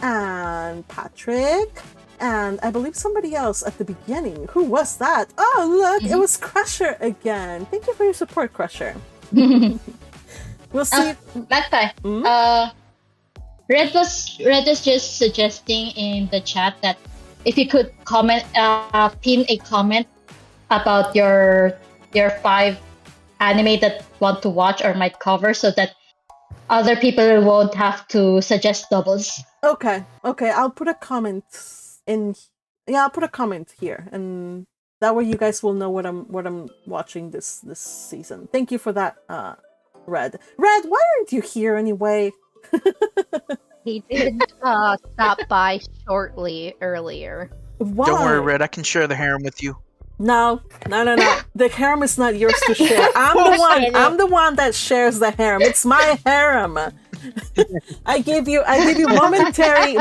and Patrick, and I believe somebody else at the beginning. Who was that? Oh, look, it was Crusher again. Thank you for your support, Crusher. We'll see. Magpie. Red was just suggesting in the chat that if you could pin a comment about your 5 anime that want to watch or might cover, so that other people won't have to suggest doubles. Okay. I'll put a comment in. Yeah, I'll put a comment here, and that way you guys will know what I'm watching this season. Thank you for that, Red. Red, why aren't you here anyway? He did stop by shortly earlier. Why? Don't worry, Red. I can share the harem with you. No. The harem is not yours to share. I'm the one that shares the harem. It's my harem. I give you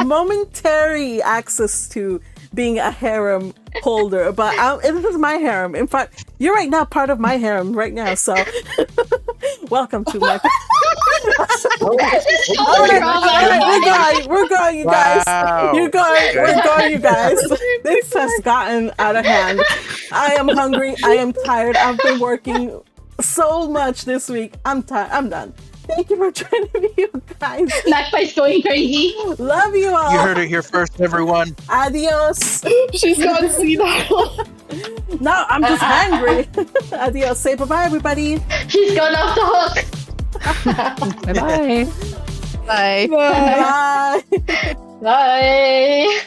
momentary access to being a harem holder, but this is my harem. In fact, you're right now part of my harem right now. So, welcome to my. All right, we're going, you guys. Wow. We're going, you guys. This has gotten out of hand. I am hungry. I am tired. I've been working so much this week. I'm tired. I'm done. Thank you for joining me, you guys. Magpie's going crazy. Love you all. You heard it here first, everyone. Adios. She's gone senile. No, I'm just hungry. Adios. Say bye-bye, everybody. She's gone off the hook. Bye-bye. Bye. Bye. Bye.